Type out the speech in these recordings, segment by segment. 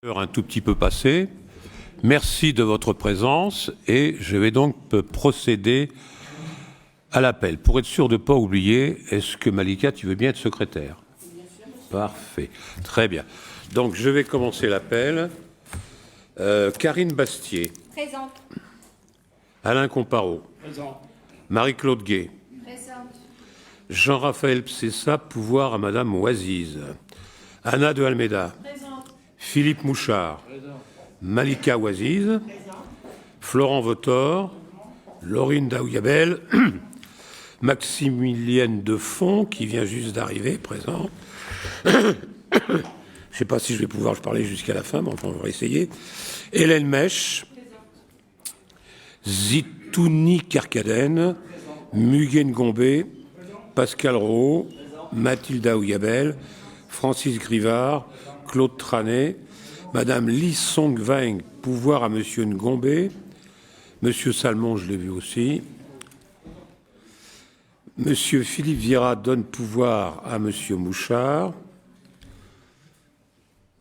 Un tout petit peu passé. Merci de votre présence et je vais donc procéder à l'appel. Pour être sûr de ne pas oublier, est-ce que Malika, tu veux bien être secrétaire? Parfait. Très bien. Donc je vais commencer l'appel. Karine Bastier. Présente. Alain Comparot. Présent. Marie-Claude Gay. Présente. Jean-Raphaël Psessa, pouvoir à Madame Oisize. Anna de Almeida. Présente. Philippe Mouchard. Présent. Malika Oisize. Florent Votor. Laurine Daouyabel. Maximilienne Defont, qui vient juste d'arriver, présent. Je ne sais pas si je vais pouvoir parler jusqu'à la fin, mais enfin, on va essayer. Hélène Mèche. Zitouni Kerkaden. Mugen Gombe. Pascal Rowe. Mathilde Daouyabel. Francis Grivard. Claude Tranet. Madame Li Song-Wang, pouvoir à Monsieur Ngombe. Monsieur Salmon, je l'ai vu aussi. Monsieur Philippe Vieira donne pouvoir à Monsieur Mouchard.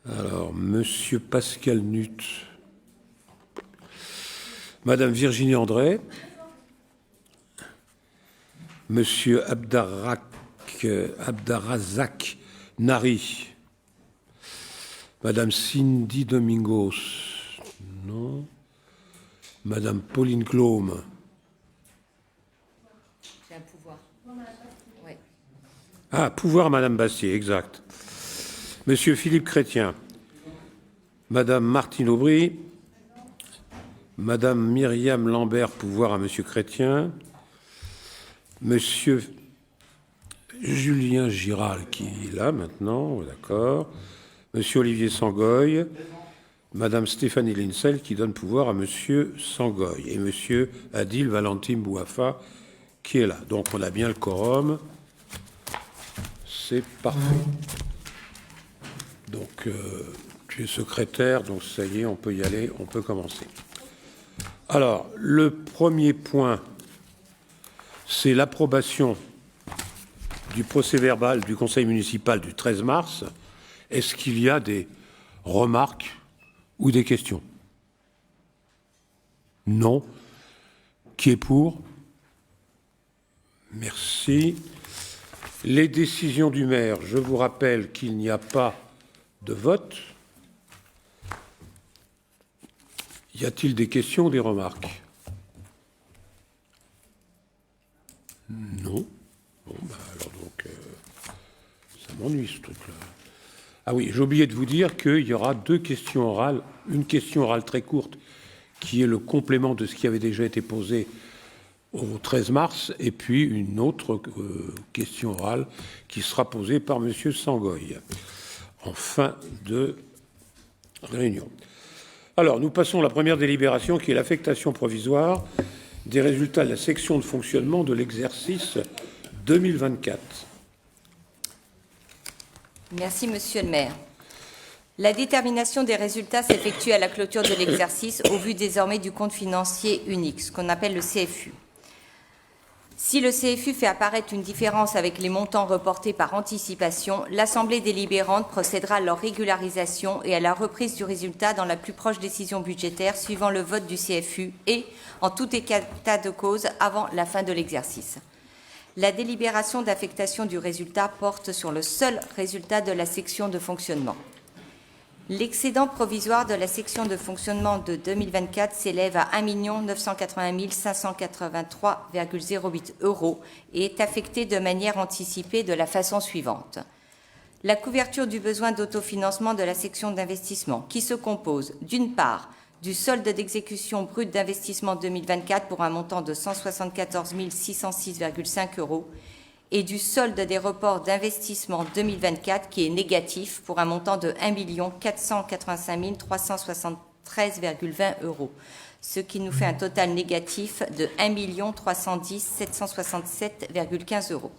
Alors, Monsieur Pascal Nutt. Madame Virginie André. Monsieur Abdarazak Nari. Madame Cindy Domingos. Non. Madame Pauline Glaume. J'ai un pouvoir. Oui. Ah, pouvoir Madame Bastier, exact. Monsieur Philippe Chrétien. Madame Martine Aubry. Madame Myriam Lambert, pouvoir à Monsieur Chrétien. Monsieur Julien Giral, qui est là maintenant, d'accord. Monsieur Olivier Sangoy. Madame Stéphanie Lincel, qui donne pouvoir à Monsieur Sangoy. Et Monsieur Adil Valentine Bouafa, qui est là. Donc on a bien le quorum. C'est parfait. Donc tu es secrétaire, donc ça y est, on peut y aller, on peut commencer. Alors, le premier point, c'est l'approbation du procès-verbal du Conseil municipal du 13 mars. Est-ce qu'il y a des remarques ou des questions? Non. Qui est pour? Merci. Les décisions du maire, je vous rappelle qu'il n'y a pas de vote. Y a-t-il des questions ou des remarques? Non. Bon, ben alors donc, ça m'ennuie ce truc-là. Ah oui, j'ai oublié de vous dire qu'il y aura deux questions orales. Une question orale très courte, qui est le complément de ce qui avait déjà été posé au 13 mars, et puis une autre question orale qui sera posée par M. Sangoy en fin de réunion. Alors, nous passons à la première délibération, qui est l'affectation provisoire des résultats de la section de fonctionnement de l'exercice 2024. Merci, Monsieur le maire. La détermination des résultats s'effectue à la clôture de l'exercice au vu désormais du compte financier unique, ce qu'on appelle le CFU. Si le CFU fait apparaître une différence avec les montants reportés par anticipation, l'Assemblée délibérante procédera à leur régularisation et à la reprise du résultat dans la plus proche décision budgétaire suivant le vote du CFU et, en tout état de cause, avant la fin de l'exercice. La délibération d'affectation du résultat porte sur le seul résultat de la section de fonctionnement. L'excédent provisoire de la section de fonctionnement de 2024 s'élève à 1 980 583,08 € et est affecté de manière anticipée de la façon suivante. La couverture du besoin d'autofinancement de la section d'investissement, qui se compose d'une part du solde d'exécution brute d'investissement 2024 pour un montant de 174 606,5 € et du solde des reports d'investissement 2024 qui est négatif pour un montant de 1 485 373,20 €, ce qui nous fait un total négatif de 1 310 767,15 €.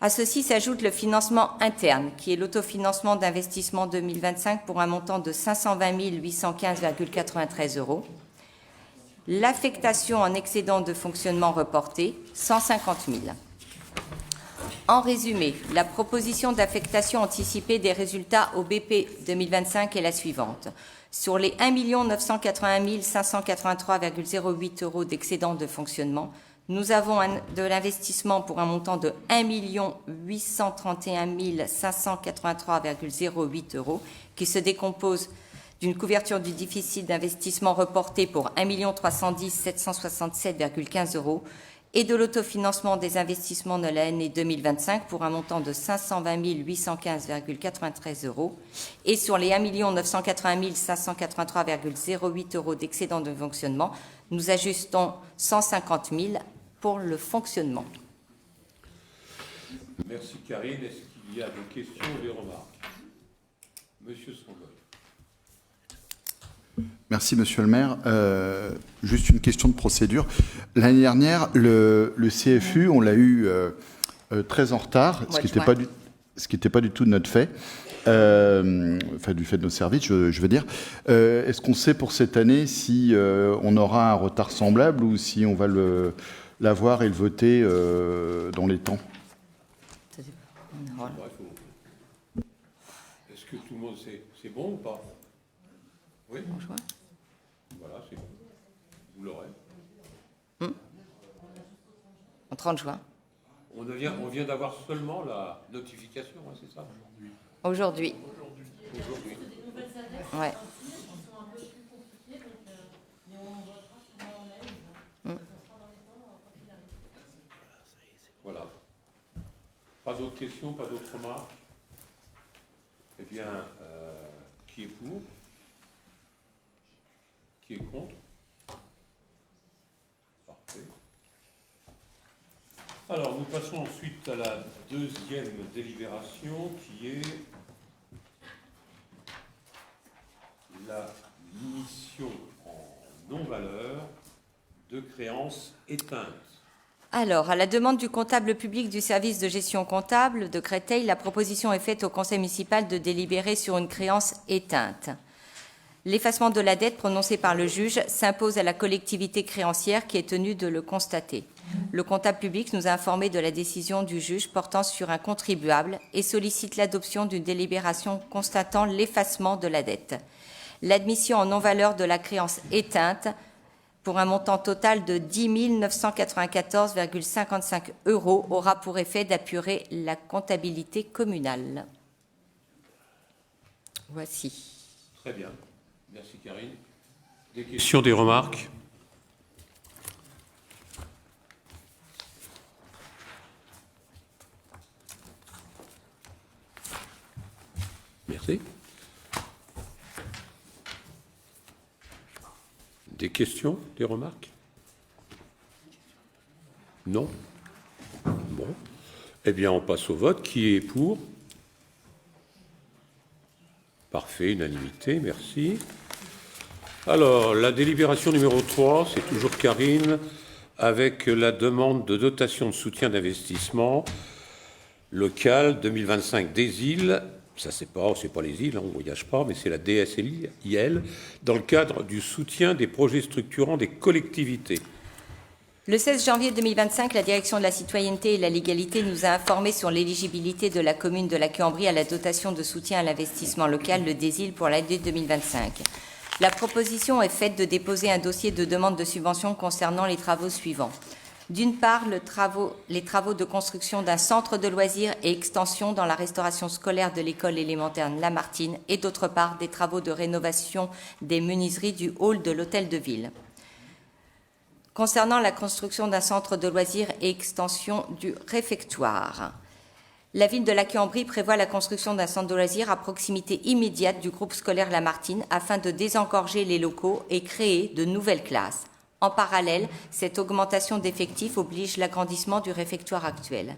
À ceci s'ajoute le financement interne, qui est l'autofinancement d'investissement 2025 pour un montant de 520 815,93 €. L'affectation en excédent de fonctionnement reporté, 150 000. En résumé, la proposition d'affectation anticipée des résultats au BP 2025 est la suivante. Sur les 1 981 583,08 € d'excédent de fonctionnement, nous avons de l'investissement pour un montant de 1 831 583,08 € qui se décompose d'une couverture du déficit d'investissement reporté pour 1 310 767,15 € et de l'autofinancement des investissements de l'année 2025 pour un montant de 520 815,93 €. Et sur les 1 980 583,08 € d'excédent de fonctionnement, nous ajustons 150 000 pour le fonctionnement. Merci Karine. Est-ce qu'il y a des questions ou des remarques? Monsieur Sangol. Merci, monsieur le maire. Juste une question de procédure. L'année dernière, le CFU, on l'a eu très en retard, ce qui n'était pas du tout de notre fait, enfin du fait de nos services, je veux dire. Est-ce qu'on sait pour cette année si on aura un retard semblable ou si on va l'avoir et le voter dans les temps? Est-ce que tout le monde sait? C'est bon ou pas? Oui. Voilà, c'est bon. Vous l'aurez. En 30 juin. On vient d'avoir seulement la notification, hein, c'est ça? Aujourd'hui. Ouais. Voilà. Pas d'autres questions, pas d'autres remarques? Eh bien, qui est pour? Qui est contre? Parfait. Alors, nous passons ensuite à la deuxième délibération, qui est la mission en non-valeur de créances éteintes. Alors, à la demande du comptable public du service de gestion comptable de Créteil, la proposition est faite au conseil municipal de délibérer sur une créance éteinte. L'effacement de la dette prononcé par le juge s'impose à la collectivité créancière qui est tenue de le constater. Le comptable public nous a informé de la décision du juge portant sur un contribuable et sollicite l'adoption d'une délibération constatant l'effacement de la dette. L'admission en non-valeur de la créance éteinte pour un montant total de 10 994,55 € aura pour effet d'apurer la comptabilité communale. Voici. Très bien. Merci Karine. Des questions, des remarques? Merci. Des questions, des remarques? Non? Bon. Eh bien, on passe au vote. Qui est pour? Parfait, unanimité, merci. Alors, la délibération numéro 3, c'est toujours Karine, avec la demande de dotation de soutien d'investissement local 2025 des îles. Ça, c'est pas les îles, hein, on ne voyage pas, mais c'est la DSIL, dans le cadre du soutien des projets structurants des collectivités. Le 16 janvier 2025, la Direction de la citoyenneté et la légalité nous a informé sur l'éligibilité de la commune de la Quéambrie à la dotation de soutien à l'investissement local, le DESIL, pour l'année 2025. La proposition est faite de déposer un dossier de demande de subvention concernant les travaux suivants. D'une part, les travaux de construction d'un centre de loisirs et extension dans la restauration scolaire de l'école élémentaire Lamartine et d'autre part, des travaux de rénovation des menuiseries du hall de l'hôtel de ville. Concernant la construction d'un centre de loisirs et extension du réfectoire, la ville de la Quéambrie prévoit la construction d'un centre de loisirs à proximité immédiate du groupe scolaire Lamartine afin de désengorger les locaux et créer de nouvelles classes. En parallèle, cette augmentation d'effectifs oblige l'agrandissement du réfectoire actuel.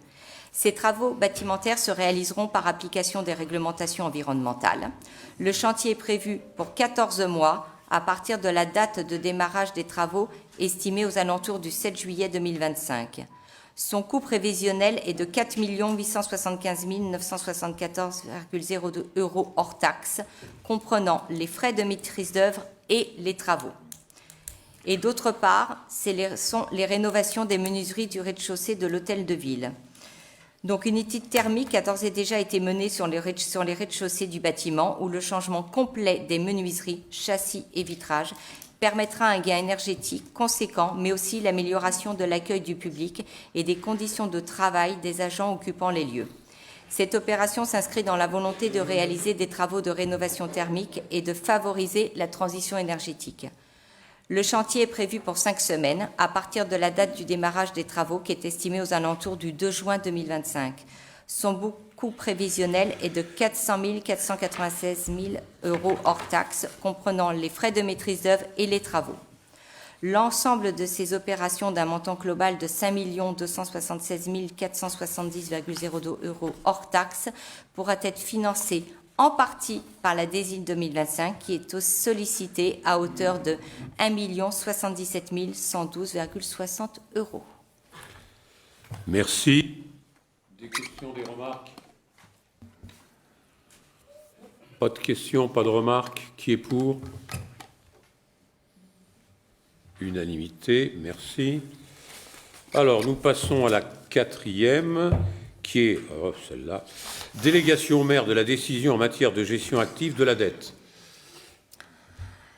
Ces travaux bâtimentaires se réaliseront par application des réglementations environnementales. Le chantier est prévu pour 14 mois à partir de la date de démarrage des travaux estimée aux alentours du 7 juillet 2025. Son coût prévisionnel est de 4 875 974,02 € hors taxes, comprenant les frais de maîtrise d'œuvre et les travaux. Et d'autre part, sont les rénovations des menuiseries du rez-de-chaussée de l'hôtel de ville. Donc une étude thermique a d'ores et déjà été menée sur les rez-de-chaussée du bâtiment où le changement complet des menuiseries, châssis et vitrages permettra un gain énergétique conséquent, mais aussi l'amélioration de l'accueil du public et des conditions de travail des agents occupant les lieux. Cette opération s'inscrit dans la volonté de réaliser des travaux de rénovation thermique et de favoriser la transition énergétique. Le chantier est prévu pour 5 semaines, à partir de la date du démarrage des travaux qui est estimé aux alentours du 2 juin 2025. Son coût prévisionnel est de 400 496 000 € hors taxes, comprenant les frais de maîtrise d'œuvre et les travaux. L'ensemble de ces opérations d'un montant global de 5 276 470,02 € hors taxes pourra être financé en partie par la DSIL 2025 qui est sollicitée à hauteur de 1 077 112,60 €. Merci. Des questions, des remarques? Pas de questions, pas de remarques. Qui est pour? Unanimité, merci. Alors, nous passons à la 4e, qui est, celle-là, délégation au maire de la décision en matière de gestion active de la dette.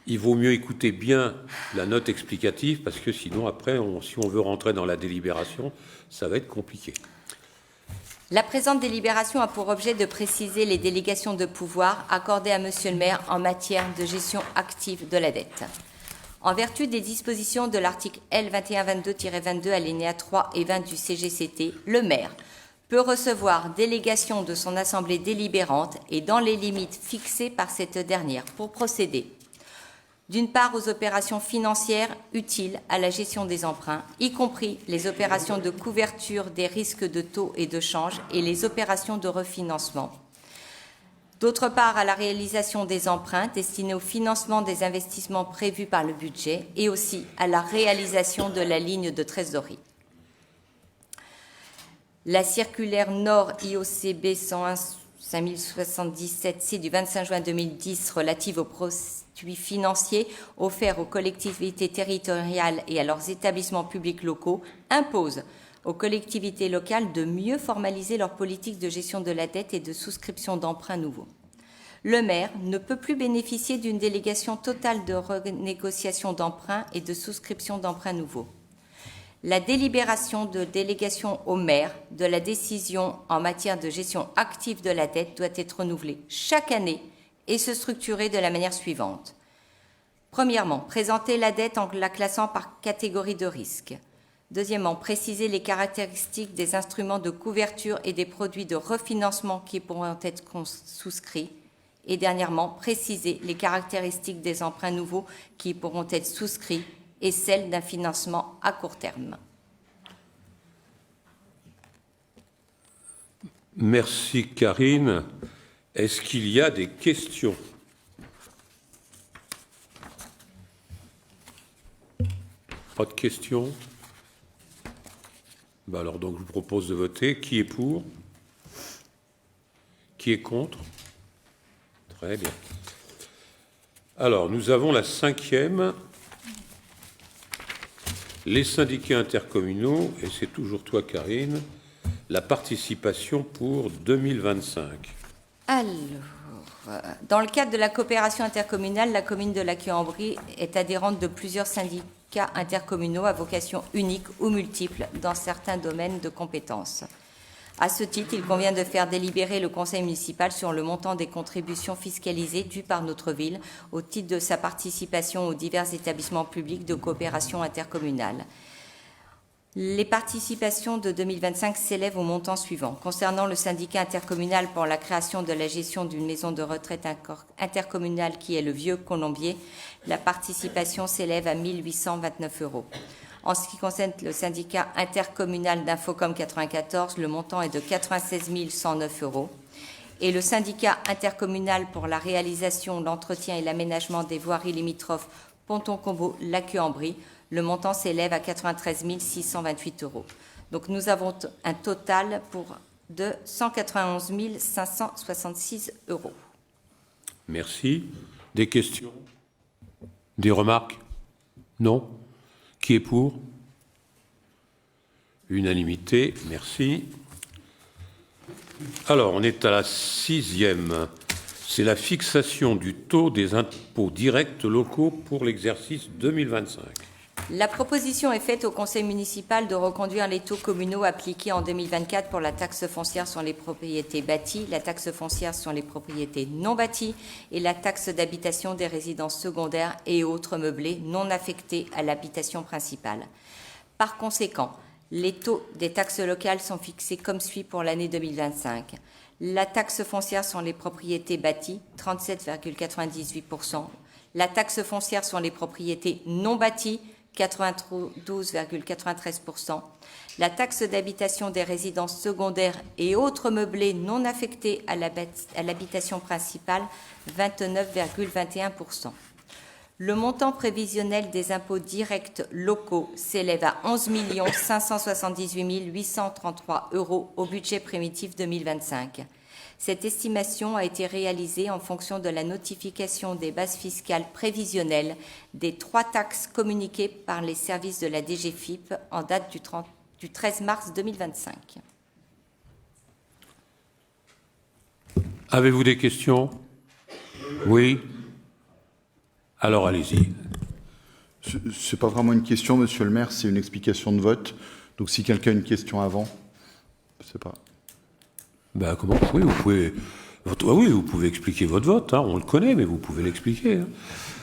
Il vaut mieux écouter bien la note explicative, parce que sinon, après, si on veut rentrer dans la délibération, ça va être compliqué. La présente délibération a pour objet de préciser les délégations de pouvoir accordées à Monsieur le maire en matière de gestion active de la dette. En vertu des dispositions de l'article L. 2122-22 alinéa 3 et 20 du CGCT, le maire peut recevoir délégation de son assemblée délibérante et dans les limites fixées par cette dernière pour procéder d'une part aux opérations financières utiles à la gestion des emprunts, y compris les opérations de couverture des risques de taux et de change et les opérations de refinancement. D'autre part, à la réalisation des emprunts destinés au financement des investissements prévus par le budget et aussi à la réalisation de la ligne de trésorerie. La circulaire Nord IOCB 101-5077-C du 25 juin 2010 relative aux produits financiers offerts aux collectivités territoriales et à leurs établissements publics locaux impose aux collectivités locales de mieux formaliser leur politique de gestion de la dette et de souscription d'emprunts nouveaux. Le maire ne peut plus bénéficier d'une délégation totale de renégociation d'emprunts et de souscription d'emprunts nouveaux. La délibération de délégation au maire de la décision en matière de gestion active de la dette doit être renouvelée chaque année et se structurer de la manière suivante. Premièrement, présenter la dette en la classant par catégorie de risque. Deuxièmement, préciser les caractéristiques des instruments de couverture et des produits de refinancement qui pourront être souscrits. Et dernièrement, préciser les caractéristiques des emprunts nouveaux qui pourront être souscrits et celles d'un financement à court terme. Merci Karine. Est-ce qu'il y a des questions? Pas de questions? Alors donc je vous propose de voter. Qui est pour? Qui est contre? Très bien. Alors nous avons la 5e. Les syndicats intercommunaux, et c'est toujours toi Karine, la participation pour 2025. Alors, dans le cadre de la coopération intercommunale, la commune de Laqueuille-en-Brie est adhérente de plusieurs syndicats intercommunaux à vocation unique ou multiple dans certains domaines de compétences. À ce titre, il convient de faire délibérer le conseil municipal sur le montant des contributions fiscalisées dues par notre ville au titre de sa participation aux divers établissements publics de coopération intercommunale. Les participations de 2025 s'élèvent au montant suivant. Concernant le syndicat intercommunal pour la création de la gestion d'une maison de retraite intercommunale qui est le Vieux Colombier, la participation s'élève à 1 829 €. En ce qui concerne le syndicat intercommunal d'Infocom 94, le montant est de 96 109 €. Et le syndicat intercommunal pour la réalisation, l'entretien et l'aménagement des voiries limitrophes Ponton-Combo-Laqueuille-en-Brie, le montant s'élève à 93 628 €. Donc nous avons un total de 191 566 €. Merci. Des questions? Des remarques? Non? Qui est pour? Unanimité, merci. Alors, on est à la 6e. C'est la fixation du taux des impôts directs locaux pour l'exercice 2025. La proposition est faite au conseil municipal de reconduire les taux communaux appliqués en 2024 pour la taxe foncière sur les propriétés bâties, la taxe foncière sur les propriétés non bâties et la taxe d'habitation des résidences secondaires et autres meublés non affectés à l'habitation principale. Par conséquent, les taux des taxes locales sont fixés comme suit pour l'année 2025. La taxe foncière sur les propriétés bâties, 37,98%. La taxe foncière sur les propriétés non bâties, 92,93%. La taxe d'habitation des résidences secondaires et autres meublés non affectés à l'habitation principale, 29,21%. Le montant prévisionnel des impôts directs locaux s'élève à 11 578 833 € au budget primitif 2025. Cette estimation a été réalisée en fonction de la notification des bases fiscales prévisionnelles des 3 taxes communiquées par les services de la DGFiP en date du 13 mars 2025. Avez-vous des questions? Oui. Alors, allez-y. C'est pas vraiment une question, monsieur le maire, c'est une explication de vote. Donc, si quelqu'un a une question avant, je sais pas. Ben, comment? Oui, vous pouvez expliquer votre vote. Hein, on le connaît, mais vous pouvez l'expliquer. Hein.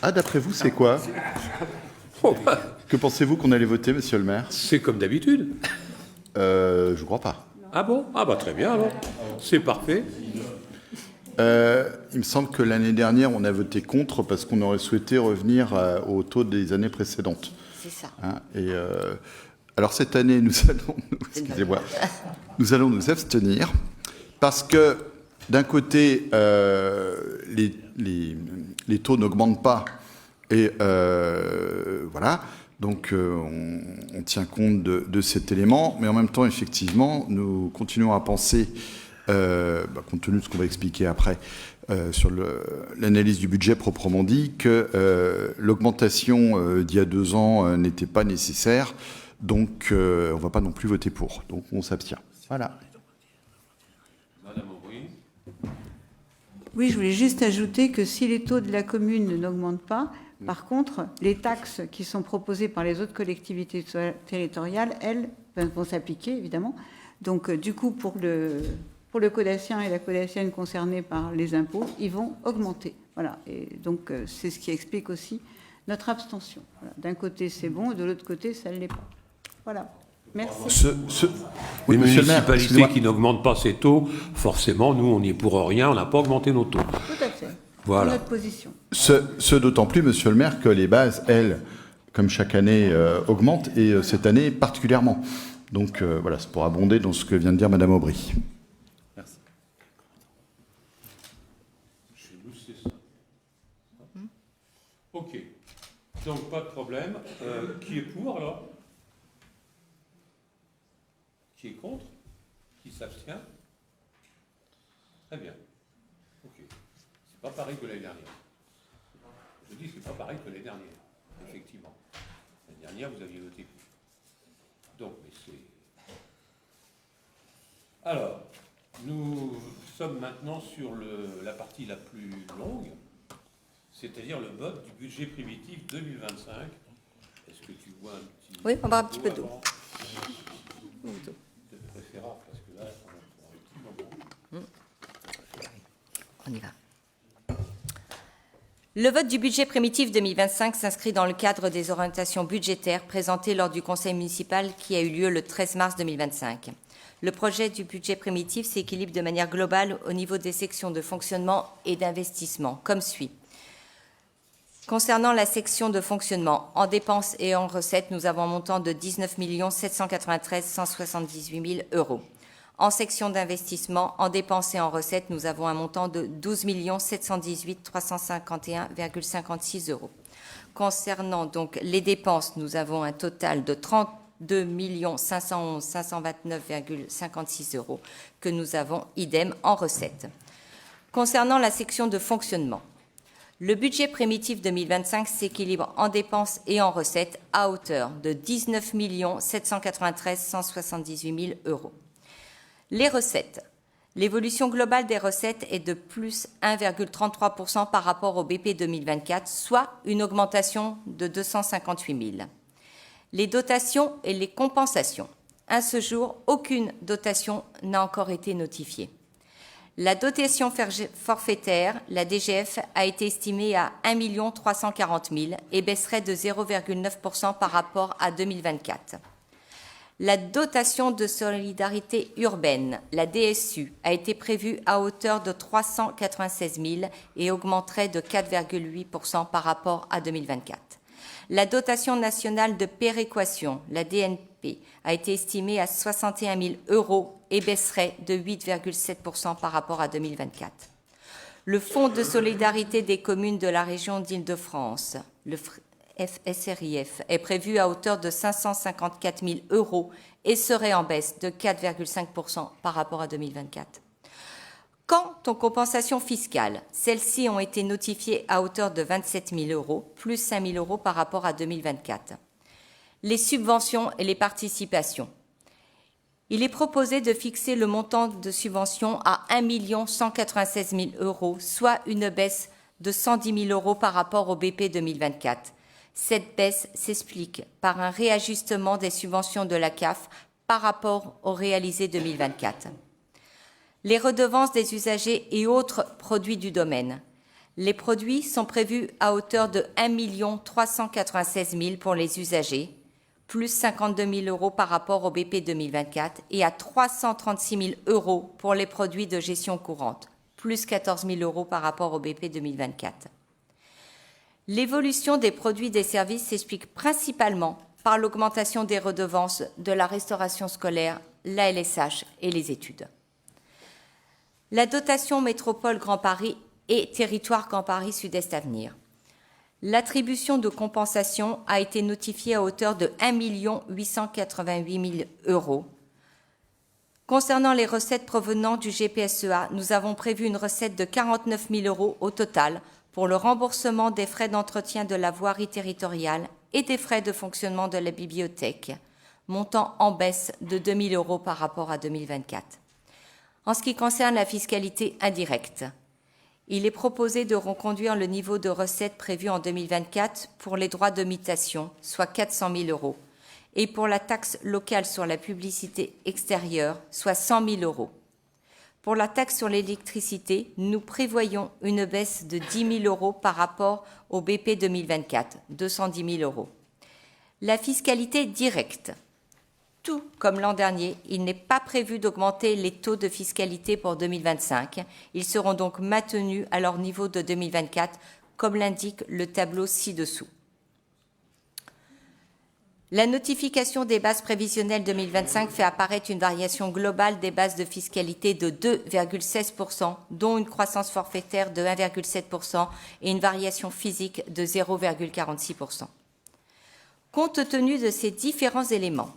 Ah, d'après vous, c'est quoi? Oh, ben, Que pensez-vous qu'on allait voter, monsieur le maire? c'est comme d'habitude. Je crois pas. Ah bon? Ah bah très bien alors. C'est parfait. Il me semble que l'année dernière, on a voté contre parce qu'on aurait souhaité revenir au taux des années précédentes. C'est ça. Hein, alors cette année, nous allons nous abstenir parce que d'un côté, les taux n'augmentent pas et voilà. Donc, on tient compte de cet élément, mais en même temps, effectivement, nous continuons à penser, compte tenu de ce qu'on va expliquer après, sur l'analyse du budget proprement dit, que l'augmentation d'il y a 2 ans n'était pas nécessaire, donc on ne va pas non plus voter pour. Donc, on s'abstient. Voilà. Madame Aubry. Oui, je voulais juste ajouter que si les taux de la commune n'augmentent pas, par contre, les taxes qui sont proposées par les autres collectivités territoriales, elles, vont s'appliquer, évidemment. Donc, du coup, pour le codassien et la codassienne concernés par les impôts, ils vont augmenter. Voilà. Et donc, c'est ce qui explique aussi notre abstention. Voilà. D'un côté, c'est bon, et de l'autre côté, ça ne l'est pas. Voilà. Merci. Les monsieur le maire, municipalités excusez-moi. qui n'augmentent pas ces taux, forcément, nous, on n'y est pour rien, on n'a pas augmenté nos taux. Tout à fait. Voilà. C'est notre position. Ce d'autant plus, monsieur le maire, que les bases, elles, comme chaque année, augmentent, et cette année particulièrement. Donc voilà, c'est pour abonder dans ce que vient de dire madame Aubry. Merci. Chez nous, c'est ça. Ok. Donc, pas de problème. Qui est pour, alors? Qui est contre? Qui s'abstient? Très bien. Ok. C'est pas pareil que l'année dernière. Je dis c'est pas pareil que l'année dernière, effectivement. L'année dernière, vous aviez voté plus. Donc, mais c'est... Alors, nous sommes maintenant sur la partie la plus longue, c'est-à-dire le vote du budget primitif 2025. Est-ce que tu vois un petit... Oui, on va boire un petit peu d'eau. C'est préférable parce que là, on a un petit moment. On y va. Le vote du budget primitif 2025 s'inscrit dans le cadre des orientations budgétaires présentées lors du conseil municipal qui a eu lieu le 13 mars 2025. Le projet du budget primitif s'équilibre de manière globale au niveau des sections de fonctionnement et d'investissement, comme suit. Concernant la section de fonctionnement, en dépenses et en recettes, nous avons un montant de 19 793 178 000 €. En section d'investissement, en dépenses et en recettes, nous avons un montant de 12 718 351,56 €. Concernant donc les dépenses, nous avons un total de 32 511 529,56 € que nous avons idem en recettes. Concernant la section de fonctionnement, le budget primitif 2025 s'équilibre en dépenses et en recettes à hauteur de 19 793 178 000 €. Les recettes. L'évolution globale des recettes est de plus 1,33% par rapport au BP 2024, soit une augmentation de 258 000. Les dotations et les compensations. À ce jour, aucune dotation n'a encore été notifiée. La dotation forfaitaire, la DGF, a été estimée à 1 340 000 et baisserait de 0,9% par rapport à 2024. La dotation de solidarité urbaine, la DSU, a été prévue à hauteur de 396 000 et augmenterait de 4,8% par rapport à 2024. La dotation nationale de péréquation, la DNP, a été estimée à 61 000 € et baisserait de 8,7% par rapport à 2024. Le Fonds de solidarité des communes de la région d'Île-de-France, le FSRIF, est prévu à hauteur de 554 000 € et serait en baisse de 4,5% par rapport à 2024. Quant aux compensations fiscales, celles-ci ont été notifiées à hauteur de 27 000 €, plus 5 000 € par rapport à 2024. Les subventions et les participations. Il est proposé de fixer le montant de subvention à 1 196 000 €, soit une baisse de 110 000 € par rapport au BP 2024. Cette baisse s'explique par un réajustement des subventions de la CAF par rapport au réalisé 2024. Les redevances des usagers et autres produits du domaine. Les produits sont prévus à hauteur de 1 396 000 pour les usagers, plus 52 000 € par rapport au BP 2024, et à 336 000 € pour les produits de gestion courante, plus 14 000 € par rapport au BP 2024. L'évolution des produits et des services s'explique principalement par l'augmentation des redevances de la restauration scolaire, la LSH et les études. La dotation Métropole Grand Paris et Territoire Grand Paris Sud-Est Avenir. L'attribution de compensation a été notifiée à hauteur de 1 888 000 €. Concernant les recettes provenant du GPSEA, nous avons prévu une recette de 49 000 € au total pour le remboursement des frais d'entretien de la voirie territoriale et des frais de fonctionnement de la bibliothèque, montant en baisse de 2 000 € par rapport à 2024. En ce qui concerne la fiscalité indirecte, il est proposé de reconduire le niveau de recettes prévu en 2024 pour les droits de mutation, soit 400 000 €, et pour la taxe locale sur la publicité extérieure, soit 100 000 €. Pour la taxe sur l'électricité, nous prévoyons une baisse de 10 000 € par rapport au BP 2024, 210 000 €. La fiscalité directe. Tout comme l'an dernier, il n'est pas prévu d'augmenter les taux de fiscalité pour 2025. Ils seront donc maintenus à leur niveau de 2024, comme l'indique le tableau ci-dessous. La notification des bases prévisionnelles 2025 fait apparaître une variation globale des bases de fiscalité de 2,16%, dont une croissance forfaitaire de 1,7% et une variation physique de 0,46%. Compte tenu de ces différents éléments,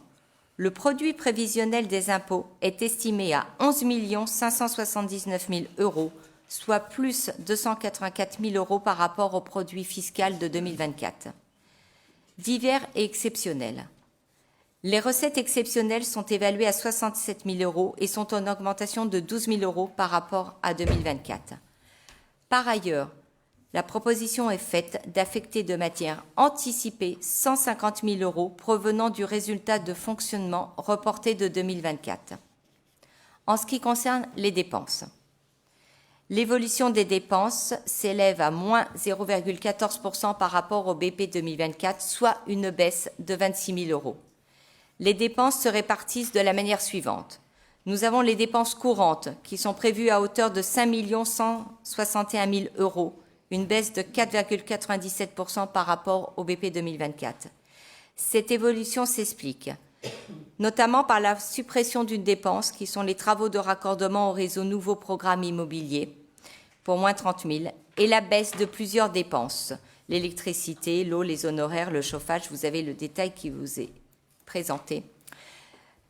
le produit prévisionnel des impôts est estimé à 11 579 000 €, soit plus 284 000 € par rapport au produit fiscal de 2024. Divers et exceptionnels. Les recettes exceptionnelles sont évaluées à 67 000 € et sont en augmentation de 12 000 € par rapport à 2024. Par ailleurs, la proposition est faite d'affecter de manière anticipée 150 000 € provenant du résultat de fonctionnement reporté de 2024. En ce qui concerne les dépenses, l'évolution des dépenses s'élève à moins 0,14% par rapport au BP 2024, soit une baisse de 26 000 €. Les dépenses se répartissent de la manière suivante. Nous avons les dépenses courantes qui sont prévues à hauteur de 5 161 000 €, une baisse de 4,97% par rapport au BP 2024. Cette évolution s'explique notamment par la suppression d'une dépense qui sont les travaux de raccordement au réseau nouveau programme immobilier pour moins 30 000 et la baisse de plusieurs dépenses, l'électricité, l'eau, les honoraires, le chauffage, vous avez le détail qui vous est présenté.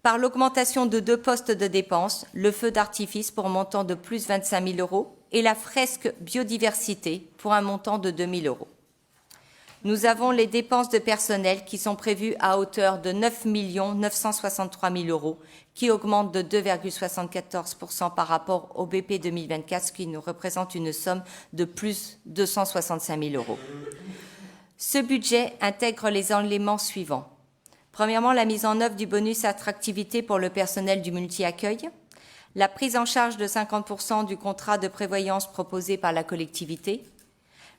Par l'augmentation de 2 postes de dépenses, le feu d'artifice pour un montant de plus 25 000 € et la fresque biodiversité pour un montant de 2 000 €. Nous avons les dépenses de personnel qui sont prévues à hauteur de 9 963 000 euros, qui augmentent de 2,74% par rapport au BP 2024, ce qui nous représente une somme de plus 265 000 euros. Ce budget intègre les éléments suivants. Premièrement, la mise en œuvre du bonus attractivité pour le personnel du multi-accueil, la prise en charge de 50% du contrat de prévoyance proposé par la collectivité,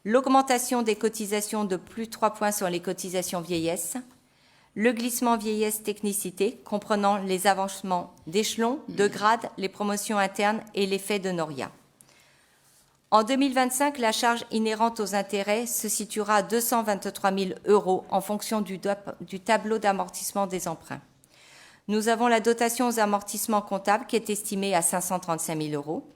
l'augmentation des cotisations de plus 3 points sur les cotisations vieillesse, le glissement vieillesse-technicité, comprenant les avancements d'échelon, de grade, les promotions internes et l'effet de Noria. En 2025, la charge inhérente aux intérêts se situera à 223 000 euros en fonction du tableau d'amortissement des emprunts. Nous avons la dotation aux amortissements comptables qui est estimée à 535 000 euros.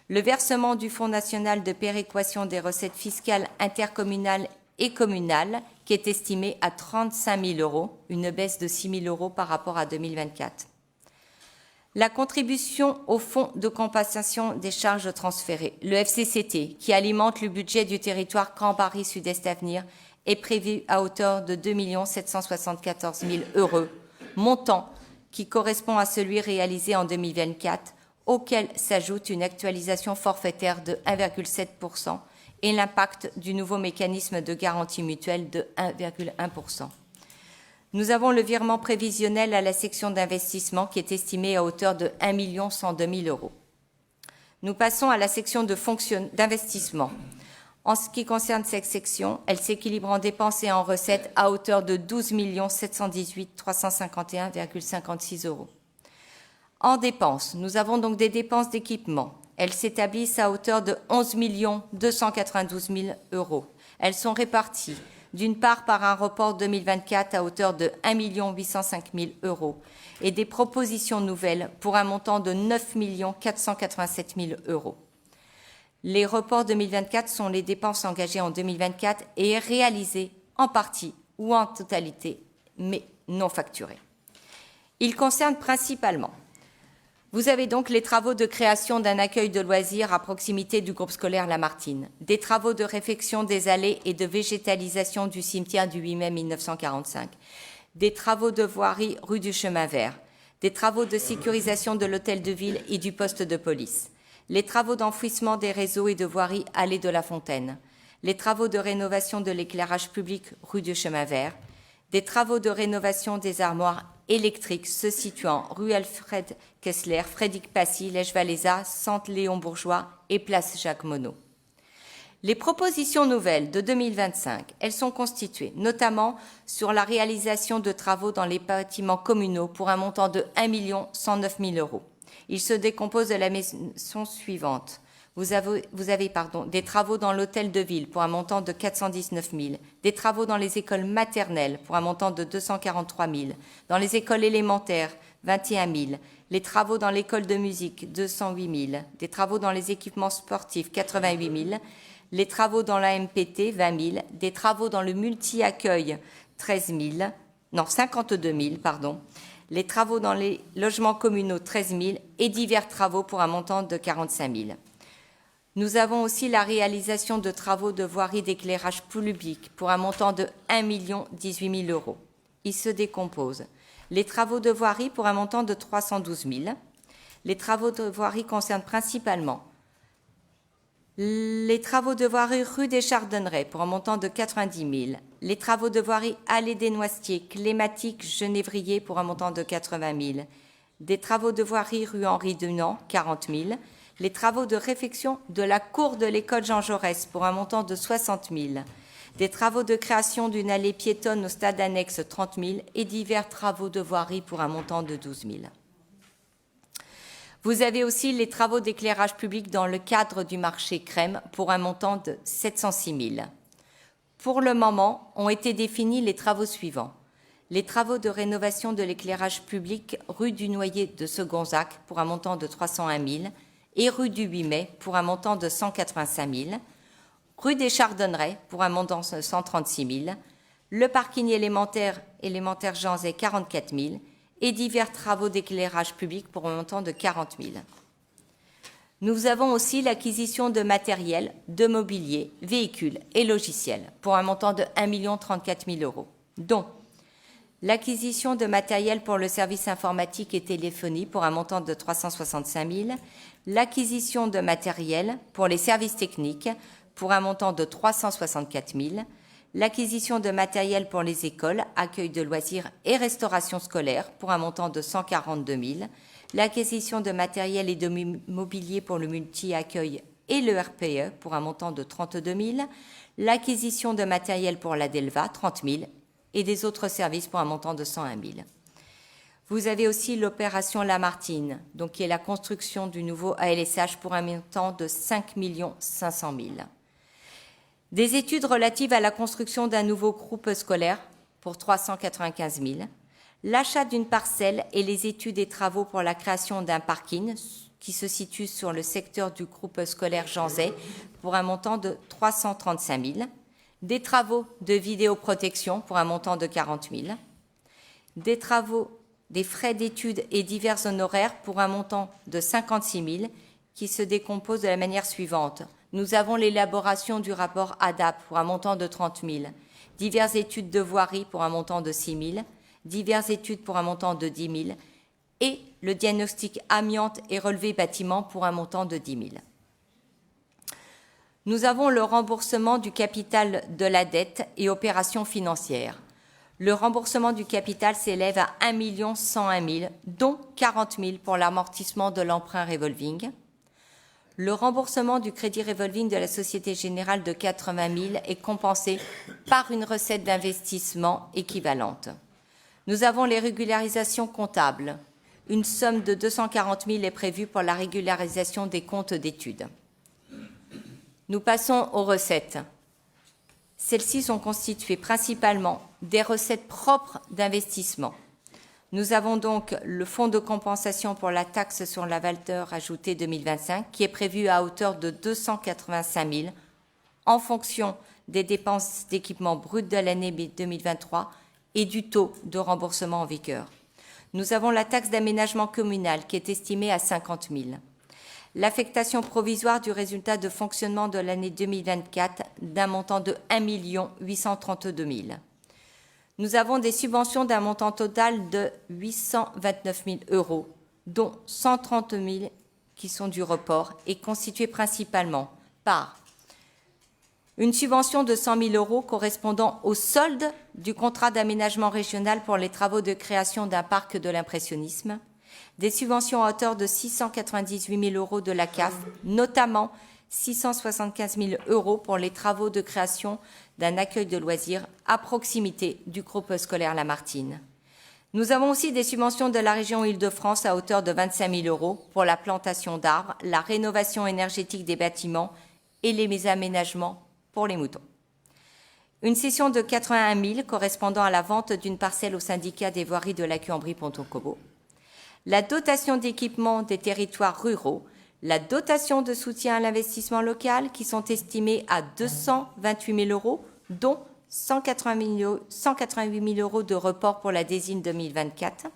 Le versement du Fonds national de péréquation des recettes fiscales intercommunales et communales qui est estimé à 35 000 euros, une baisse de 6 000 euros par rapport à 2024. La contribution au Fonds de compensation des charges transférées, le FCCT, qui alimente le budget du territoire Grand Paris Sud-Est Avenir, est prévu à hauteur de 2 774 000 euros, montant qui correspond à celui réalisé en 2024, auquel s'ajoute une actualisation forfaitaire de 1,7% et l'impact du nouveau mécanisme de garantie mutuelle de 1,1%. Nous avons le virement prévisionnel à la section d'investissement qui est estimé à hauteur de 1 102 000 euros. Nous passons à la section d'investissement. En ce qui concerne cette section, elle s'équilibre en dépenses et en recettes à hauteur de 12 718 351,56 euros. En dépenses, nous avons donc des dépenses d'équipement. Elles s'établissent à hauteur de 11 292 000 euros. Elles sont réparties d'une part par un report 2024 à hauteur de 1 805 000 euros et des propositions nouvelles pour un montant de 9 487 000 euros. Les reports 2024 sont les dépenses engagées en 2024 et réalisées en partie ou en totalité, mais non facturées. Ils concernent principalement: vous avez donc les travaux de création d'un accueil de loisirs à proximité du groupe scolaire Lamartine, des travaux de réfection des allées et de végétalisation du cimetière du 8 mai 1945, des travaux de voirie rue du Chemin Vert, des travaux de sécurisation de l'hôtel de ville et du poste de police, les travaux d'enfouissement des réseaux et de voirie allée de la Fontaine, les travaux de rénovation de l'éclairage public rue du Chemin Vert, des travaux de rénovation des armoires électriques se situant rue Alfred Kessler, Frédéric Passy, Lèche-Valéza, Centre Léon Bourgeois et place Jacques Monod. Les propositions nouvelles de 2025, elles sont constituées notamment sur la réalisation de travaux dans les bâtiments communaux pour un montant de 1 109 000 euros. Il se décompose de la maison suivante. Vous avez des travaux dans l'hôtel de ville pour un montant de 419 000, des travaux dans les écoles maternelles pour un montant de 243 000, dans les écoles élémentaires 21 000, les travaux dans l'école de musique 208 000, des travaux dans les équipements sportifs 88 000, les travaux dans la MPT 20 000, des travaux dans le multi-accueil 52 000, les travaux dans les logements communaux 13 000 et divers travaux pour un montant de 45 000. Nous avons aussi la réalisation de travaux de voirie d'éclairage public pour un montant de 1 018 000 euros. Ils se décomposent. Les travaux de voirie pour un montant de 312 000. Les travaux de voirie concernent principalement les travaux de voirie rue des Chardonnerets pour un montant de 90 000. Les travaux de voirie allée des Noisetiers, Clématique, Genévrier pour un montant de 80 000. Des travaux de voirie rue Henri Dunant, 40 000. Les travaux de réfection de la cour de l'école Jean Jaurès pour un montant de 60 000, des travaux de création d'une allée piétonne au stade annexe 30 000 et divers travaux de voirie pour un montant de 12 000. Vous avez aussi les travaux d'éclairage public dans le cadre du marché Crème pour un montant de 706 000. Pour le moment, ont été définis les travaux suivants. Les travaux de rénovation de l'éclairage public rue du Noyer de Segonzac pour un montant de 301 000, et rue du 8 mai pour un montant de 185 000, rue des Chardonnerets pour un montant de 136 000, le parking élémentaire Jeanzet 44 000 et divers travaux d'éclairage public pour un montant de 40 000. Nous avons aussi l'acquisition de matériel, de mobilier, véhicules et logiciels pour un montant de 1 034 000 €, dont l'acquisition de matériel pour le service informatique et téléphonie pour un montant de 365 000 €, l'acquisition de matériel pour les services techniques pour un montant de 364 000 €, l'acquisition de matériel pour les écoles, accueil de loisirs et restauration scolaire pour un montant de 142 000 €, l'acquisition de matériel et de mobilier pour le multi-accueil et le RPE pour un montant de 32 000 €, l'acquisition de matériel pour la DELVA, 30 000 € et des autres services pour un montant de 101 000 €. Vous avez aussi l'opération Lamartine, donc qui est la construction du nouveau ALSH pour un montant de 5 500 000 €. Des études relatives à la construction d'un nouveau groupe scolaire pour 395 000 €, l'achat d'une parcelle et les études et travaux pour la création d'un parking qui se situe sur le secteur du groupe scolaire Jean Zay pour un montant de 335 000 €, des travaux de vidéoprotection pour un montant de 40 000 €, des frais d'études et divers honoraires pour un montant de 56 000 € qui se décomposent de la manière suivante. Nous avons l'élaboration du rapport ADAP pour un montant de 30 000 €, diverses études de voirie pour un montant de 6 000 €, diverses études pour un montant de 10 000 € et le diagnostic amiante et relevé bâtiment pour un montant de 10 000 €. Nous avons le remboursement du capital de la dette et opérations financières. Le remboursement du capital s'élève à 1 101 000 €, dont 40 000 € pour l'amortissement de l'emprunt revolving. Le remboursement du crédit revolving de la Société Générale de 80 000 € est compensé par une recette d'investissement équivalente. Nous avons les régularisations comptables. Une somme de 240 000 € est prévue pour la régularisation des comptes d'études. Nous passons aux recettes. Celles-ci sont constituées principalement des recettes propres d'investissement. Nous avons donc le fonds de compensation pour la taxe sur la valeur ajoutée 2025 qui est prévu à hauteur de 285 000 € en fonction des dépenses d'équipement brut de l'année 2023 et du taux de remboursement en vigueur. Nous avons la taxe d'aménagement communal qui est estimée à 50 000 €. L'affectation provisoire du résultat de fonctionnement de l'année 2024 d'un montant de 1 832 000 €. Nous avons des subventions d'un montant total de 829 000 €, dont 130 000 € qui sont du report et constituées principalement par une subvention de 100 000 € correspondant au solde du contrat d'aménagement régional pour les travaux de création d'un parc de l'impressionnisme, des subventions à hauteur de 698 000 € de la CAF, notamment 675 000 € pour les travaux de création d'un accueil de loisirs à proximité du groupe scolaire Lamartine. Nous avons aussi des subventions de la région Île-de-France à hauteur de 25 000 € pour la plantation d'arbres, la rénovation énergétique des bâtiments et les aménagements pour les moutons. Une cession de 81 000 € correspondant à la vente d'une parcelle au syndicat des voiries de la Cuambrie-Pontocobo. La dotation d'équipement des territoires ruraux, la dotation de soutien à l'investissement local qui sont estimées à 228 000 €, dont 188 000 € de report pour la DSIN 2024,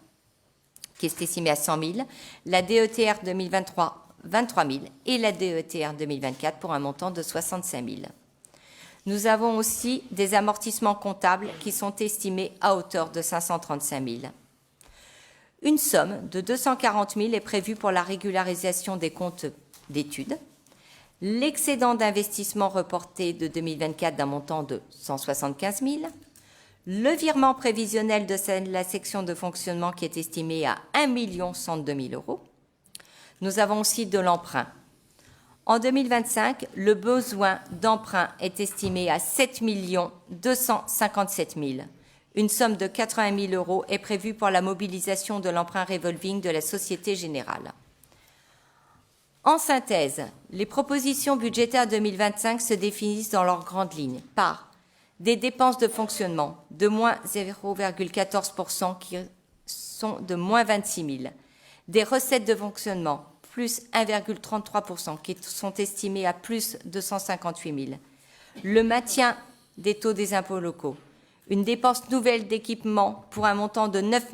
qui est estimée à 100 000 €, la DETR 2023, 23 000 € et la DETR 2024 pour un montant de 65 000 €. Nous avons aussi des amortissements comptables qui sont estimés à hauteur de 535 000 €. Une somme de 240 000 € est prévue pour la régularisation des comptes d'études. L'excédent d'investissement reporté de 2024 d'un montant de 175 000 €. Le virement prévisionnel de la section de fonctionnement qui est estimé à 1 102 000 €. Nous avons aussi de l'emprunt. En 2025, le besoin d'emprunt est estimé à 7 257 000 €. Une somme de 80 000 € est prévue pour la mobilisation de l'emprunt revolving de la Société Générale. En synthèse, les propositions budgétaires 2025 se définissent dans leurs grandes lignes par des dépenses de fonctionnement de moins 0,14% qui sont de moins 26 000 €, des recettes de fonctionnement plus 1,33% qui sont estimées à plus 258 000 €, le maintien des taux des impôts locaux, une dépense nouvelle d'équipement pour un montant de 9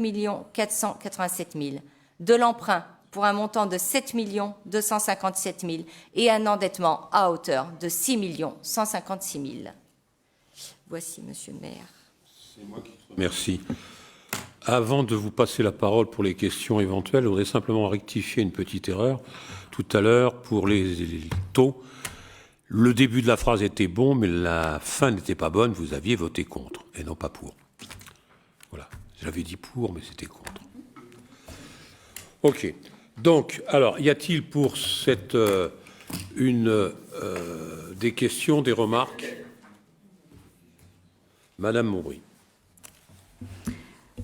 487 000 €, de l'emprunt pour un montant de 7 257 000 et un endettement à hauteur de 6 156 000. Voici, Monsieur le maire. C'est moi qui te remercie. Avant de vous passer la parole pour les questions éventuelles, je voudrais simplement rectifier une petite erreur. Tout à l'heure, pour les taux, le début de la phrase était bon, mais la fin n'était pas bonne. Vous aviez voté contre et non pas pour. Voilà. J'avais dit pour, mais c'était contre. OK. Donc, alors, y a-t-il pour cette des questions, des remarques? Madame Montbry.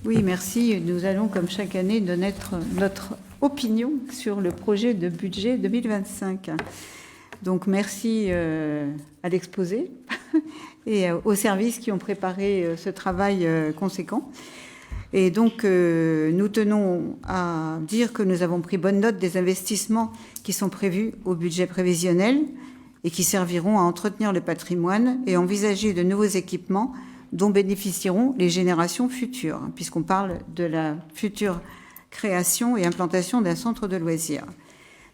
Oui, merci. Nous allons, comme chaque année, donner notre opinion sur le projet de budget 2025. Donc, merci à l'exposé et aux services qui ont préparé ce travail conséquent. Et donc, nous tenons à dire que nous avons pris bonne note des investissements qui sont prévus au budget prévisionnel et qui serviront à entretenir le patrimoine et envisager de nouveaux équipements dont bénéficieront les générations futures, puisqu'on parle de la future création et implantation d'un centre de loisirs.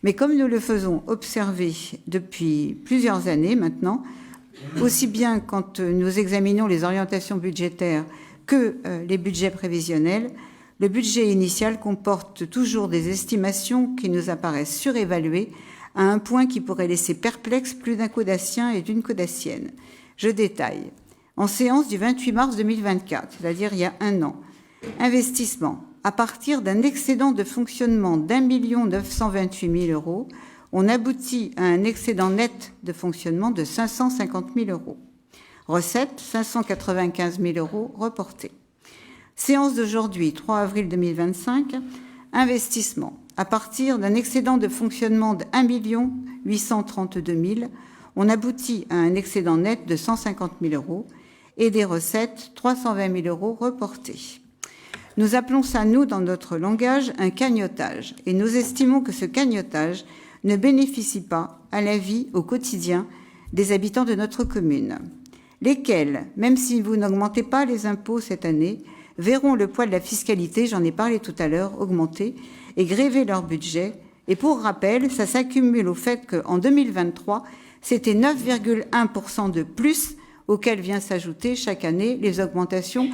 Mais comme nous le faisons observer depuis plusieurs années maintenant, aussi bien quand nous examinons les orientations budgétaires que les budgets prévisionnels, le budget initial comporte toujours des estimations qui nous apparaissent surévaluées à un point qui pourrait laisser perplexe plus d'un codassien et d'une codassienne. Je détaille. En séance du 28 mars 2024, c'est-à-dire il y a un an, investissement. À partir d'un excédent de fonctionnement d'1 928 000 €, on aboutit à un excédent net de fonctionnement de 550 000 €. Recettes, 595 000 € reportés. Séance d'aujourd'hui, 3 avril 2025, investissement. À partir d'un excédent de fonctionnement de 1 832 000, on aboutit à un excédent net de 150 000 € et des recettes, 320 000 € reportés. Nous appelons ça, nous, dans notre langage, un cagnotage. Et nous estimons que ce cagnotage ne bénéficie pas à la vie au quotidien des habitants de notre commune, lesquels, même si vous n'augmentez pas les impôts cette année, verront le poids de la fiscalité, j'en ai parlé tout à l'heure, augmenter et gréver leur budget. Et pour rappel, ça s'accumule au fait qu'en 2023, c'était 9,1% de plus auxquels vient s'ajouter chaque année les augmentations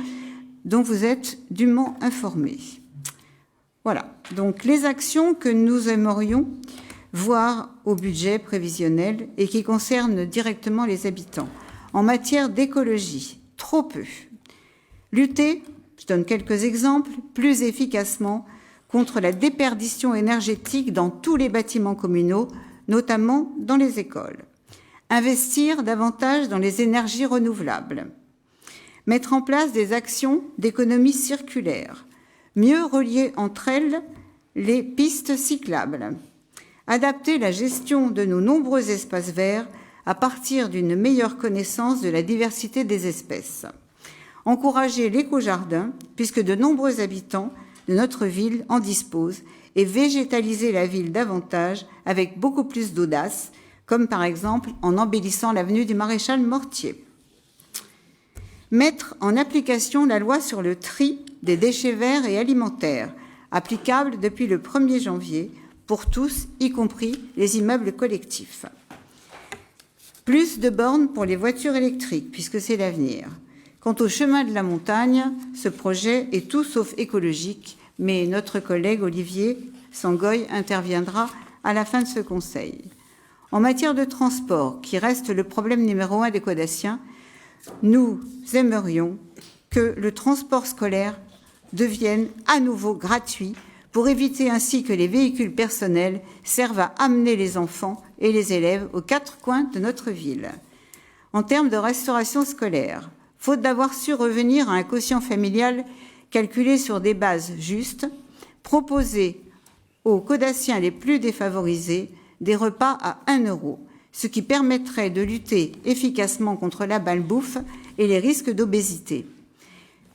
dont vous êtes dûment informés. Voilà, donc les actions que nous aimerions voir au budget prévisionnel et qui concernent directement les habitants. En matière d'écologie, trop peu. Lutter, je donne quelques exemples, plus efficacement contre la déperdition énergétique dans tous les bâtiments communaux, notamment dans les écoles. Investir davantage dans les énergies renouvelables. Mettre en place des actions d'économie circulaire. Mieux relier entre elles les pistes cyclables. Adapter la gestion de nos nombreux espaces verts à partir d'une meilleure connaissance de la diversité des espèces. Encourager l'éco-jardin, puisque de nombreux habitants de notre ville en disposent, et végétaliser la ville davantage avec beaucoup plus d'audace, comme par exemple en embellissant l'avenue du Maréchal Mortier. Mettre en application la loi sur le tri des déchets verts et alimentaires, applicable depuis le 1er janvier pour tous, y compris les immeubles collectifs. Plus de bornes pour les voitures électriques, puisque c'est l'avenir. Quant au chemin de la montagne, ce projet est tout sauf écologique, mais notre collègue Olivier Sangoy interviendra à la fin de ce conseil. En matière de transport, qui reste le problème numéro 1 des codassiens, nous aimerions que le transport scolaire devienne à nouveau gratuit pour éviter ainsi que les véhicules personnels servent à amener les enfants et les élèves aux quatre coins de notre ville. En termes de restauration scolaire, faute d'avoir su revenir à un quotient familial calculé sur des bases justes, proposer aux codassiens les plus défavorisés des repas à 1 €, ce qui permettrait de lutter efficacement contre la malbouffe et les risques d'obésité.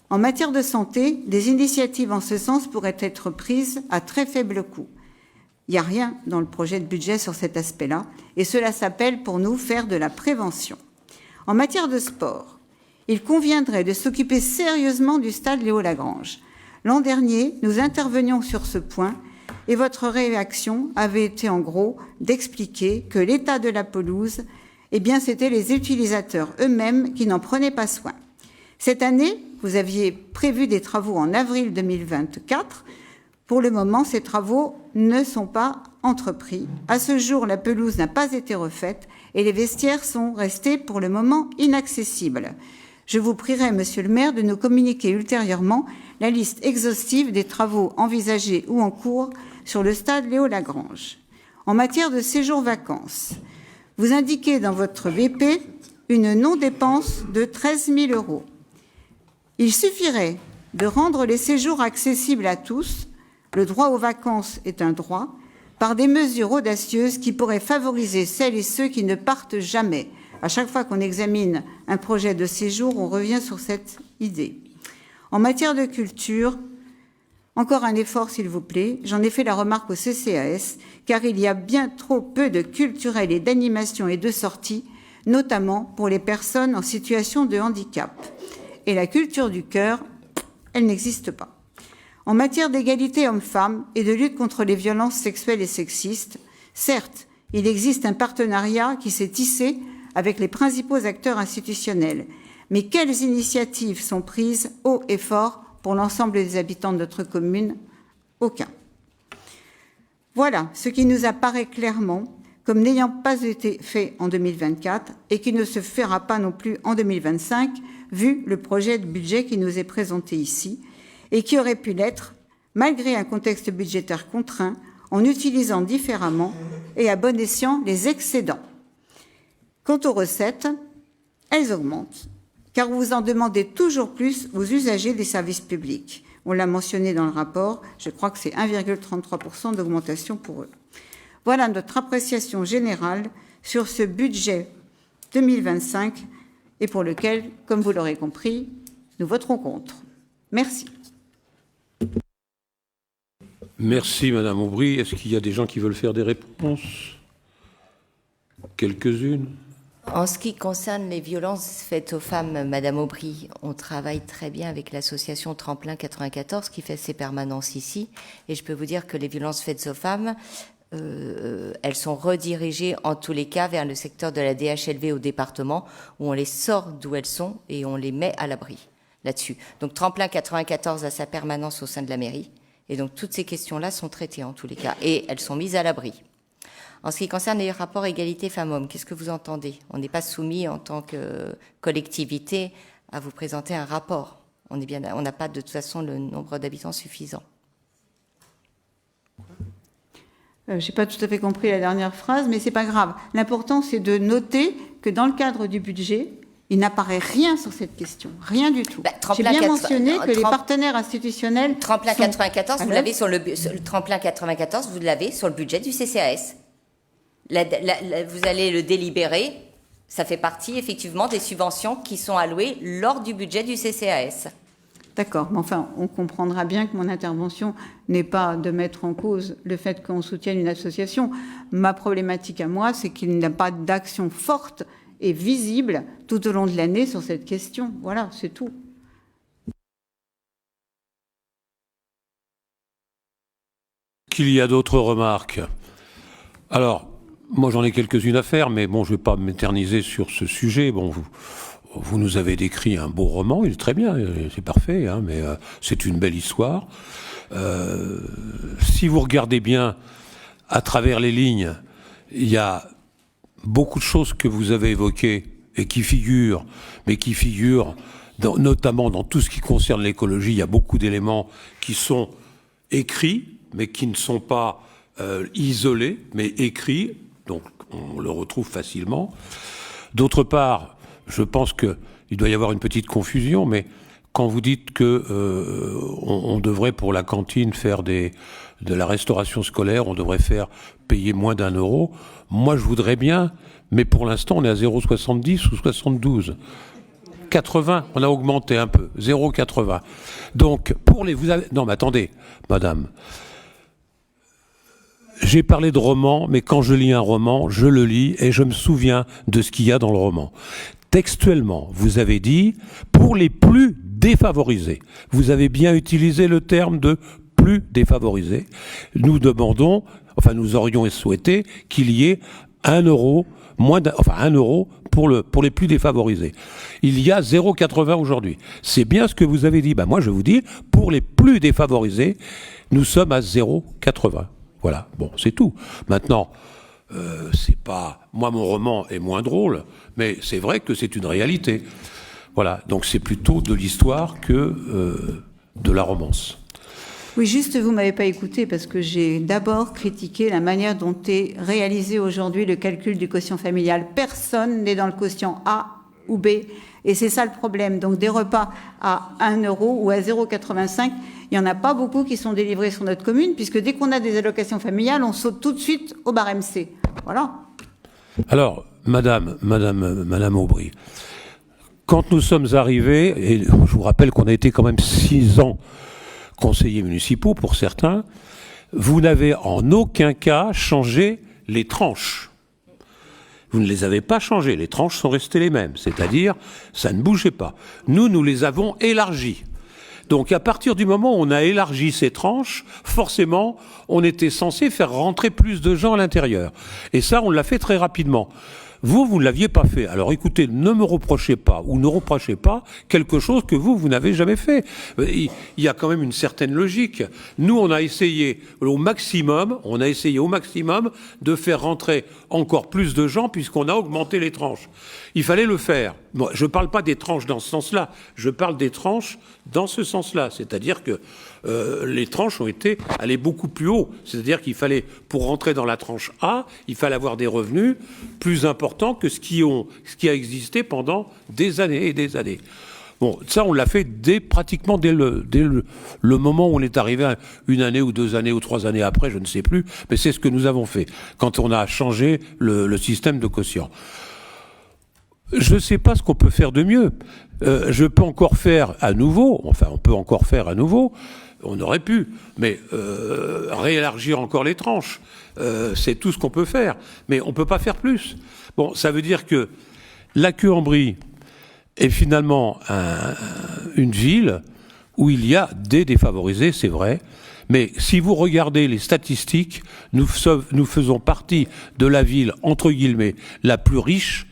En matière de santé, des initiatives en ce sens pourraient être prises à très faible coût. Il n'y a rien dans le projet de budget sur cet aspect-là, et cela s'appelle pour nous faire de la prévention. En matière de sport, il conviendrait de s'occuper sérieusement du stade Léo Lagrange. L'an dernier, nous intervenions sur ce point et votre réaction avait été en gros d'expliquer que l'état de la pelouse, eh bien, c'était les utilisateurs eux-mêmes qui n'en prenaient pas soin. Cette année, vous aviez prévu des travaux en avril 2024. Pour le moment, ces travaux ne sont pas entrepris. À ce jour, la pelouse n'a pas été refaite et les vestiaires sont restés pour le moment inaccessibles. Je vous prierai, Monsieur le maire, de nous communiquer ultérieurement la liste exhaustive des travaux envisagés ou en cours sur le stade Léo-Lagrange. En matière de séjour vacances, vous indiquez dans votre VP une non-dépense de 13 000 €. Il suffirait de rendre les séjours accessibles à tous, le droit aux vacances est un droit, par des mesures audacieuses qui pourraient favoriser celles et ceux qui ne partent jamais. À chaque fois qu'on examine un projet de séjour, on revient sur cette idée. En matière de culture, encore un effort s'il vous plaît. J'en ai fait la remarque au CCAS, car il y a bien trop peu de culturel et d'animation et de sorties, notamment pour les personnes en situation de handicap. Et la culture du cœur, elle n'existe pas. En matière d'égalité hommes-femmes et de lutte contre les violences sexuelles et sexistes, certes, il existe un partenariat qui s'est tissé avec les principaux acteurs institutionnels. Mais quelles initiatives sont prises haut et fort pour l'ensemble des habitants de notre commune? Aucun. Voilà ce qui nous apparaît clairement comme n'ayant pas été fait en 2024 et qui ne se fera pas non plus en 2025, vu le projet de budget qui nous est présenté ici, et qui aurait pu l'être, malgré un contexte budgétaire contraint, en utilisant différemment et à bon escient les excédents. Quant aux recettes, elles augmentent, car vous en demandez toujours plus aux usagers des services publics. On l'a mentionné dans le rapport, je crois que c'est 1,33% d'augmentation pour eux. Voilà notre appréciation générale sur ce budget 2025 et pour lequel, comme vous l'aurez compris, nous voterons contre. Merci. Merci, Madame Aubry. Est-ce qu'il y a des gens qui veulent faire des réponses? Quelques-unes. En ce qui concerne les violences faites aux femmes, Madame Aubry, on travaille très bien avec l'association Tremplin 94 qui fait ses permanences ici. Et je peux vous dire que les violences faites aux femmes, elles sont redirigées en tous les cas vers le secteur de la DHLV au département où on les sort d'où elles sont et on les met à l'abri là-dessus. Donc Tremplin 94 a sa permanence au sein de la mairie. Et donc toutes ces questions-là sont traitées en tous les cas et elles sont mises à l'abri. En ce qui concerne les rapports égalité femmes-hommes, qu'est-ce que vous entendez? On n'est pas soumis en tant que collectivité à vous présenter un rapport. On n'a pas de toute façon le nombre d'habitants suffisant. Je n'ai pas tout à fait compris la dernière phrase, mais ce n'est pas grave. L'important, c'est de noter que dans le cadre du budget, il n'apparaît rien sur cette question, rien du tout. J'ai bien mentionné que les partenaires institutionnels... Tremplin 94, vous l'avez sur le Tremplin 94, vous l'avez sur le budget du CCAS. Vous allez le délibérer, ça fait partie effectivement des subventions qui sont allouées lors du budget du CCAS. D'accord, mais enfin, on comprendra bien que mon intervention n'est pas de mettre en cause le fait qu'on soutienne une association. Ma problématique à moi, c'est qu'il n'y a pas d'action forte et visible tout au long de l'année sur cette question. Voilà, c'est tout. Qu'il y a d'autres remarques? Alors, moi j'en ai quelques-unes à faire, mais bon, je ne vais pas m'éterniser sur ce sujet. Bon, vous nous avez décrit un beau roman, il est très bien, c'est parfait, hein, mais c'est une belle histoire. Si vous regardez bien à travers les lignes, il y a beaucoup de choses que vous avez évoquées et qui figurent, notamment dans tout ce qui concerne l'écologie. Il y a beaucoup d'éléments qui sont écrits, mais qui ne sont pas isolés, mais écrits, donc on le retrouve facilement. D'autre part, je pense qu'il doit y avoir une petite confusion, mais quand vous dites que on devrait pour la cantine faire de la restauration scolaire, on devrait payer moins d'1 euro, moi je voudrais bien, mais pour l'instant on est à 0,70 ou 72. 80, on a augmenté un peu, 0,80. Donc non mais attendez, madame. J'ai parlé de roman, mais quand je lis un roman, je le lis et je me souviens de ce qu'il y a dans le roman. Textuellement, vous avez dit « pour les plus défavorisés ». Vous avez bien utilisé le terme de « plus défavorisés. Nous demandons, enfin nous aurions souhaité qu'il y ait 1 euro, un euro pour les plus défavorisés. Il y a 0,80 aujourd'hui. C'est bien ce que vous avez dit. Ben moi je vous dis, pour les plus défavorisés, nous sommes à 0,80. Voilà, bon, c'est tout. Maintenant, c'est pas... Moi, mon roman est moins drôle, mais c'est vrai que c'est une réalité. Voilà, donc c'est plutôt de l'histoire que de la romance. Oui, juste, vous ne m'avez pas écouté parce que j'ai d'abord critiqué la manière dont est réalisé aujourd'hui le calcul du quotient familial. Personne n'est dans le quotient A ou B, et c'est ça le problème. Donc des repas à 1 euro ou à 0,85, il n'y en a pas beaucoup qui sont délivrés sur notre commune, puisque dès qu'on a des allocations familiales, on saute tout de suite au barème C. Voilà. Alors, Madame Aubry, quand nous sommes arrivés, et je vous rappelle qu'on a été quand même 6 ans conseillers municipaux pour certains, vous n'avez en aucun cas changé les tranches. Vous ne les avez pas changées, les tranches sont restées les mêmes, c'est-à-dire ça ne bougeait pas. Nous les avons élargies. Donc à partir du moment où on a élargi ces tranches, forcément, on était censé faire rentrer plus de gens à l'intérieur. Et ça, on l'a fait très rapidement. Vous ne l'aviez pas fait. Alors écoutez, ne me reprochez pas ou ne reprochez pas quelque chose que vous n'avez jamais fait. Il y a quand même une certaine logique. Nous, on a essayé au maximum de faire rentrer encore plus de gens puisqu'on a augmenté les tranches. Il fallait le faire. Moi, je ne parle pas des tranches dans ce sens-là, je parle des tranches dans ce sens-là. C'est-à-dire que les tranches ont été allées beaucoup plus haut. C'est-à-dire qu'il fallait, pour rentrer dans la tranche A, il fallait avoir des revenus plus importants que ce qui a existé pendant des années et des années. Bon, ça, on l'a fait pratiquement dès le moment où on est arrivé, à 1 année ou 2 années ou 3 années après, je ne sais plus, mais c'est ce que nous avons fait quand on a changé le système de quotient. Je ne sais pas ce qu'on peut faire de mieux. Je peux encore faire à nouveau, on aurait pu, mais réélargir encore les tranches, c'est tout ce qu'on peut faire, mais on ne peut pas faire plus. Bon, ça veut dire que la Queue-en-Brie est finalement une ville où il y a des défavorisés, c'est vrai, mais si vous regardez les statistiques, nous faisons partie de la ville, entre guillemets, la plus riche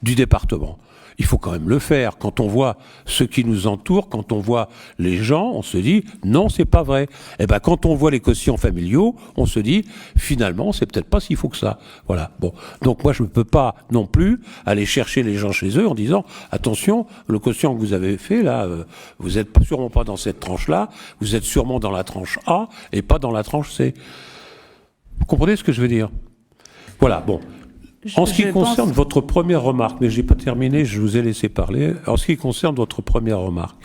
du département. Il faut quand même le faire. Quand on voit ce qui nous entoure, quand on voit les gens, on se dit non, c'est pas vrai. Et ben quand on voit les quotients familiaux, on se dit finalement, c'est peut-être pas s'il faut que ça. Voilà. Bon. Donc moi je ne peux pas non plus aller chercher les gens chez eux en disant attention, le quotient que vous avez fait là, vous êtes sûrement pas dans cette tranche-là, vous êtes sûrement dans la tranche A et pas dans la tranche C. Vous comprenez ce que je veux dire? Voilà. Bon. En ce qui concerne votre première remarque, mais je n'ai pas terminé, je vous ai laissé parler. En ce qui concerne votre première remarque,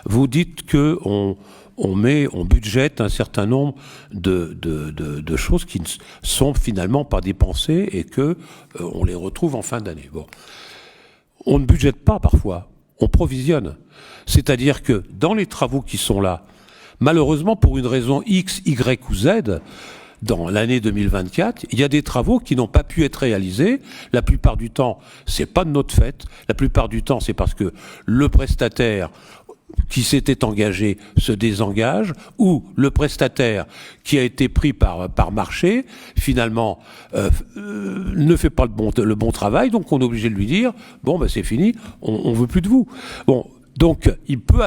vous dites que on budgète un certain nombre de choses qui ne sont finalement pas dépensées et que on les retrouve en fin d'année. Bon, on ne budgète pas parfois, on provisionne. C'est-à-dire que dans les travaux qui sont là, malheureusement pour une raison X, Y ou Z, dans l'année 2024, il y a des travaux qui n'ont pas pu être réalisés. La plupart du temps, c'est pas de notre fait. La plupart du temps, c'est parce que le prestataire qui s'était engagé se désengage, ou le prestataire qui a été pris par marché, finalement, ne fait pas le bon travail, donc on est obligé de lui dire, bon, ben c'est fini, on veut plus de vous. Bon. Donc,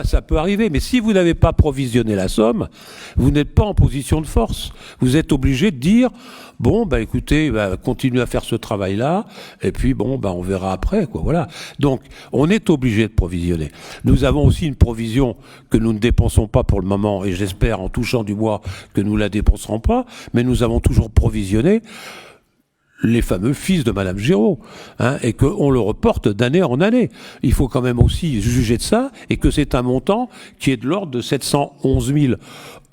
ça peut arriver, mais si vous n'avez pas provisionné la somme, vous n'êtes pas en position de force. Vous êtes obligé de dire, bon, bah écoutez, continuez à faire ce travail-là, et puis bon, on verra après, quoi. Voilà. Donc, on est obligé de provisionner. Nous avons aussi une provision que nous ne dépensons pas pour le moment, et j'espère, en touchant du bois, que nous la dépenserons pas, mais nous avons toujours provisionné les fameux fils de Madame Giraud, et qu'on le reporte d'année en année. Il faut quand même aussi juger de ça, et que c'est un montant qui est de l'ordre de 711 000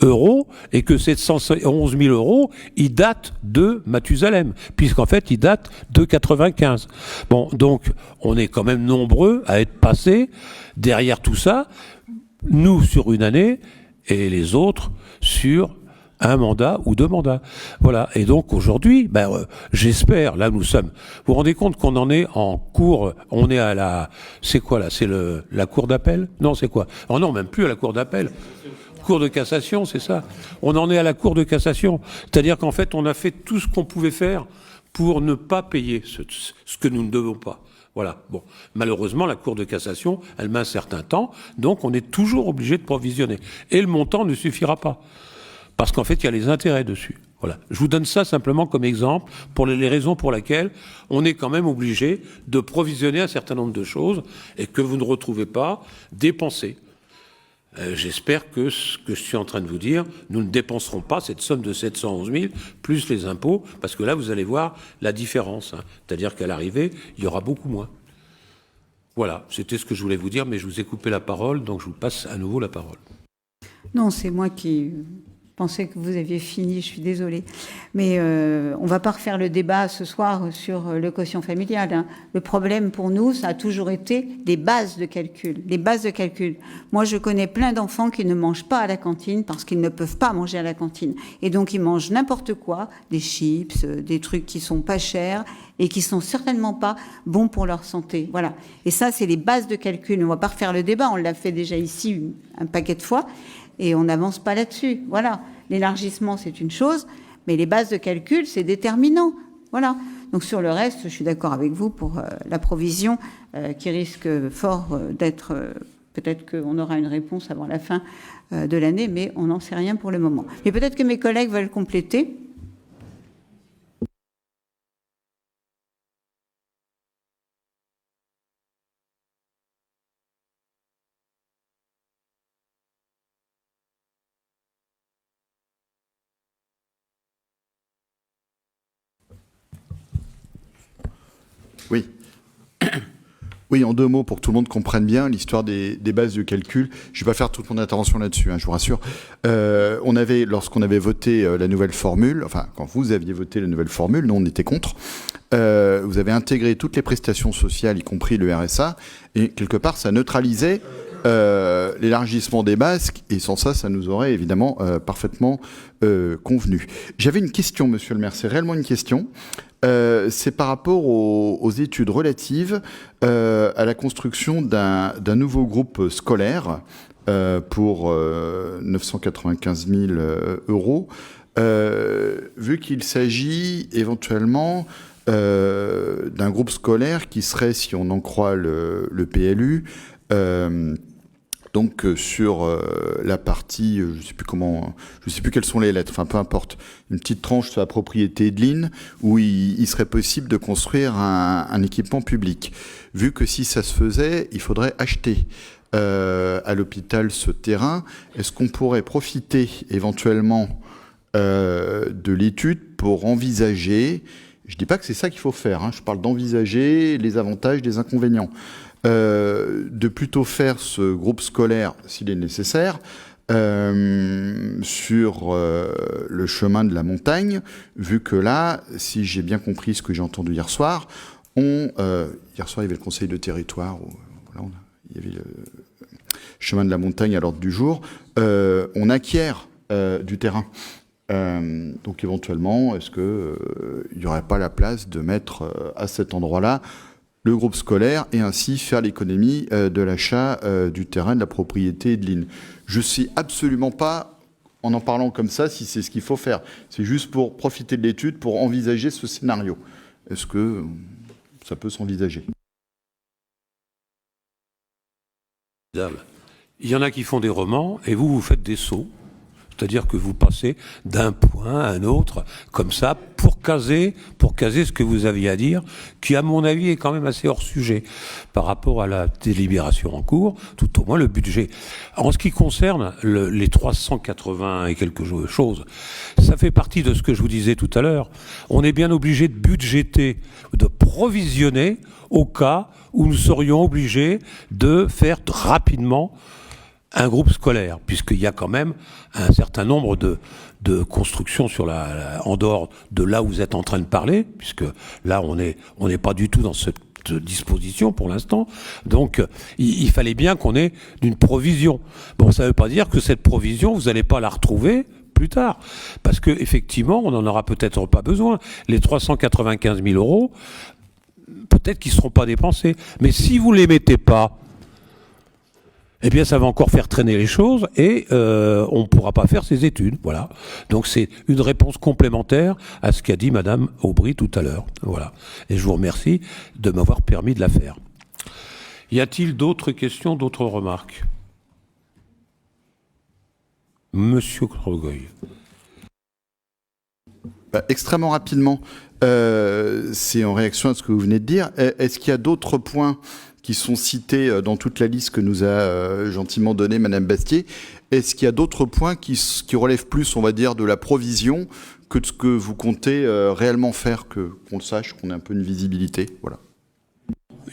euros, et que 711 000 euros, il date de Mathusalem, puisqu'en fait, il date de 95. Bon, donc, on est quand même nombreux à être passés derrière tout ça, nous sur une année, et les autres sur un mandat ou 2 mandats. Voilà. Et donc aujourd'hui, j'espère, là nous sommes. Vous vous rendez compte qu'on en est en cours, on est à c'est quoi là? C'est la cour d'appel? Non, c'est quoi? Oh non, même plus à la cour d'appel. Cour de cassation, c'est ça. On en est à la Cour de cassation. C'est-à-dire qu'en fait, on a fait tout ce qu'on pouvait faire pour ne pas payer ce que nous ne devons pas. Voilà. Bon. Malheureusement, la Cour de cassation, elle met un certain temps, donc on est toujours obligé de provisionner. Et le montant ne suffira pas. Parce qu'en fait, il y a les intérêts dessus. Voilà. Je vous donne ça simplement comme exemple pour les raisons pour lesquelles on est quand même obligé de provisionner un certain nombre de choses et que vous ne retrouvez pas dépensées. J'espère que ce que je suis en train de vous dire, nous ne dépenserons pas cette somme de 711 000 plus les impôts, parce que là, vous allez voir la différence. C'est-à-dire qu'à l'arrivée, il y aura beaucoup moins. Voilà, c'était ce que je voulais vous dire, mais je vous ai coupé la parole, donc je vous passe à nouveau la parole. Non, c'est moi qui pensais que vous aviez fini, je suis désolée. Mais on ne va pas refaire le débat ce soir sur le quotient familial. Hein. Le problème pour nous, ça a toujours été les bases de calcul. Les bases de calcul. Moi, je connais plein d'enfants qui ne mangent pas à la cantine parce qu'ils ne peuvent pas manger à la cantine. Et donc, ils mangent n'importe quoi, des chips, des trucs qui sont pas chers et qui sont certainement pas bons pour leur santé. Voilà. Et ça, c'est les bases de calcul. On ne va pas refaire le débat. On l'a fait déjà ici un paquet de fois. Et on n'avance pas là-dessus. Voilà. L'élargissement, c'est une chose, mais les bases de calcul, c'est déterminant. Voilà. Donc sur le reste, je suis d'accord avec vous pour la provision qui risque fort d'être... peut-être qu'on aura une réponse avant la fin de l'année, mais on n'en sait rien pour le moment. Mais peut-être que mes collègues veulent compléter. Oui. Oui, en deux mots, pour que tout le monde comprenne bien l'histoire des bases de calcul. Je ne vais pas faire toute mon intervention là-dessus, hein, je vous rassure. Lorsqu'on avait voté la nouvelle formule, enfin, quand vous aviez voté la nouvelle formule, nous, on était contre. Vous avez intégré toutes les prestations sociales, y compris le RSA, et quelque part, ça neutralisait l'élargissement des bases, et sans ça, ça nous aurait évidemment parfaitement convenu. J'avais une question, monsieur le maire, c'est réellement une question. C'est par rapport aux études relatives à la construction d'un nouveau groupe scolaire pour 995 000 euros, vu qu'il s'agit éventuellement d'un groupe scolaire qui serait, si on en croit le PLU, donc sur la partie, je sais plus quelles sont les lettres, enfin peu importe, une petite tranche sur la propriété de l'IN où il serait possible de construire un équipement public. Vu que si ça se faisait, il faudrait acheter à l'hôpital ce terrain, est-ce qu'on pourrait profiter éventuellement de l'étude pour envisager, je dis pas que c'est ça qu'il faut faire, hein, je parle d'envisager les avantages, les inconvénients, de plutôt faire ce groupe scolaire, s'il est nécessaire, sur le chemin de la montagne, vu que là, si j'ai bien compris ce que j'ai entendu hier soir, hier soir il y avait le conseil de territoire, voilà, il y avait le chemin de la montagne à l'ordre du jour, on acquiert du terrain. Donc éventuellement, est-ce qu'il n'y aurait pas la place de mettre à cet endroit-là le groupe scolaire et ainsi faire l'économie de l'achat du terrain, de la propriété et de l'IN. Je ne sais absolument pas, en parlant comme ça, si c'est ce qu'il faut faire. C'est juste pour profiter de l'étude, pour envisager ce scénario. Est-ce que ça peut s'envisager ? Il y en a qui font des romans et vous faites des sauts. C'est-à-dire que vous passez d'un point à un autre, comme ça, pour caser ce que vous aviez à dire, qui, à mon avis, est quand même assez hors sujet par rapport à la délibération en cours, tout au moins le budget. En ce qui concerne les 380 et quelque chose, ça fait partie de ce que je vous disais tout à l'heure. On est bien obligé de budgéter, de provisionner au cas où nous serions obligés de faire rapidement un groupe scolaire, puisqu'il y a quand même un certain nombre de constructions en dehors de là où vous êtes en train de parler, puisque là on n'est pas du tout dans cette disposition pour l'instant. Donc il fallait bien qu'on ait une provision. Bon, ça ne veut pas dire que cette provision, vous n'allez pas la retrouver plus tard, parce que effectivement, on n'en aura peut-être pas besoin. Les 395 000 euros, peut-être qu'ils ne seront pas dépensés. Mais si vous ne les mettez pas, eh bien ça va encore faire traîner les choses et on ne pourra pas faire ces études. Voilà. Donc c'est une réponse complémentaire à ce qu'a dit Madame Aubry tout à l'heure. Voilà. Et je vous remercie de m'avoir permis de la faire. Y a-t-il d'autres questions, d'autres remarques? Monsieur Crogoy. Extrêmement rapidement, c'est en réaction à ce que vous venez de dire. Est-ce qu'il y a d'autres points qui sont cités dans toute la liste que nous a gentiment donnée Madame Bastier? Est-ce qu'il y a d'autres points qui relèvent plus, on va dire, de la provision que de ce que vous comptez réellement faire, qu'on le sache, qu'on ait un peu une visibilité? Voilà.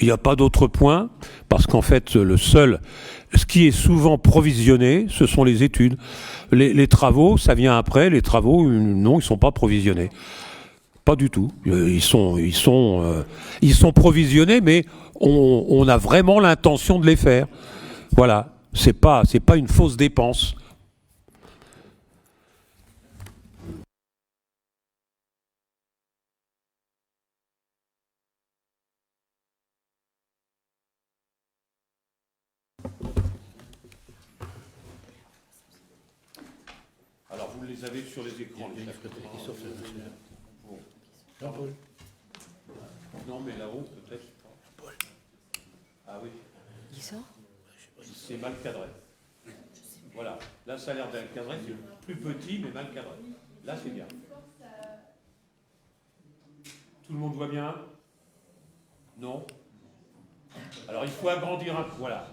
Il n'y a pas d'autre point, parce qu'en fait, ce qui est souvent provisionné, ce sont les études. Les travaux, ça vient après. Les travaux, non, ils ne sont pas provisionnés. Pas du tout. Ils sont provisionnés, mais on a vraiment l'intention de les faire. Voilà. C'est pas une fausse dépense. Alors, vous les avez sur les écrans. Non, mais là-haut, peut-être. Ah oui. Qui sort? C'est mal cadré. Voilà. Là, ça a l'air d'être cadré. C'est plus petit, mais mal cadré. Là, c'est bien. Tout le monde voit bien? Non? Alors, il faut agrandir un peu. Voilà.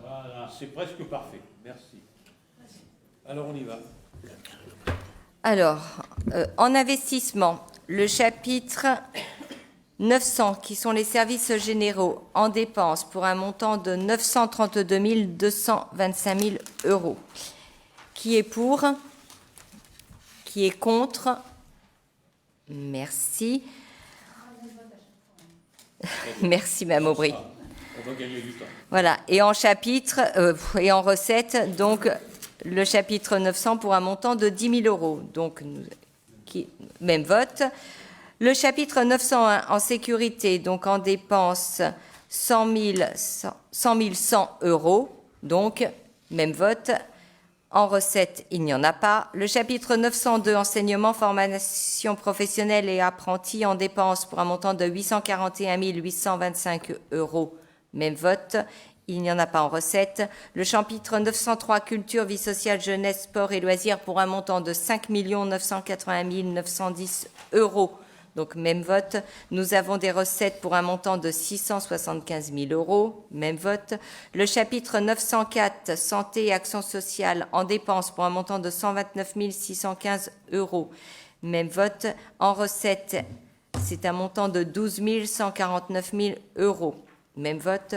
C'est presque parfait. Merci. Alors, on y va. Alors, en investissement, le chapitre 900, qui sont les services généraux, en dépenses pour un montant de 932 225 000 €. Qui est pour? Qui est contre? Merci. Merci, Mme Aubry. On va gagner du temps. Voilà. Et en chapitre, et en recette, donc, le chapitre 900 pour un montant de 10 000 €. Donc, même vote. Le chapitre 901 en sécurité, donc en dépenses 100 100 €. Donc, même vote. En recette, il n'y en a pas. Le chapitre 902, enseignement, formation professionnelle et apprentis en dépenses pour un montant de 841 825 €. Même vote. Il n'y en a pas en recette. Le chapitre 903, culture, vie sociale, jeunesse, sport et loisirs pour un montant de 5 980 910 €. Donc, même vote. Nous avons des recettes pour un montant de 675 000 €. Même vote. Le chapitre 904, santé et action sociale en dépenses pour un montant de 129 615 €. Même vote. En recettes, c'est un montant de 12 149 000 €. Même vote.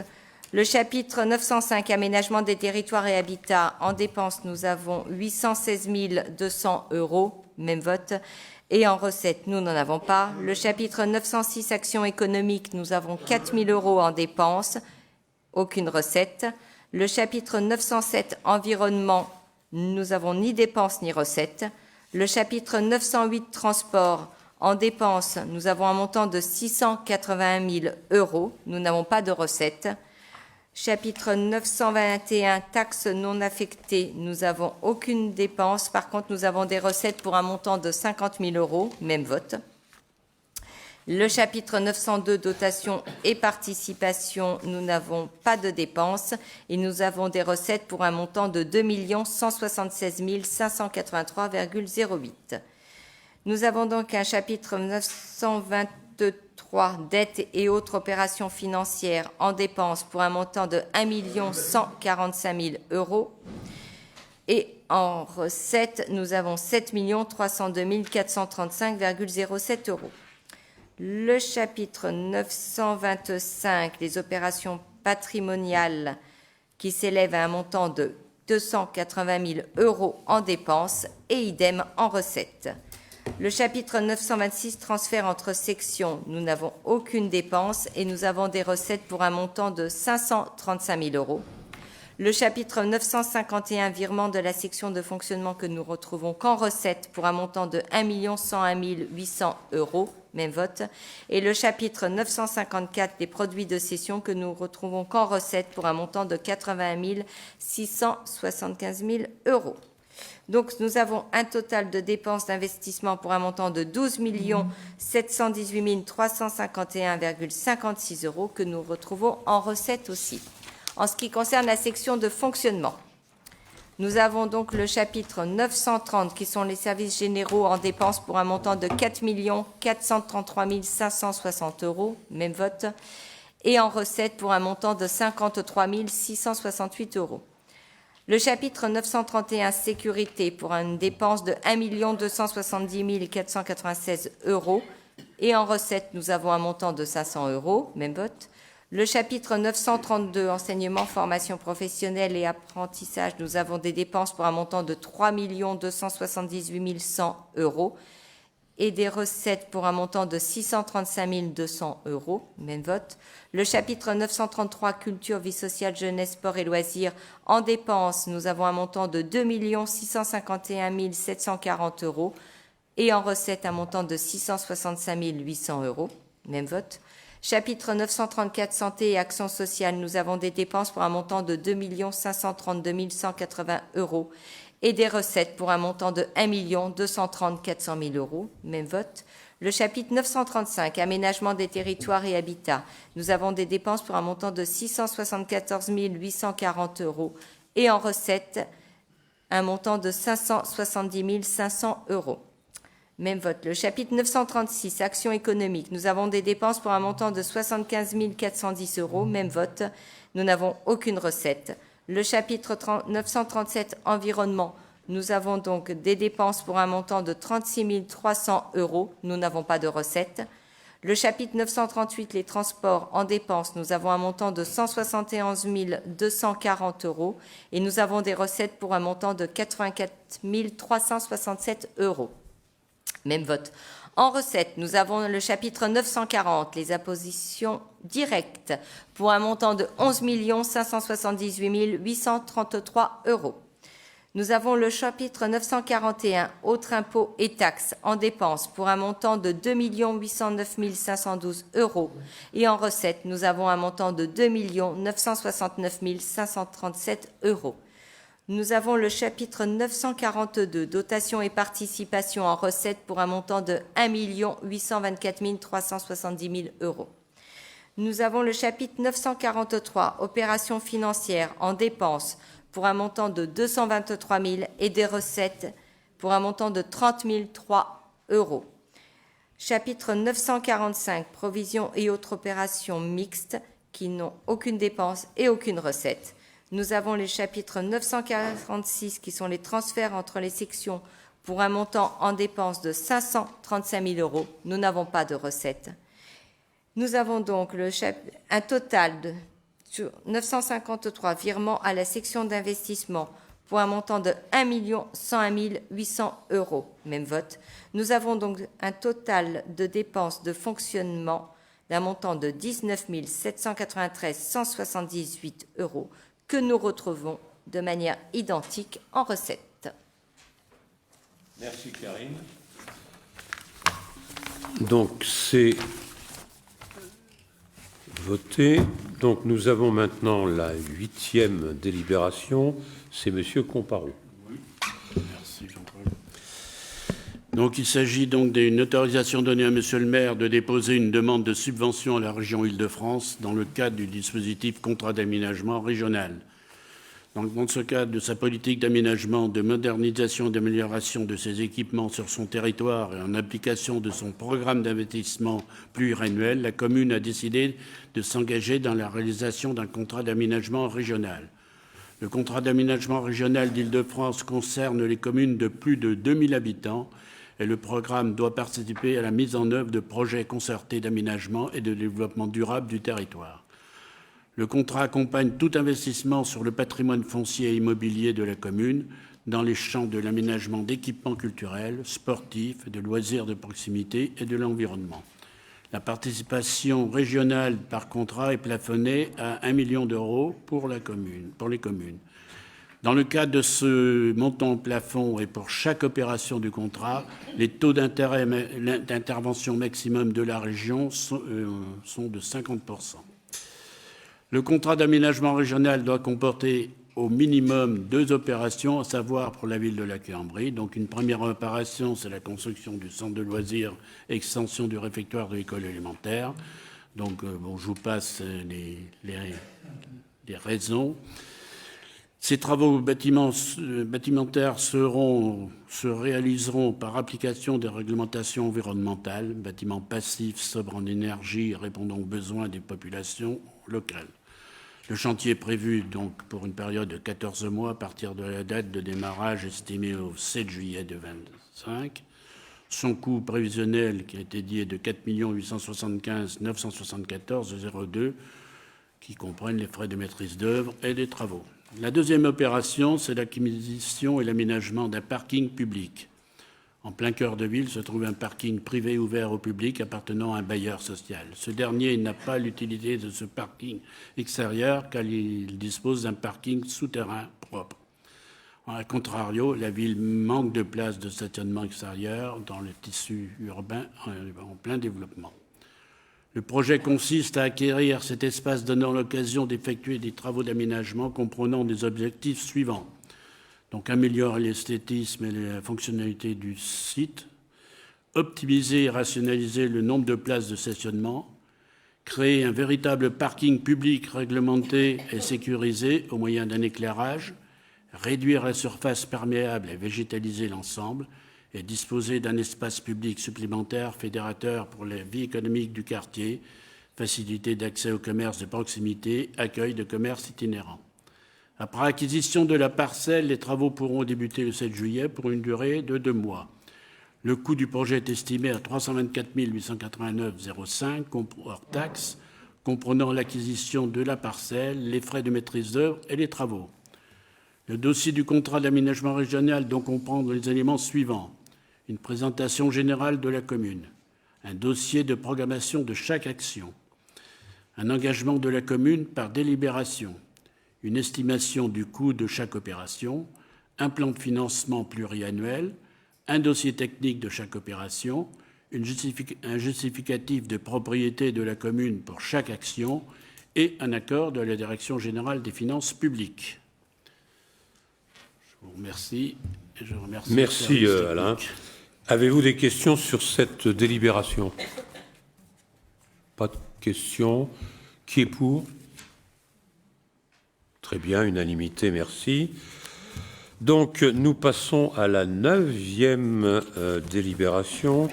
Le chapitre 905, aménagement des territoires et habitat, en dépenses, nous avons 816 200 €. Même vote. Et en recettes, nous n'en avons pas. Le chapitre 906, action économique, nous avons 4 000 € en dépenses. Aucune recette. Le chapitre 907, environnement, nous n'avons ni dépenses ni recettes. Le chapitre 908, transport, en dépenses, nous avons un montant de 681 000 €. Nous n'avons pas de recettes. Chapitre 921, taxes non affectées, nous n'avons aucune dépense. Par contre, nous avons des recettes pour un montant de 50 000 €. Même vote. Le chapitre 902, dotation et participation, nous n'avons pas de dépenses. Et nous avons des recettes pour un montant de 2 176 583,08 €. Nous avons donc un chapitre 923, dettes et autres opérations financières en dépenses pour un montant de 1 145 000 €. Et en recettes, nous avons 7 302 435,07 €. Le chapitre 925, les opérations patrimoniales, qui s'élèvent à un montant de 280 000 € en dépenses et idem en recettes. Le chapitre 926, transfert entre sections, nous n'avons aucune dépense et nous avons des recettes pour un montant de 535 000 €. Le chapitre 951, virement de la section de fonctionnement que nous retrouvons qu'en recettes pour un montant de 1 101 800 €. même vote. Et le chapitre 954 des produits de cession que nous retrouvons qu'en recettes pour un montant de 81 675 000 euros. Donc, nous avons un total de dépenses d'investissement pour un montant de 12 718 351,56 euros que nous retrouvons en recettes aussi. En ce qui concerne la section de fonctionnement, nous avons donc le chapitre 930 qui sont les services généraux en dépenses pour un montant de 4 433 560 euros, même vote, et en recettes pour un montant de 53 668 euros. Le chapitre 931 sécurité pour une dépense de 1 270 496 euros et en recettes nous avons un montant de 500 euros, même vote. Le chapitre 932 enseignement, formation professionnelle et apprentissage, nous avons des dépenses pour un montant de 3 278 100 euros et des recettes pour un montant de 635 200 euros, même vote. Le chapitre 933, culture, vie sociale, jeunesse, sport et loisirs, en dépenses, nous avons un montant de 2 651 740 euros et en recettes, un montant de 665 800 euros, même vote. Chapitre 934, santé et action sociale, nous avons des dépenses pour un montant de 2 532 180 euros et des recettes pour un montant de 1 230 400 000 euros, même vote. Le chapitre 935, aménagement des territoires et habitat, nous avons des dépenses pour un montant de 674 840 euros et en recettes, un montant de 570 500 euros. Même vote. Le chapitre 936, action économique, nous avons des dépenses pour un montant de 75 410 euros, même vote. Nous n'avons aucune recette. Le chapitre 937, environnement, nous avons donc des dépenses pour un montant de 36 300 euros. Nous n'avons pas de recette. Le chapitre 938, les transports en dépenses, nous avons un montant de 171 240 euros et nous avons des recettes pour un montant de 84 367 euros. Même vote. En recettes, nous avons le chapitre 940, les impositions directes, pour un montant de 11 578 833 euros. Nous avons le chapitre 941, autres impôts et taxes en dépenses, pour un montant de 2 809 512 euros. Et en recettes, nous avons un montant de 2 969 537 euros. Nous avons le chapitre 942, dotation et participation en recettes pour un montant de 1 824 370 000 euros. Nous avons le chapitre 943, opérations financières en dépenses pour un montant de 223 000 et des recettes pour un montant de 30 003 euros. Chapitre 945, provisions et autres opérations mixtes qui n'ont aucune dépense et aucune recette. Nous avons les chapitres 946 qui sont les transferts entre les sections pour un montant en dépenses de 535 000 euros. Nous n'avons pas de recettes. Nous avons donc un total de 953 virements à la section d'investissement pour un montant de 1 101 800 euros. Même vote. Nous avons donc un total de dépenses de fonctionnement d'un montant de 19 793 178 euros que nous retrouvons de manière identique en recettes. Merci Karine. Donc c'est voté. Donc nous avons maintenant la 8e délibération. C'est Monsieur Comparou. Oui. Merci Jean-Paul. Donc il s'agit donc d'une autorisation donnée à Monsieur le maire de déposer une demande de subvention à la région Île-de-France dans le cadre du dispositif contrat d'aménagement régional. Donc, dans ce cadre de sa politique d'aménagement, de modernisation et d'amélioration de ses équipements sur son territoire et en application de son programme d'investissement pluriannuel, la commune a décidé de s'engager dans la réalisation d'un contrat d'aménagement régional. Le contrat d'aménagement régional d'Île-de-France concerne les communes de plus de 2000 habitants et le programme doit participer à la mise en œuvre de projets concertés d'aménagement et de développement durable du territoire. Le contrat accompagne tout investissement sur le patrimoine foncier et immobilier de la commune dans les champs de l'aménagement d'équipements culturels, sportifs, de loisirs de proximité et de l'environnement. La participation régionale par contrat est plafonnée à 1 million d'euros pour les communes. Dans le cadre de ce montant plafond et pour chaque opération du contrat, les taux d'intervention maximum de la région sont de 50%. Le contrat d'aménagement régional doit comporter au minimum 2 opérations, à savoir pour la ville de la Quéambrie. Donc une première opération, c'est la construction du centre de loisirs, extension du réfectoire de l'école élémentaire. Donc je vous passe les raisons. Ces travaux bâtimentaires se réaliseront par application des réglementations environnementales, bâtiments passifs, sobres en énergie, répondant aux besoins des populations locales. Le chantier est prévu donc pour une période de 14 mois à partir de la date de démarrage estimée au 7 juillet 2025. Son coût prévisionnel qui a été dit est de 4 875 974,02 qui comprennent les frais de maîtrise d'œuvre et des travaux. La deuxième opération, c'est l'acquisition et l'aménagement d'un parking public. En plein cœur de ville se trouve un parking privé ouvert au public appartenant à un bailleur social. Ce dernier n'a pas l'utilité de ce parking extérieur car il dispose d'un parking souterrain propre. A contrario, la ville manque de places de stationnement extérieur dans le tissu urbain en plein développement. Le projet consiste à acquérir cet espace donnant l'occasion d'effectuer des travaux d'aménagement comprenant des objectifs suivants. Donc améliorer l'esthétisme et la fonctionnalité du site, optimiser et rationaliser le nombre de places de stationnement, créer un véritable parking public réglementé et sécurisé au moyen d'un éclairage, réduire la surface perméable et végétaliser l'ensemble, et disposer d'un espace public supplémentaire fédérateur pour la vie économique du quartier, facilité d'accès au commerce de proximité, accueil de commerce itinérant. Après acquisition de la parcelle, les travaux pourront débuter le 7 juillet pour une durée de 2 mois. Le coût du projet est estimé à 324 889,05 hors taxes, comprenant l'acquisition de la parcelle, les frais de maîtrise d'œuvre et les travaux. Le dossier du contrat d'aménagement régional doit comprendre les éléments suivants. Une présentation générale de la commune, un dossier de programmation de chaque action, un engagement de la commune par délibération, une estimation du coût de chaque opération, un plan de financement pluriannuel, un dossier technique de chaque opération, un justificatif de propriété de la commune pour chaque action et un accord de la Direction générale des finances publiques. Je vous remercie et je remercie. Merci Alain. Avez-vous des questions sur cette délibération? Pas de questions. Qui est pour? Très bien, unanimité, merci. Donc, nous passons à la 9e délibération,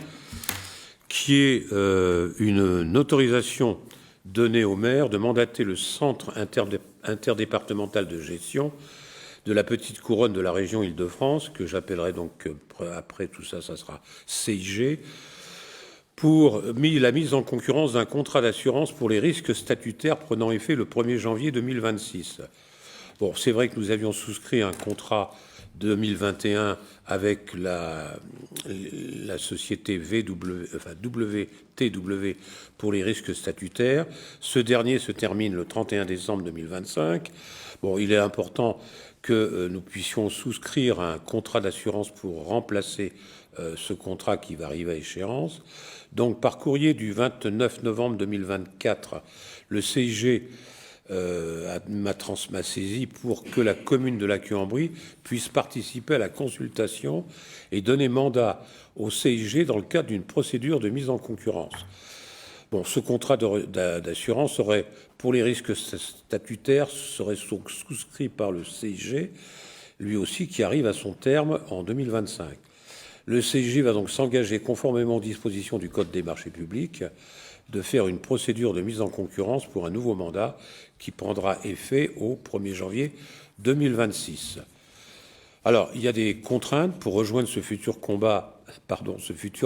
qui est une autorisation donnée au maire de mandater le centre interdépartemental de gestion de la petite couronne de la région Île-de-France, que j'appellerai donc, après tout ça, ça sera CIG, pour la mise en concurrence d'un contrat d'assurance pour les risques statutaires prenant effet le 1er janvier 2026. Bon, c'est vrai que nous avions souscrit un contrat 2021 avec la société WTW pour les risques statutaires. Ce dernier se termine le 31 décembre 2025. Bon, il est important que nous puissions souscrire un contrat d'assurance pour remplacer ce contrat qui va arriver à échéance. Donc, par courrier du 29 novembre 2024, le CIG m'a saisi pour que la commune de la Quéambrie puisse participer à la consultation et donner mandat au CIG dans le cadre d'une procédure de mise en concurrence. Bon, ce contrat d'assurance serait, pour les risques statutaires, serait souscrit par le CIG, lui aussi, qui arrive à son terme en 2025. Le CIG va donc s'engager, conformément aux dispositions du Code des marchés publics, de faire une procédure de mise en concurrence pour un nouveau mandat qui prendra effet au 1er janvier 2026. Alors, il y a des contraintes pour rejoindre ce futur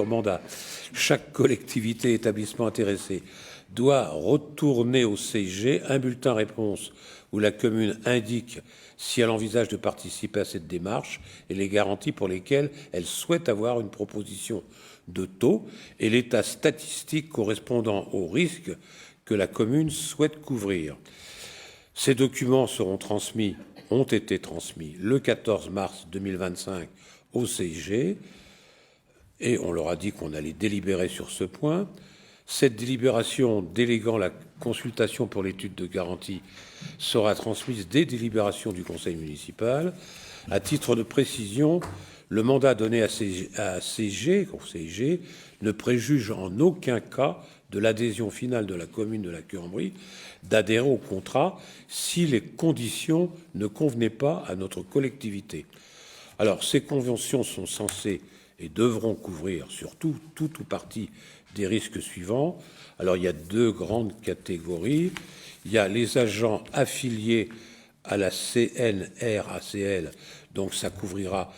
mandat. Chaque collectivité, établissement intéressé doit retourner au CIG un bulletin réponse où la commune indique si elle envisage de participer à cette démarche et les garanties pour lesquelles elle souhaite avoir une proposition de taux et l'état statistique correspondant aux risques que la commune souhaite couvrir. Ces documents seront transmis ont été transmis le 14 mars 2025 au CIG, et on leur a dit qu'on allait délibérer sur ce point. Cette délibération déléguant la consultation pour l'étude de garantie sera transmise dès délibération du conseil municipal. À titre de précision, le mandat donné à CIG ne préjuge en aucun cas de l'adhésion finale de la commune de la Queue-en-Brie d'adhérer au contrat si les conditions ne convenaient pas à notre collectivité. Alors, ces conventions sont censées et devront couvrir surtout tout ou partie des risques suivants. Alors, il y a deux grandes catégories. Il y a les agents affiliés à la CNRACL, donc ça couvrira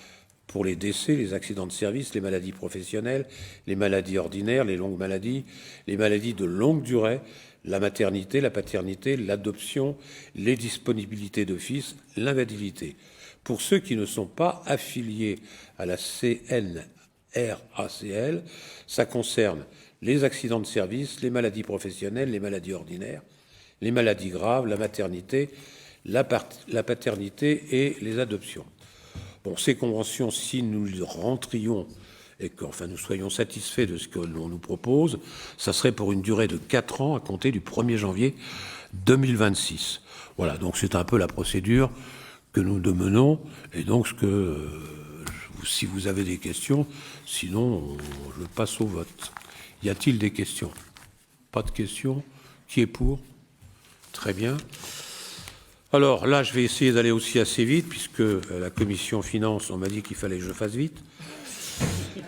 pour les décès, les accidents de service, les maladies professionnelles, les maladies ordinaires, les longues maladies, les maladies de longue durée, la maternité, la paternité, l'adoption, les disponibilités d'office, l'invalidité. Pour ceux qui ne sont pas affiliés à la CNRACL, ça concerne les accidents de service, les maladies professionnelles, les maladies ordinaires, les maladies graves, la maternité, la paternité et les adoptions. Bon, ces conventions, si nous rentrions et que nous soyons satisfaits de ce que l'on nous propose, ça serait pour une durée de 4 ans à compter du 1er janvier 2026. Voilà, donc c'est un peu la procédure que nous menons, et donc si vous avez des questions, sinon je passe au vote. Y a-t-il des questions? Pas de questions? Qui est pour? Très bien. Alors là, je vais essayer d'aller aussi assez vite, puisque la commission finances, on m'a dit qu'il fallait que je fasse vite.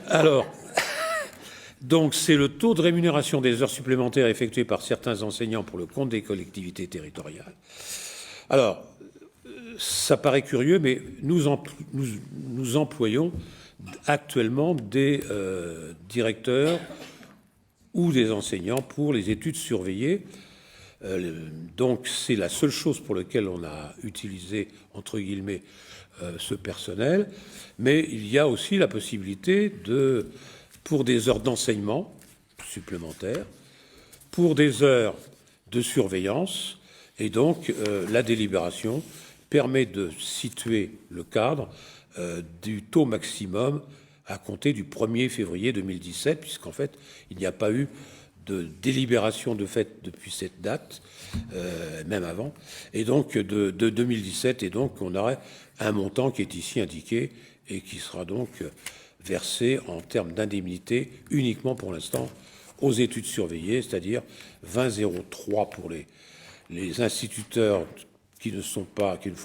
Alors, donc c'est le taux de rémunération des heures supplémentaires effectuées par certains enseignants pour le compte des collectivités territoriales. Alors, ça paraît curieux, mais nous employons actuellement des directeurs ou des enseignants pour les études surveillées. Donc c'est la seule chose pour laquelle on a utilisé, entre guillemets, ce personnel. Mais il y a aussi la possibilité pour des heures d'enseignement supplémentaires, pour des heures de surveillance, et donc la délibération permet de situer le cadre du taux maximum à compter du 1er février 2017, puisqu'en fait, il n'y a pas eu de délibération de fait depuis cette date, même avant, et donc de 2017, et donc on aurait un montant qui est ici indiqué et qui sera donc versé en termes d'indemnité uniquement pour l'instant aux études surveillées, c'est-à-dire 20,03 pour les instituteurs qui ne font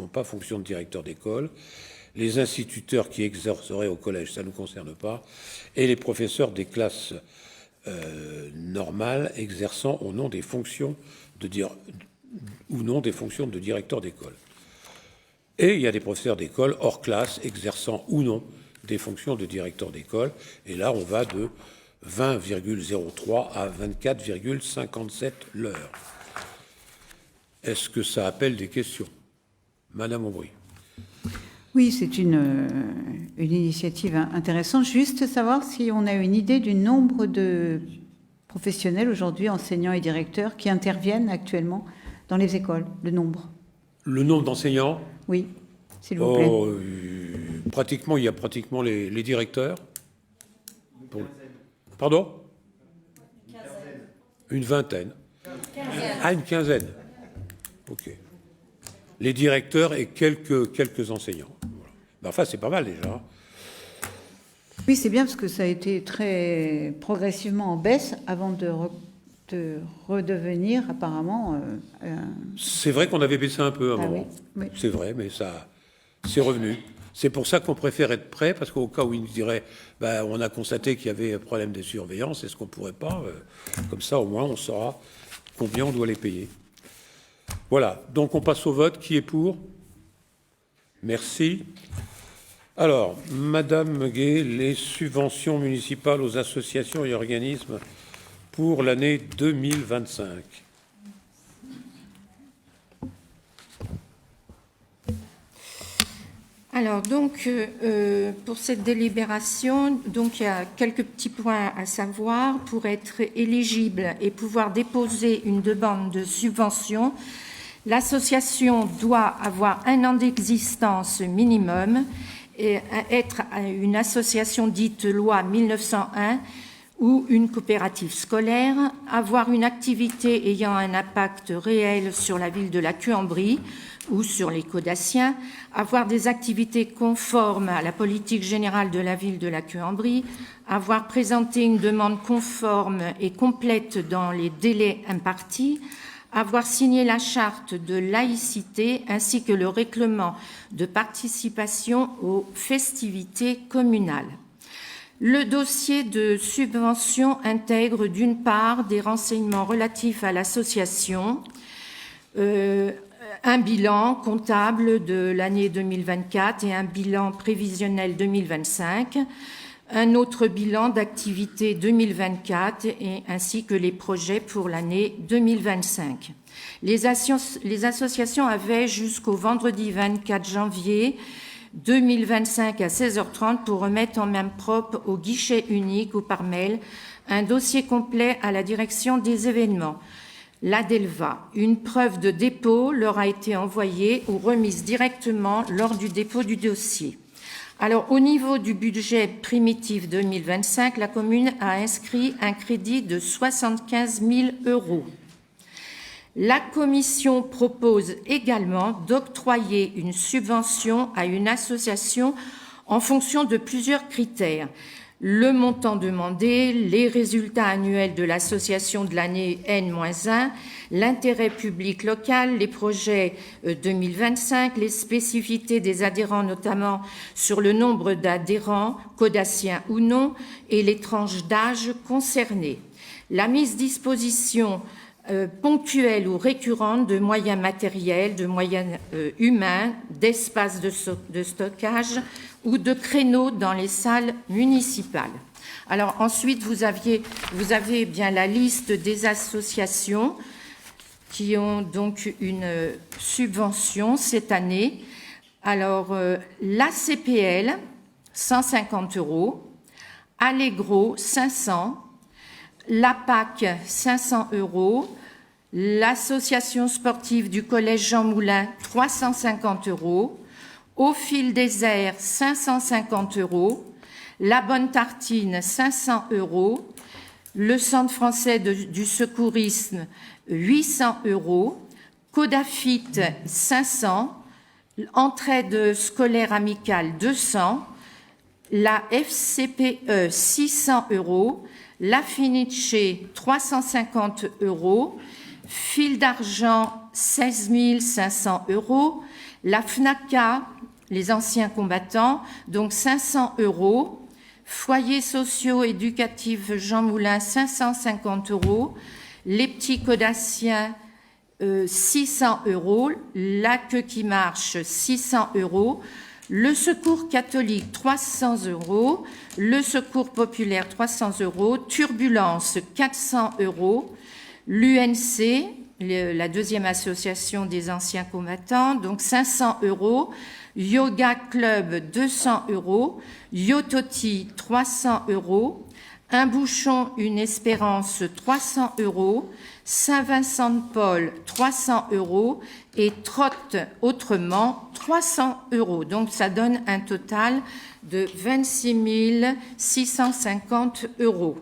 pas fonction de directeur d'école, les instituteurs qui exerceraient au collège, ça ne nous concerne pas, et les professeurs des classes normales exerçant au nom des fonctions de directeur d'école. Et il y a des professeurs d'école hors classe exerçant ou non des fonctions de directeur d'école. Et là, on va de 20,03 à 24,57 l'heure. Est-ce que ça appelle des questions? Madame Aubry. Oui, c'est une initiative intéressante. Juste savoir si on a une idée du nombre de professionnels aujourd'hui, enseignants et directeurs, qui interviennent actuellement dans les écoles, le nombre. Le nombre d'enseignants? Oui, s'il vous plaît. Pratiquement, il y a pratiquement les directeurs. Pardon? Une vingtaine. Ah, une quinzaine. Ok. Les directeurs et quelques enseignants. Voilà. Ben, enfin, c'est pas mal déjà. Oui, c'est bien parce que ça a été très progressivement en baisse avant de redevenir apparemment. C'est vrai qu'on avait baissé un peu à un moment. Oui. C'est vrai, mais ça, c'est revenu. C'est pour ça qu'on préfère être prêt, parce qu'au cas où ils nous diraient, ben, on a constaté qu'il y avait un problème de surveillance, est-ce qu'on ne pourrait pas, comme ça au moins on saura combien on doit les payer. Voilà, donc on passe au vote. Qui est pour? Merci. Alors, Madame Guay, les subventions municipales aux associations et organismes pour l'année 2025. Alors, donc, pour cette délibération, donc, il y a quelques petits points à savoir. Pour être éligible et pouvoir déposer une demande de subvention, L'association doit avoir 1 an d'existence minimum et être une association dite loi 1901 ou une coopérative scolaire, avoir une activité ayant un impact réel sur la ville de la Cuambrie ou sur les Caudassiens, avoir des activités conformes à la politique générale de la ville de la Cuambrie, avoir présenté une demande conforme et complète dans les délais impartis, avoir signé la charte de laïcité ainsi que le règlement de participation aux festivités communales. Le dossier de subvention intègre d'une part des renseignements relatifs à l'association, un bilan comptable de l'année 2024 et un bilan prévisionnel 2025, un autre bilan d'activité 2024 et ainsi que les projets pour l'année 2025. Les associations avaient jusqu'au vendredi 24 janvier 2025 à 16h30 pour remettre en main propre au guichet unique ou par mail un dossier complet à la direction des événements, l'ADELVA. Une preuve de dépôt leur a été envoyée ou remise directement lors du dépôt du dossier. Alors, au niveau du budget primitif 2025, la commune a inscrit un crédit de 75 000 €. La Commission propose également d'octroyer une subvention à une association en fonction de plusieurs critères. Le montant demandé, les résultats annuels de l'association de l'année N-1, l'intérêt public local, les projets 2025, les spécificités des adhérents, notamment sur le nombre d'adhérents, caudassiens ou non, et les tranches d'âge concernées. La mise à disposition ponctuelle ou récurrente de moyens matériels, de moyens humains, d'espaces de stockage ou de créneaux dans les salles municipales. Alors ensuite, vous avez bien la liste des associations qui ont donc une subvention cette année. Alors, l'ACPL, 150 €, Allegro, 500, l'APAC, 500 €, l'Association sportive du Collège Jean Moulin, 350 €, Au fil des airs, 550 €, La Bonne Tartine, 500 €, le Centre français du secourisme, 800 €, Codafit, 500, Entraide scolaire amicale, 200, la FCPE, 600 €, la Finiche, 350 €, Fil d'argent, 16 500 €, la FNACA, les anciens combattants, donc 500 €, Foyers sociaux éducatifs Jean Moulin, 550 €, les petits Caudassiens, 600 €, la Queue qui marche, 600 €, le Secours catholique, 300 €, le Secours populaire, 300 €, Turbulence, 400 €, l'UNC, la deuxième association des anciens combattants, donc 500 €, Yoga Club, 200 €, Yototi, 300 €, Un Bouchon, une Espérance, 300 €, Saint-Vincent-de-Paul, 300 € et Trotte autrement, 300 €. Donc ça donne un total de 26 650 €.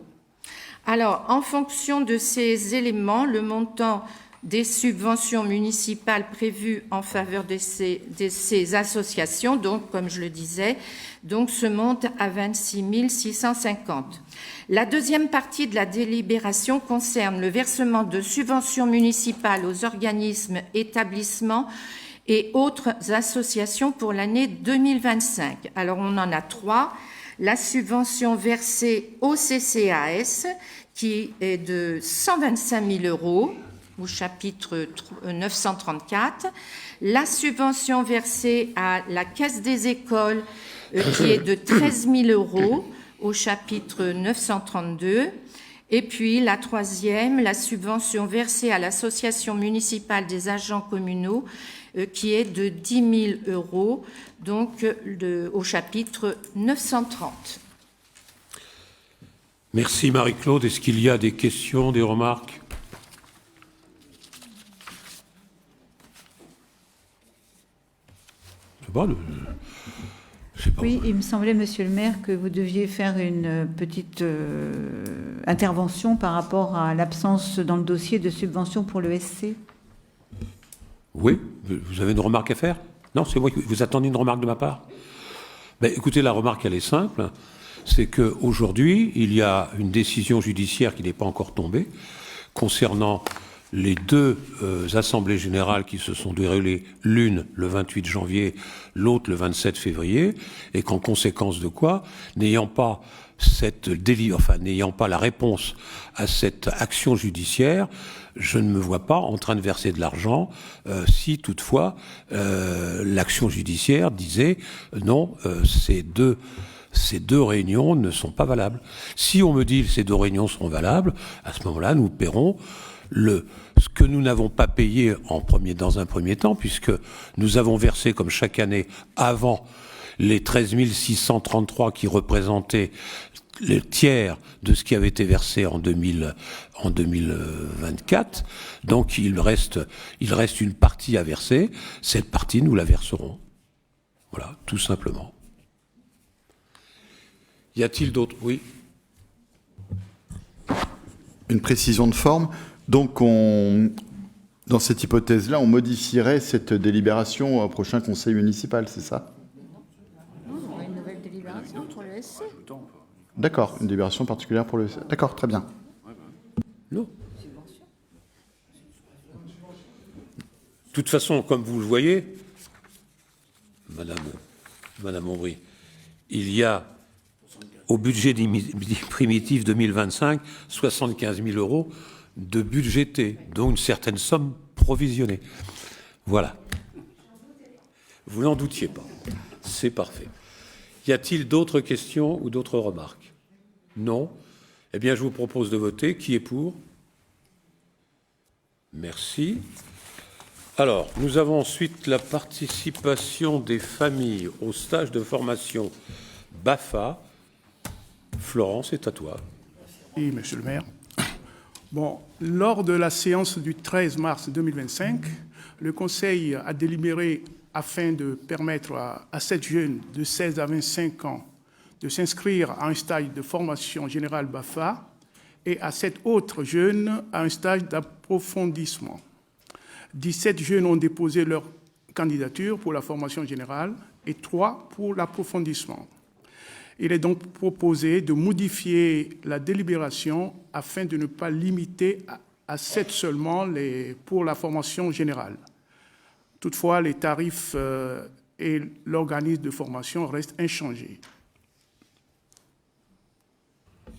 Alors, en fonction de ces éléments, le montant des subventions municipales prévues en faveur de ces associations, donc, comme je le disais, donc, se monte à 26 650. La deuxième partie de la délibération concerne le versement de subventions municipales aux organismes, établissements et autres associations pour l'année 2025. Alors, on en a 3. La subvention versée au CCAS, qui est de 125 000 € au chapitre 934. La subvention versée à la Caisse des écoles, qui est de 13 000 € au chapitre 932. Et puis la troisième, la subvention versée à l'Association municipale des agents communaux, qui est de 10 000 €, donc au chapitre 930. Merci Marie-Claude. Est-ce qu'il y a des questions, des remarques? pas. Je sais pas. Oui, il me semblait, monsieur le maire, que vous deviez faire une petite intervention par rapport à l'absence dans le dossier de subvention pour le SC. Oui, vous avez une remarque à faire? Non, c'est moi. Vous attendez une remarque de ma part? Ben, écoutez, la remarque, elle est simple. C'est qu'aujourd'hui, il y a une décision judiciaire qui n'est pas encore tombée concernant les deux assemblées générales qui se sont déroulées, l'une le 28 janvier, l'autre le 27 février, et qu'en conséquence de quoi, n'ayant pas la réponse à cette action judiciaire, je ne me vois pas en train de verser de l'argent si toutefois l'action judiciaire disait non, ces deux réunions ne sont pas valables. Si on me dit que ces deux réunions seront valables, à ce moment-là, nous paierons ce que nous n'avons pas payé dans un premier temps, puisque nous avons versé, comme chaque année, avant les 13 633 qui représentaient le tiers de ce qui avait été versé en 2024. Donc il reste une partie à verser. Cette partie, nous la verserons. Voilà, tout simplement. Y a-t-il d'autres? Oui. Une précision de forme. Donc, dans cette hypothèse-là, on modifierait cette délibération au prochain conseil municipal, c'est ça? Non, on aura une nouvelle délibération pour le SC. D'accord, une délibération particulière pour le... D'accord, très bien. Non. De toute façon, comme vous le voyez, Madame Aubry, il y a au budget primitif 2025 75 000 euros de budgété, dont une certaine somme provisionnée. Voilà. Vous n'en doutiez pas. C'est parfait. Y a-t-il d'autres questions ou d'autres remarques? Non. Eh bien, je vous propose de voter. Qui est pour? Merci. Alors, nous avons ensuite la participation des familles au stage de formation BAFA. Florence, c'est à toi. Oui, monsieur le maire. Bon, lors de la séance du 13 mars 2025, le Conseil a délibéré afin de permettre à 7 jeunes de 16 à 25 ans de s'inscrire à un stage de formation générale BAFA et à 7 autres jeunes à un stage d'approfondissement. 17 jeunes ont déposé leur candidature pour la formation générale et 3 pour l'approfondissement. Il est donc proposé de modifier la délibération afin de ne pas limiter à 7 seulement pour la formation générale. Toutefois, les tarifs et l'organisme de formation restent inchangés.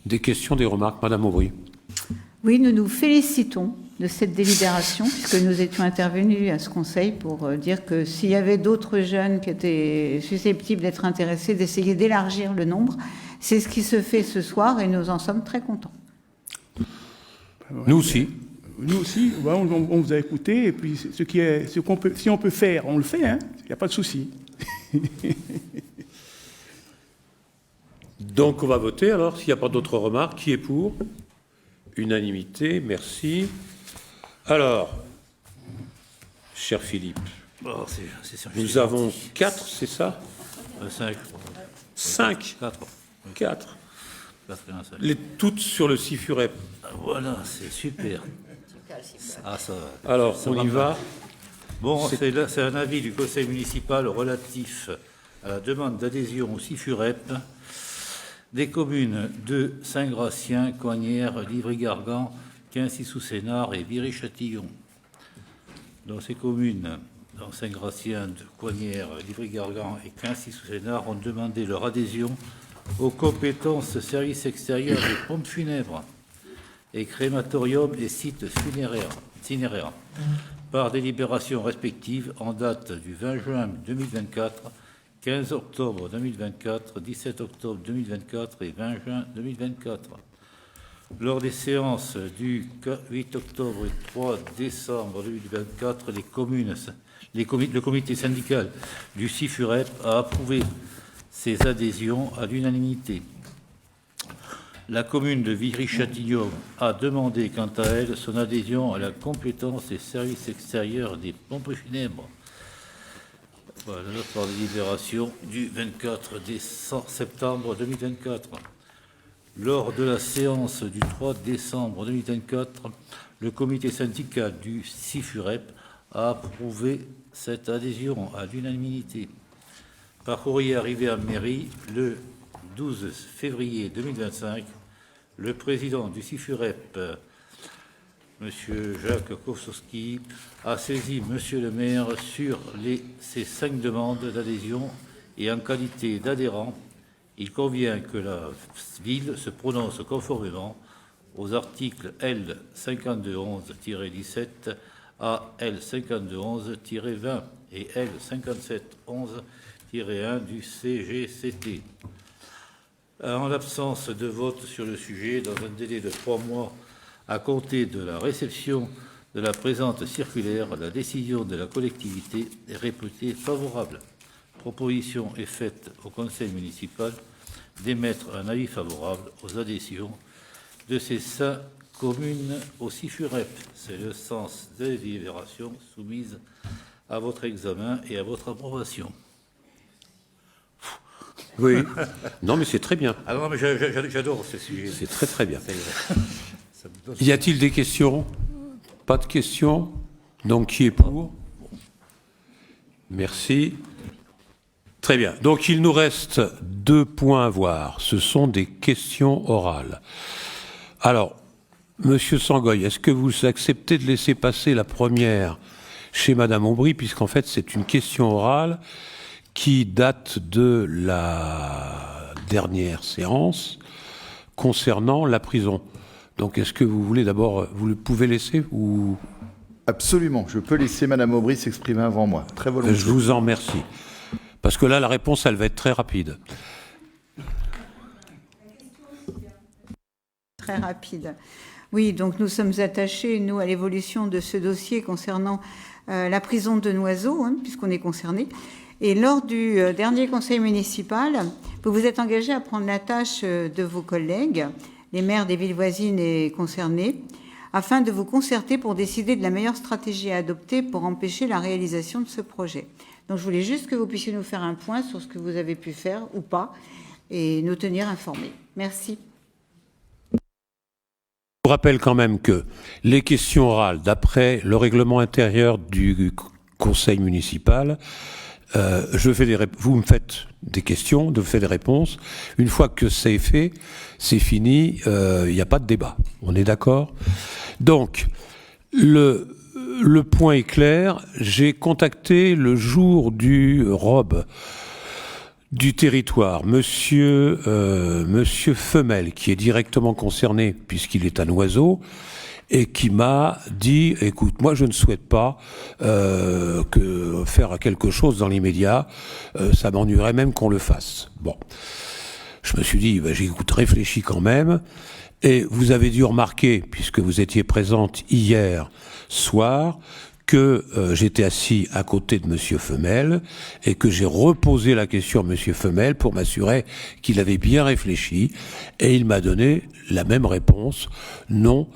Des questions, des remarques, Madame Aubry. Oui, nous nous félicitons de cette délibération, puisque nous étions intervenus à ce conseil pour dire que s'il y avait d'autres jeunes qui étaient susceptibles d'être intéressés, d'essayer d'élargir le nombre. C'est ce qui se fait ce soir et nous en sommes très contents. Nous aussi. Nous aussi, on vous a écouté, et puis si on peut faire, on le fait, hein, il n'y a pas de souci. Donc on va voter alors, s'il n'y a pas d'autres remarques. Qui est pour? Unanimité, merci. Alors, cher Philippe, nous avons 4, c'est ça? 5. 4. Toutes sur le CIFUREP. Voilà, c'est super. Alors, on y va. Bon, c'est un avis du conseil municipal relatif à la demande d'adhésion au CIFUREP des communes de Saint-Gratien, Coignères, Livry-Gargan, Quincy-sous-Sénart et Viry-Châtillon. Dans ces communes, dans Saint-Gratien, Coignères, Livry-Gargan et Quincy-sous-Sénart, ont demandé leur adhésion aux compétences services extérieurs des pompes funèbres et crématorium et sites funéraires par délibération respective en date du 20 juin 2024, 15 octobre 2024, 17 octobre 2024 et 20 juin 2024. Lors des séances du 8 octobre et 3 décembre 2024, le comité syndical du CIFUREP a approuvé ces adhésions à l'unanimité. La commune de Viry-Châtillon a demandé, quant à elle, son adhésion à la compétence des services extérieurs des pompes funèbres Voilà, la note par délibération du 24 septembre 2024. Lors de la séance du 3 décembre 2024, le comité syndical du CIFUREP a approuvé cette adhésion à l'unanimité. Par courrier arrivé à mairie le 12 février 2025, le président du CIFUREP, M. Jacques Kosowski, a saisi M. le maire sur ces 5 demandes d'adhésion et en qualité d'adhérent, il convient que la ville se prononce conformément aux articles L. 5211-17 à L. 5211-20 et L. 5711-1 du CGCT. En l'absence de vote sur le sujet, dans un délai de 3 mois à compter de la réception de la présente circulaire, la décision de la collectivité est réputée favorable. Proposition est faite au conseil municipal d'émettre un avis favorable aux adhésions de ces 5 communes au CIFUREP. C'est le sens des délibérations soumises à votre examen et à votre approbation. Oui. Non, mais c'est très bien. Ah non, mais j'adore ce sujet. C'est très, très bien. Y a-t-il des questions? Pas de questions? Donc, qui est pour? Merci. Très bien. Donc, il nous reste 2 points à voir. Ce sont des questions orales. Alors, Monsieur Sangoy, est-ce que vous acceptez de laisser passer la première chez Madame Aubry, puisqu'en fait, c'est une question orale qui date de la dernière séance concernant la prison. Donc, est-ce que vous voulez d'abord, vous le pouvez laisser ou... Absolument, je peux laisser Madame Aubry s'exprimer avant moi, très volontiers. Je vous en remercie. Parce que là, la réponse, elle va être très rapide. Très rapide. Oui, donc nous sommes attachés, nous, à l'évolution de ce dossier concernant la prison de Noiseau, puisqu'on est concerné. Et lors du dernier conseil municipal, vous vous êtes engagé à prendre la tâche de vos collègues, les maires des villes voisines et concernées, afin de vous concerter pour décider de la meilleure stratégie à adopter pour empêcher la réalisation de ce projet. Donc je voulais juste que vous puissiez nous faire un point sur ce que vous avez pu faire ou pas et nous tenir informés. Merci. Je vous rappelle quand même que les questions orales, d'après le règlement intérieur du conseil municipal, vous me faites des questions, je vous fais des réponses. Une fois que c'est fait, c'est fini, il n'y a pas de débat. On est d'accord? Donc, le point est clair. J'ai contacté le jour du ROB du territoire, Monsieur Femel, qui est directement concerné puisqu'il est un oiseau, et qui m'a dit, écoute, moi je ne souhaite pas que faire quelque chose dans l'immédiat, ça m'ennuierait même qu'on le fasse. Bon, je me suis dit, j'écoute, réfléchis quand même, et vous avez dû remarquer, puisque vous étiez présente hier soir, que j'étais assis à côté de Monsieur Femel et que j'ai reposé la question à Monsieur Femel pour m'assurer qu'il avait bien réfléchi, et il m'a donné la même réponse, non.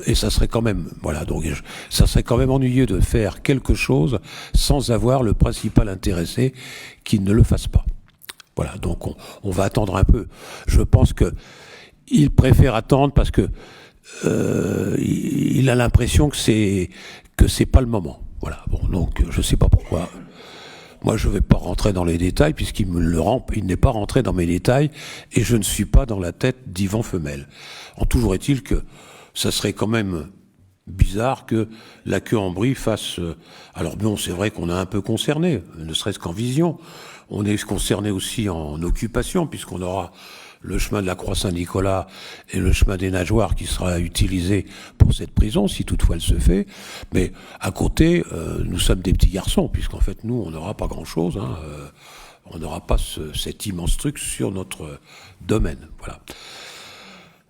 Et ça serait quand même, voilà, donc ça serait quand même ennuyeux de faire quelque chose sans avoir le principal intéressé qui ne le fasse pas. Voilà, donc on va attendre un peu. Je pense que il préfère attendre parce que il a l'impression que c'est pas le moment. Voilà, bon, donc je sais pas pourquoi. Moi, je vais pas rentrer dans les détails puisqu'il il n'est pas rentré dans mes détails et je ne suis pas dans la tête d'Yvan Femel. En toujours est-il que ça serait quand même bizarre que la Queue-en-Brie fasse... Alors bon, c'est vrai qu'on est un peu concerné, ne serait-ce qu'en vision. On est concerné aussi en occupation, puisqu'on aura le chemin de la Croix-Saint-Nicolas et le chemin des Nageoires qui sera utilisé pour cette prison, si toutefois elle se fait. Mais à côté, nous sommes des petits garçons, puisqu'en fait, nous, on n'aura pas grand-chose. On n'aura pas cet immense truc sur notre domaine. Voilà.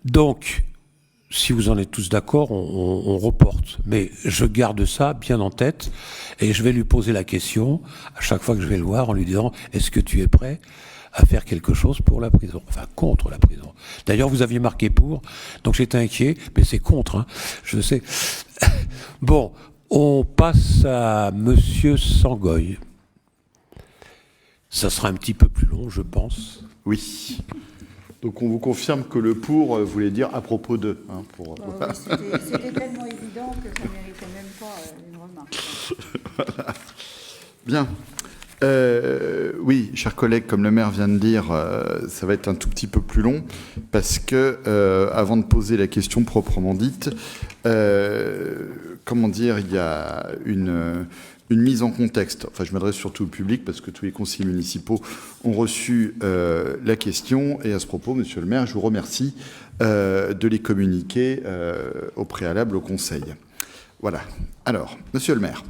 Donc... si vous en êtes tous d'accord, on reporte. Mais je garde ça bien en tête et je vais lui poser la question à chaque fois que je vais le voir en lui disant « Est-ce que tu es prêt à faire quelque chose pour la prison ?» Enfin, contre la prison. D'ailleurs, vous aviez marqué pour, donc j'étais inquiet, mais c'est contre, je sais. Bon, on passe à Monsieur Sangoy. Ça sera un petit peu plus long, je pense. Oui. Donc on vous confirme que le pour voulait dire à propos de. Hein, pour... C'était tellement évident que ça ne méritait même pas une remarque. Voilà. Bien. Oui, chers collègues, comme le maire vient de dire, ça va être un tout petit peu plus long parce que, avant de poser la question proprement dite, comment dire, il y a une mise en contexte. Enfin, je m'adresse surtout au public parce que tous les conseillers municipaux ont reçu la question. Et à ce propos, monsieur le maire, je vous remercie de les communiquer au préalable au conseil. Voilà. Alors, monsieur le maire,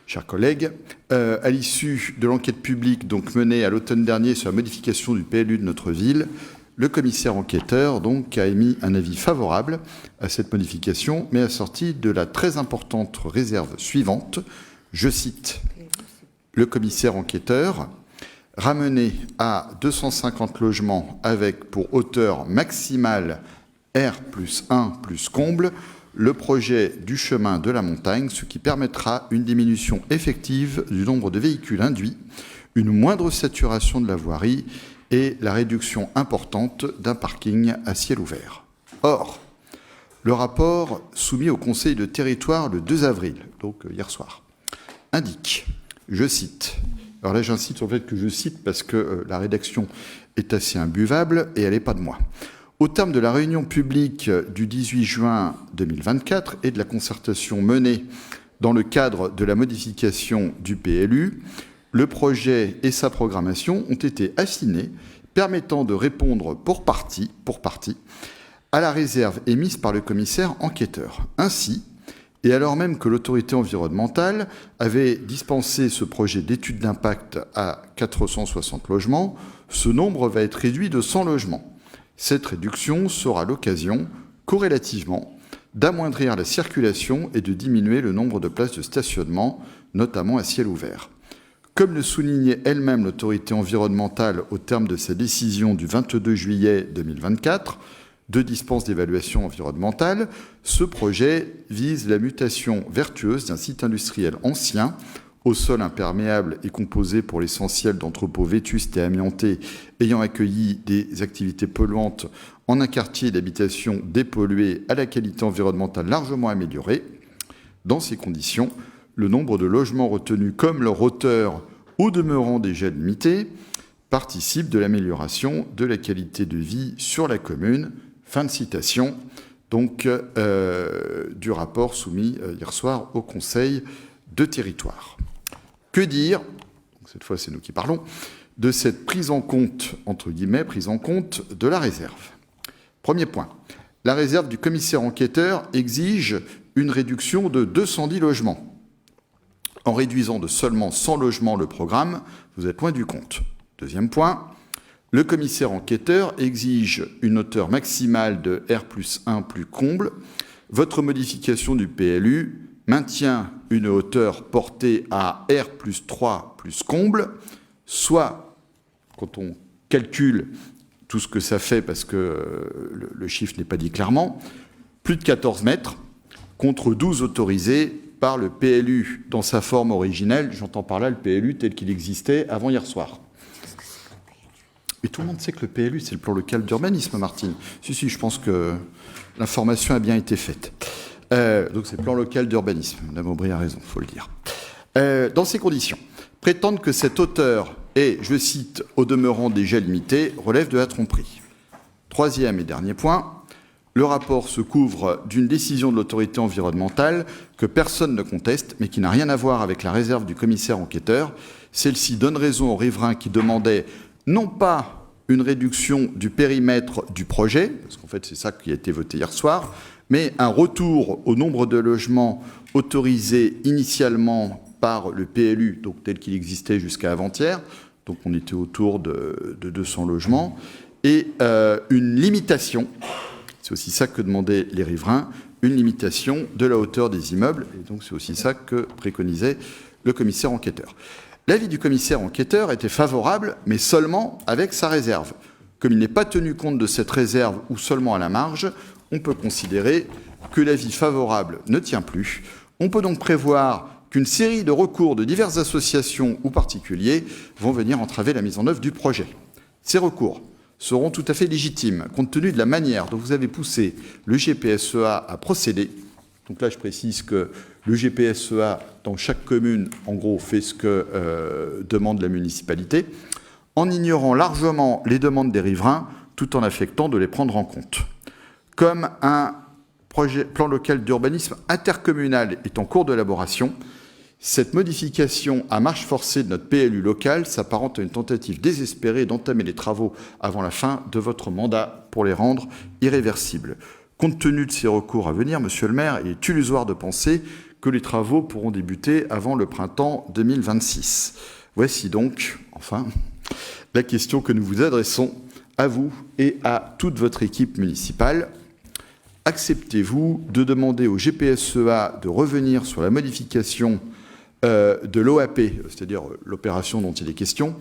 chers collègues, à l'issue de l'enquête publique donc menée à l'automne dernier sur la modification du PLU de notre ville, le commissaire enquêteur donc a émis un avis favorable à cette modification, mais assorti de la très importante réserve suivante. Je cite le commissaire enquêteur: ramener à 250 logements avec pour hauteur maximale R+1 plus comble le projet du chemin de la montagne, ce qui permettra une diminution effective du nombre de véhicules induits, une moindre saturation de la voirie et la réduction importante d'un parking à ciel ouvert. Or, le rapport soumis au Conseil de territoire le 2 avril, donc hier soir, indique, je cite, alors là j'insiste sur le fait que je cite parce que la rédaction est assez imbuvable et elle n'est pas de moi. Au terme de la réunion publique du 18 juin 2024 et de la concertation menée dans le cadre de la modification du PLU, le projet et sa programmation ont été affinés, permettant de répondre pour partie à la réserve émise par le commissaire enquêteur. Ainsi, et alors même que l'autorité environnementale avait dispensé ce projet d'étude d'impact à 460 logements, ce nombre va être réduit de 100 logements. Cette réduction sera l'occasion, corrélativement, d'amoindrir la circulation et de diminuer le nombre de places de stationnement, notamment à ciel ouvert. Comme le soulignait elle-même l'autorité environnementale au terme de sa décision du 22 juillet 2024 de dispense d'évaluation environnementale, ce projet vise la mutation vertueuse d'un site industriel ancien au sol imperméable et composé pour l'essentiel d'entrepôts vétustes et amiantés ayant accueilli des activités polluantes en un quartier d'habitation dépollué à la qualité environnementale largement améliorée. Dans ces conditions, le nombre de logements retenus comme leur hauteur au demeurant déjà limité participe de l'amélioration de la qualité de vie sur la commune. Fin de citation donc, du rapport soumis hier soir au Conseil de territoire. Que dire, cette fois c'est nous qui parlons, de cette prise en compte, entre guillemets, prise en compte de la réserve. Premier point, la réserve du commissaire enquêteur exige une réduction de 210 logements. En réduisant de seulement 100 logements le programme, vous êtes loin du compte. Deuxième point, le commissaire enquêteur exige une hauteur maximale de R+1 plus comble. Votre modification du PLU maintient une hauteur portée à R+3 plus comble, soit, quand on calcule tout ce que ça fait, parce que le chiffre n'est pas dit clairement, plus de 14 mètres, contre 12 autorisés par le PLU dans sa forme originelle. J'entends par là le PLU tel qu'il existait avant hier soir. Mais tout le monde sait que le PLU, c'est le plan local d'urbanisme, Martine. Si, je pense que l'information a bien été faite. Donc c'est le plan local d'urbanisme. Madame Aubry a raison, il faut le dire. Dans ces conditions, prétendre que cette hauteur est, je cite, au demeurant déjà limitée, relève de la tromperie. Troisième et dernier point, le rapport se couvre d'une décision de l'autorité environnementale que personne ne conteste, mais qui n'a rien à voir avec la réserve du commissaire enquêteur. Celle-ci donne raison aux riverains qui demandaient non pas une réduction du périmètre du projet, parce qu'en fait c'est ça qui a été voté hier soir, mais un retour au nombre de logements autorisés initialement par le PLU, donc tel qu'il existait jusqu'à avant-hier, donc on était autour de 200 logements, et une limitation, c'est aussi ça que demandaient les riverains, une limitation de la hauteur des immeubles, et donc c'est aussi ça que préconisait le commissaire enquêteur. L'avis du commissaire enquêteur était favorable, mais seulement avec sa réserve. Comme il n'est pas tenu compte de cette réserve ou seulement à la marge, on peut considérer que l'avis favorable ne tient plus. On peut donc prévoir qu'une série de recours de diverses associations ou particuliers vont venir entraver la mise en œuvre du projet. Ces recours seront tout à fait légitimes, compte tenu de la manière dont vous avez poussé le GPSEA à procéder. Donc là, je précise que le GPSEA, dans chaque commune, en gros, fait ce que demande la municipalité, en ignorant largement les demandes des riverains, tout en affectant de les prendre en compte. Comme un plan local d'urbanisme intercommunal est en cours d'élaboration, cette modification à marche forcée de notre PLU local s'apparente à une tentative désespérée d'entamer les travaux avant la fin de votre mandat pour les rendre irréversibles. Compte tenu de ces recours à venir, monsieur le maire, il est illusoire de penser que les travaux pourront débuter avant le printemps 2026. Voici donc, enfin, la question que nous vous adressons à vous et à toute votre équipe municipale. Acceptez-vous de demander au GPSEA de revenir sur la modification de l'OAP, c'est-à-dire l'opération dont il est question,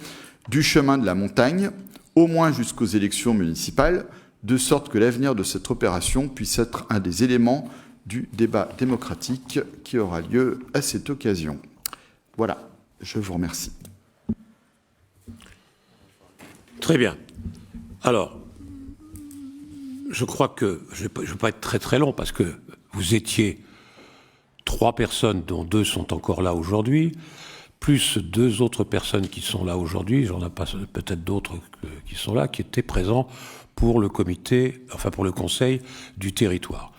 du chemin de la montagne, au moins jusqu'aux élections municipales, de sorte que l'avenir de cette opération puisse être un des éléments du débat démocratique qui aura lieu à cette occasion. Voilà, je vous remercie. Très bien. Alors, je crois que je ne vais pas être très très long parce que vous étiez 3 personnes, dont 2 sont encore là aujourd'hui, plus 2 autres personnes qui sont là aujourd'hui, j'en ai pas peut-être d'autres qui sont là, qui étaient présents pour le comité, enfin pour le conseil du territoire.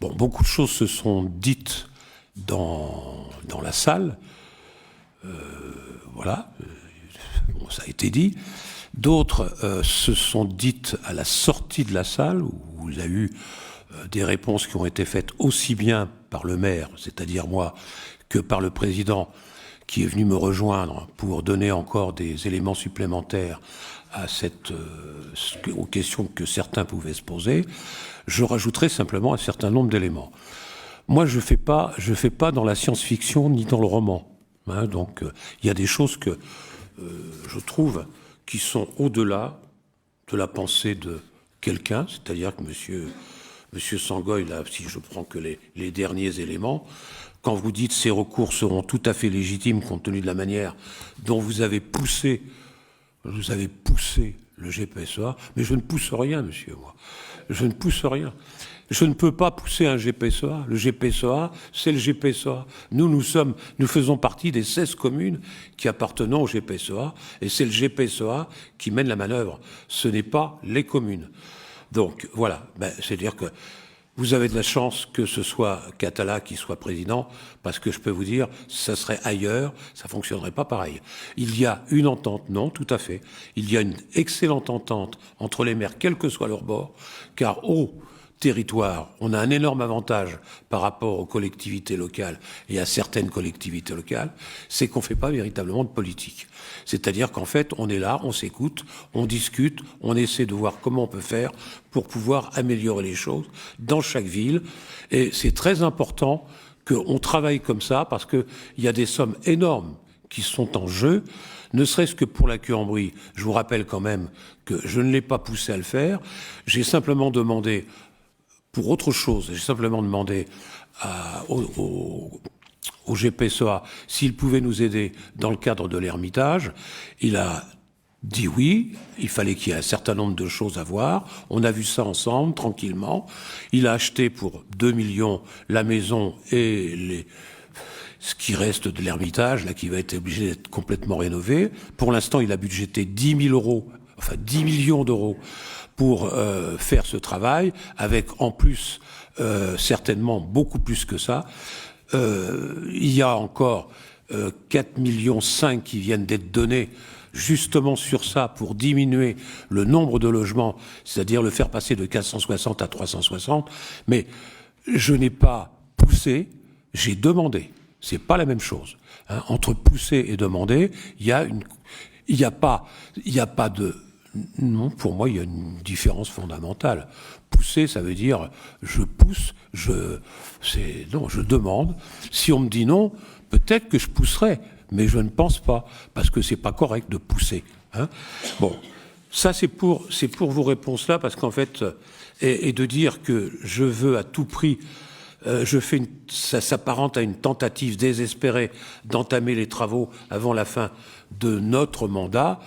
Bon, beaucoup de choses se sont dites dans la salle, voilà, bon, ça a été dit. D'autres se sont dites à la sortie de la salle, où il y a eu des réponses qui ont été faites aussi bien par le maire, c'est-à-dire moi, que par le président, qui est venu me rejoindre pour donner encore des éléments supplémentaires à aux questions que certains pouvaient se poser. Je rajouterai simplement un certain nombre d'éléments. Moi, je fais pas dans la science-fiction ni dans le roman. Hein, donc, il y a des choses que je trouve qui sont au-delà de la pensée de quelqu'un, c'est-à-dire que Monsieur Sangoy, là, si je prends que les derniers éléments, quand vous dites ces recours seront tout à fait légitimes compte tenu de la manière dont vous avez poussé le GPSEA, mais je ne pousse rien, monsieur, moi. Je ne pousse rien. Je ne peux pas pousser un GPSEA. Le GPSEA, c'est le GPSEA. Nous faisons partie des 16 communes qui appartenent au GPSEA, et c'est le GPSEA qui mène la manœuvre. Ce n'est pas les communes. Donc, voilà. C'est-à-dire que vous avez de la chance que ce soit Catala qui soit président, parce que je peux vous dire, ça serait ailleurs, ça fonctionnerait pas pareil. Il y a une entente, non, tout à fait. Il y a une excellente entente entre les maires, quel que soit leur bord, car au territoire, on a un énorme avantage par rapport aux collectivités locales et à certaines collectivités locales, c'est qu'on ne fait pas véritablement de politique. C'est-à-dire qu'en fait, on est là, on s'écoute, on discute, on essaie de voir comment on peut faire pour pouvoir améliorer les choses dans chaque ville. Et c'est très important qu'on travaille comme ça parce qu'il y a des sommes énormes qui sont en jeu, ne serait-ce que pour la Cuambrie. Je vous rappelle quand même que je ne l'ai pas poussé à le faire. J'ai simplement demandé pour autre chose. J'ai simplement demandé au GPSEA s'il pouvait nous aider dans le cadre de l'Ermitage. Il a dit oui, il fallait qu'il y ait un certain nombre de choses à voir. On a vu ça ensemble, tranquillement. Il a acheté pour 2 millions la maison et ce qui reste de l'Ermitage, là, qui va être obligé d'être complètement rénové. Pour l'instant, il a budgété 10 millions d'euros pour faire ce travail, avec en plus certainement beaucoup plus que ça. Il y a encore 4,5 millions qui viennent d'être donnés justement sur ça pour diminuer le nombre de logements, c'est-à-dire le faire passer de 460 à 360. Mais je n'ai pas poussé, j'ai demandé. C'est pas la même chose. Hein. Entre pousser et demander, il y a pas de... Non, pour moi, il y a une différence fondamentale. Pousser, ça veut dire je pousse, je demande. Si on me dit non, peut-être que je pousserai, mais je ne pense pas, parce que c'est pas correct de pousser. Hein. Bon, ça c'est pour vos réponses là, parce qu'en fait, et de dire que je veux à tout prix ça s'apparente à une tentative désespérée d'entamer les travaux avant la fin de notre mandat.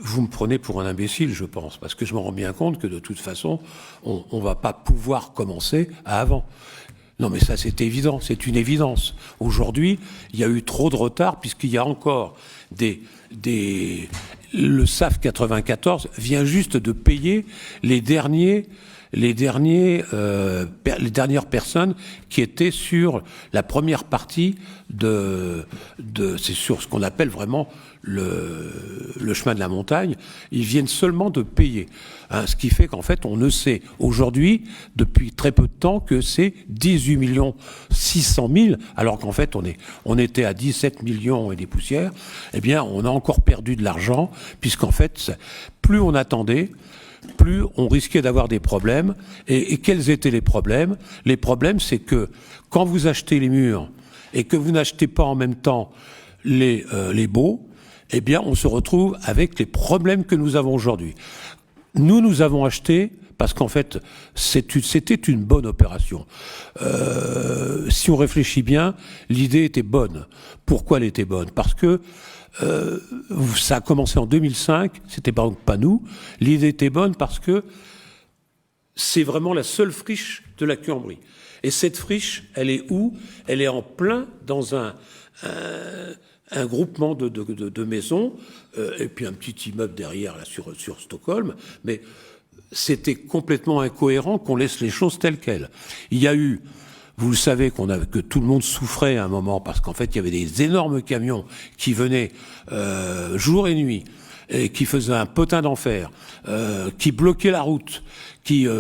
Vous me prenez pour un imbécile, je pense, parce que je me rends bien compte que de toute façon, on ne va pas pouvoir commencer à avant. Non, mais ça, c'est évident, c'est une évidence. Aujourd'hui, il y a eu trop de retard, puisqu'il y a encore le SAF 94 vient juste de payer les dernières personnes qui étaient sur la première partie c'est sur ce qu'on appelle vraiment le chemin de la montagne. Ils viennent seulement de payer. Hein, ce qui fait qu'en fait, on ne sait aujourd'hui, depuis très peu de temps, que c'est 18 600 000, alors qu'en fait, on était à 17 millions et des poussières. Eh bien, on a encore perdu de l'argent, puisqu'en fait, plus on attendait, plus on risquait d'avoir des problèmes. Et quels étaient les problèmes? Les problèmes, c'est que quand vous achetez les murs et que vous n'achetez pas en même temps les baux, eh bien, on se retrouve avec les problèmes que nous avons aujourd'hui. Nous avons acheté parce qu'en fait, c'était une bonne opération. Si on réfléchit bien, l'idée était bonne. Pourquoi elle était bonne? Parce que ça a commencé en 2005, c'était pas nous. L'idée était bonne parce que c'est vraiment la seule friche de la Cuambrie. Et cette friche, elle est où? Elle est en plein dans un groupement de maisons, et puis un petit immeuble derrière là, sur Stockholm, mais c'était complètement incohérent qu'on laisse les choses telles quelles. Il y a eu, vous le savez, que tout le monde souffrait à un moment, parce qu'en fait, il y avait des énormes camions qui venaient jour et nuit, et qui faisaient un potin d'enfer, qui bloquaient la route,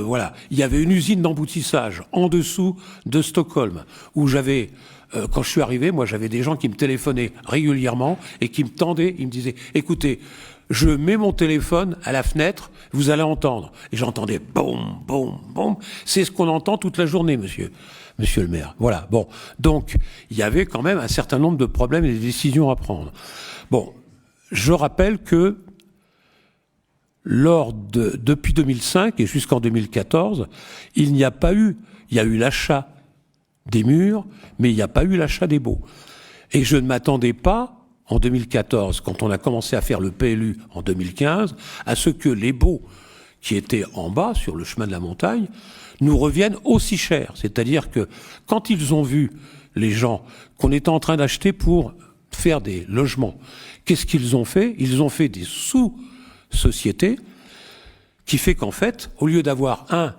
voilà. Il y avait une usine d'emboutissage en dessous de Stockholm, où quand je suis arrivé, moi, j'avais des gens qui me téléphonaient régulièrement et qui me tendaient, ils me disaient « Écoutez, je mets mon téléphone à la fenêtre, vous allez entendre. » Et j'entendais « boum, boum, boum ». C'est ce qu'on entend toute la journée, monsieur le maire. Voilà, bon. Donc, il y avait quand même un certain nombre de problèmes et de décisions à prendre. Bon, je rappelle que depuis 2005 et jusqu'en 2014, il y a eu l'achat des murs, mais il n'y a pas eu l'achat des baux. Et je ne m'attendais pas, en 2014, quand on a commencé à faire le PLU en 2015, à ce que les baux qui étaient en bas, sur le chemin de la montagne, nous reviennent aussi cher. C'est-à-dire que quand ils ont vu, les gens, qu'on était en train d'acheter pour faire des logements, qu'est-ce qu'ils ont fait? Ils ont fait des sous-sociétés, qui fait qu'en fait, au lieu d'avoir un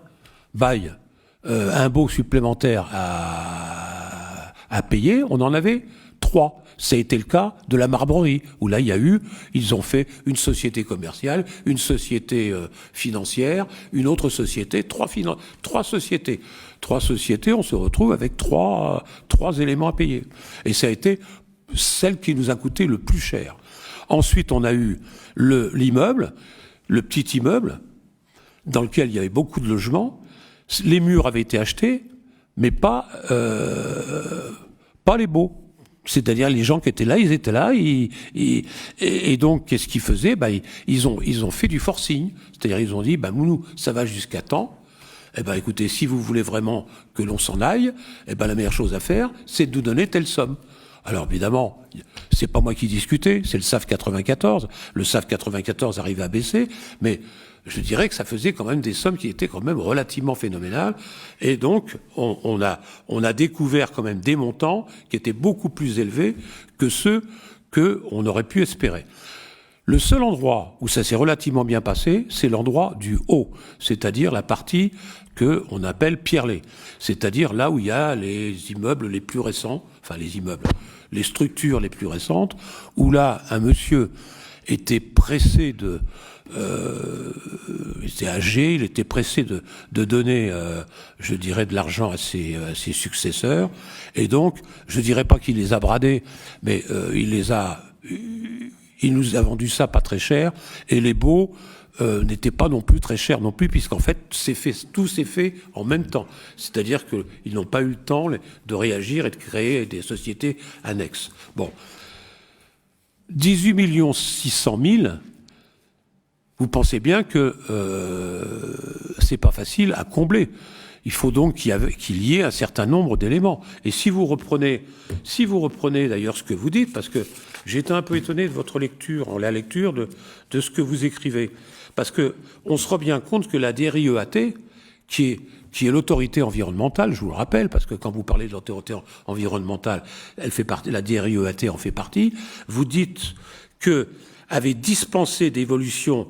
bail, un baux supplémentaire à payer, on en avait 3. Ça a été le cas de la Marbrerie, où là, ils ont fait une société commerciale, une société financière, une autre société, 3 sociétés. 3 sociétés, on se retrouve avec 3 éléments à payer. Et ça a été celle qui nous a coûté le plus cher. Ensuite, on a eu l'immeuble, le petit immeuble, dans lequel il y avait beaucoup de logements. Les murs avaient été achetés, mais pas les baux. C'est-à-dire les gens qui étaient là, ils étaient là, et donc qu'est-ce qu'ils faisaient? Ils ont fait du forcing. C'est-à-dire ils ont dit, nous, ça va jusqu'à temps. Écoutez, si vous voulez vraiment que l'on s'en aille, la meilleure chose à faire, c'est de nous donner telle somme. Alors évidemment, c'est pas moi qui discutais, c'est le SAF 94. Le SAF 94 arrivait à baisser, mais je dirais que ça faisait quand même des sommes qui étaient quand même relativement phénoménales. Et donc, on a découvert quand même des montants qui étaient beaucoup plus élevés que ceux qu'on aurait pu espérer. Le seul endroit où ça s'est relativement bien passé, c'est l'endroit du haut, c'est-à-dire la partie qu'on appelle Pierrelet, c'est-à-dire là où il y a les immeubles les plus récents, les structures les plus récentes, où là, un monsieur était pressé il était âgé, il était pressé de donner, je dirais, de l'argent à ses successeurs, et donc, je dirais pas qu'il les a bradés, mais il nous a vendu ça pas très cher, et les baux n'étaient pas non plus très chers non plus, puisqu'en fait, tout s'est fait en même temps. C'est-à-dire qu'ils n'ont pas eu le temps de réagir et de créer des sociétés annexes. Bon. 18 600 000, vous pensez bien que c'est pas facile à combler. Il faut donc qu'il y ait un certain nombre d'éléments. Et si vous reprenez d'ailleurs ce que vous dites, parce que j'étais un peu étonné de votre lecture, la lecture de ce que vous écrivez, parce que on se rend bien compte que la DRIEAT, qui est l'autorité environnementale, je vous le rappelle, parce que quand vous parlez de l'autorité environnementale, elle fait partie, la DRIEAT en fait partie, vous dites que avait dispensé d'évaluation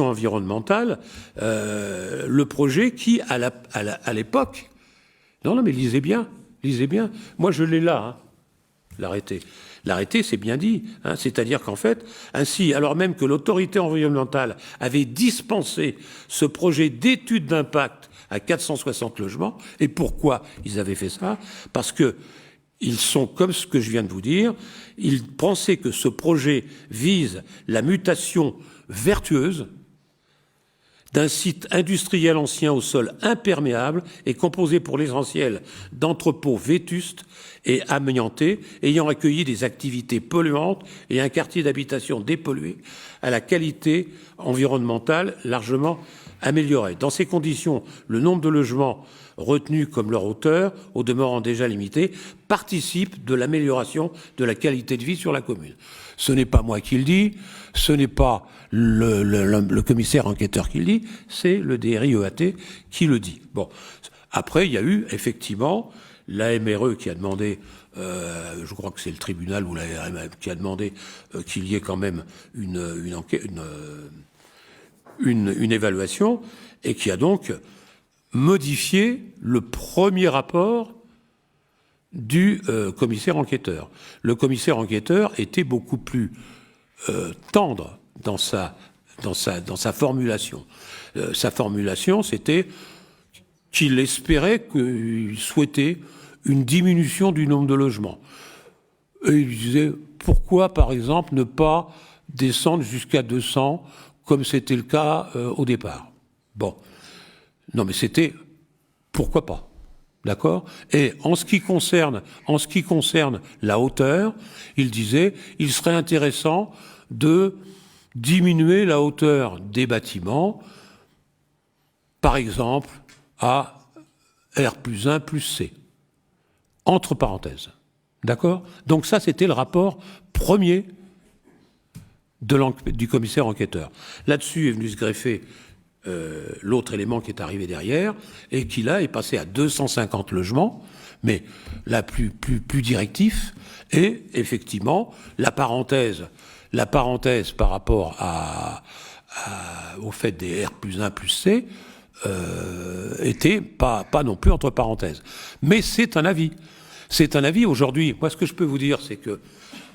environnementale le projet qui, à l'époque... Non, mais lisez bien. Moi, je l'ai là, hein, l'arrêté. L'arrêté, c'est bien dit. Hein, c'est-à-dire qu'en fait, ainsi, alors même que l'autorité environnementale avait dispensé ce projet d'étude d'impact à 460 logements, et pourquoi ils avaient fait ça? Parce que ils sont comme ce que je viens de vous dire, ils pensaient que ce projet vise la mutation vertueuse d'un site industriel ancien au sol imperméable et composé pour l'essentiel d'entrepôts vétustes et amiantés, ayant accueilli des activités polluantes et un quartier d'habitation dépollué à la qualité environnementale largement améliorée. Dans ces conditions, le nombre de logements retenus comme leur hauteur, au demeurant déjà limité, participe de l'amélioration de la qualité de vie sur la commune. Ce n'est pas moi qui le dis, ce n'est pas le commissaire enquêteur qui le dit, c'est le DRIEAT qui le dit. Bon, après, il y a eu effectivement la MRE qui a demandé, je crois que c'est le tribunal ou la RMM qui a demandé qu'il y ait quand même une enquête, une évaluation, et qui a donc modifié le premier rapport du commissaire enquêteur. Le commissaire enquêteur était beaucoup plus tendre dans sa formulation. Sa formulation, c'était qu'il espérait, qu'il souhaitait une diminution du nombre de logements. Et il disait, pourquoi, par exemple, ne pas descendre jusqu'à 200, comme c'était le cas au départ? Bon. Non, mais c'était pourquoi pas. D'accord? Et en ce qui concerne la hauteur, il disait, il serait intéressant de diminuer la hauteur des bâtiments, par exemple, à R+1 plus C. Entre parenthèses. D'accord? Donc ça, c'était le rapport premier du commissaire enquêteur. Là-dessus est venu se greffer l'autre élément qui est arrivé derrière, et qui là est passé à 250 logements, mais là plus directif, et effectivement la parenthèse par rapport au fait des R+1 plus C était pas non plus entre parenthèses. Mais c'est un avis. C'est un avis aujourd'hui. Moi, ce que je peux vous dire, c'est que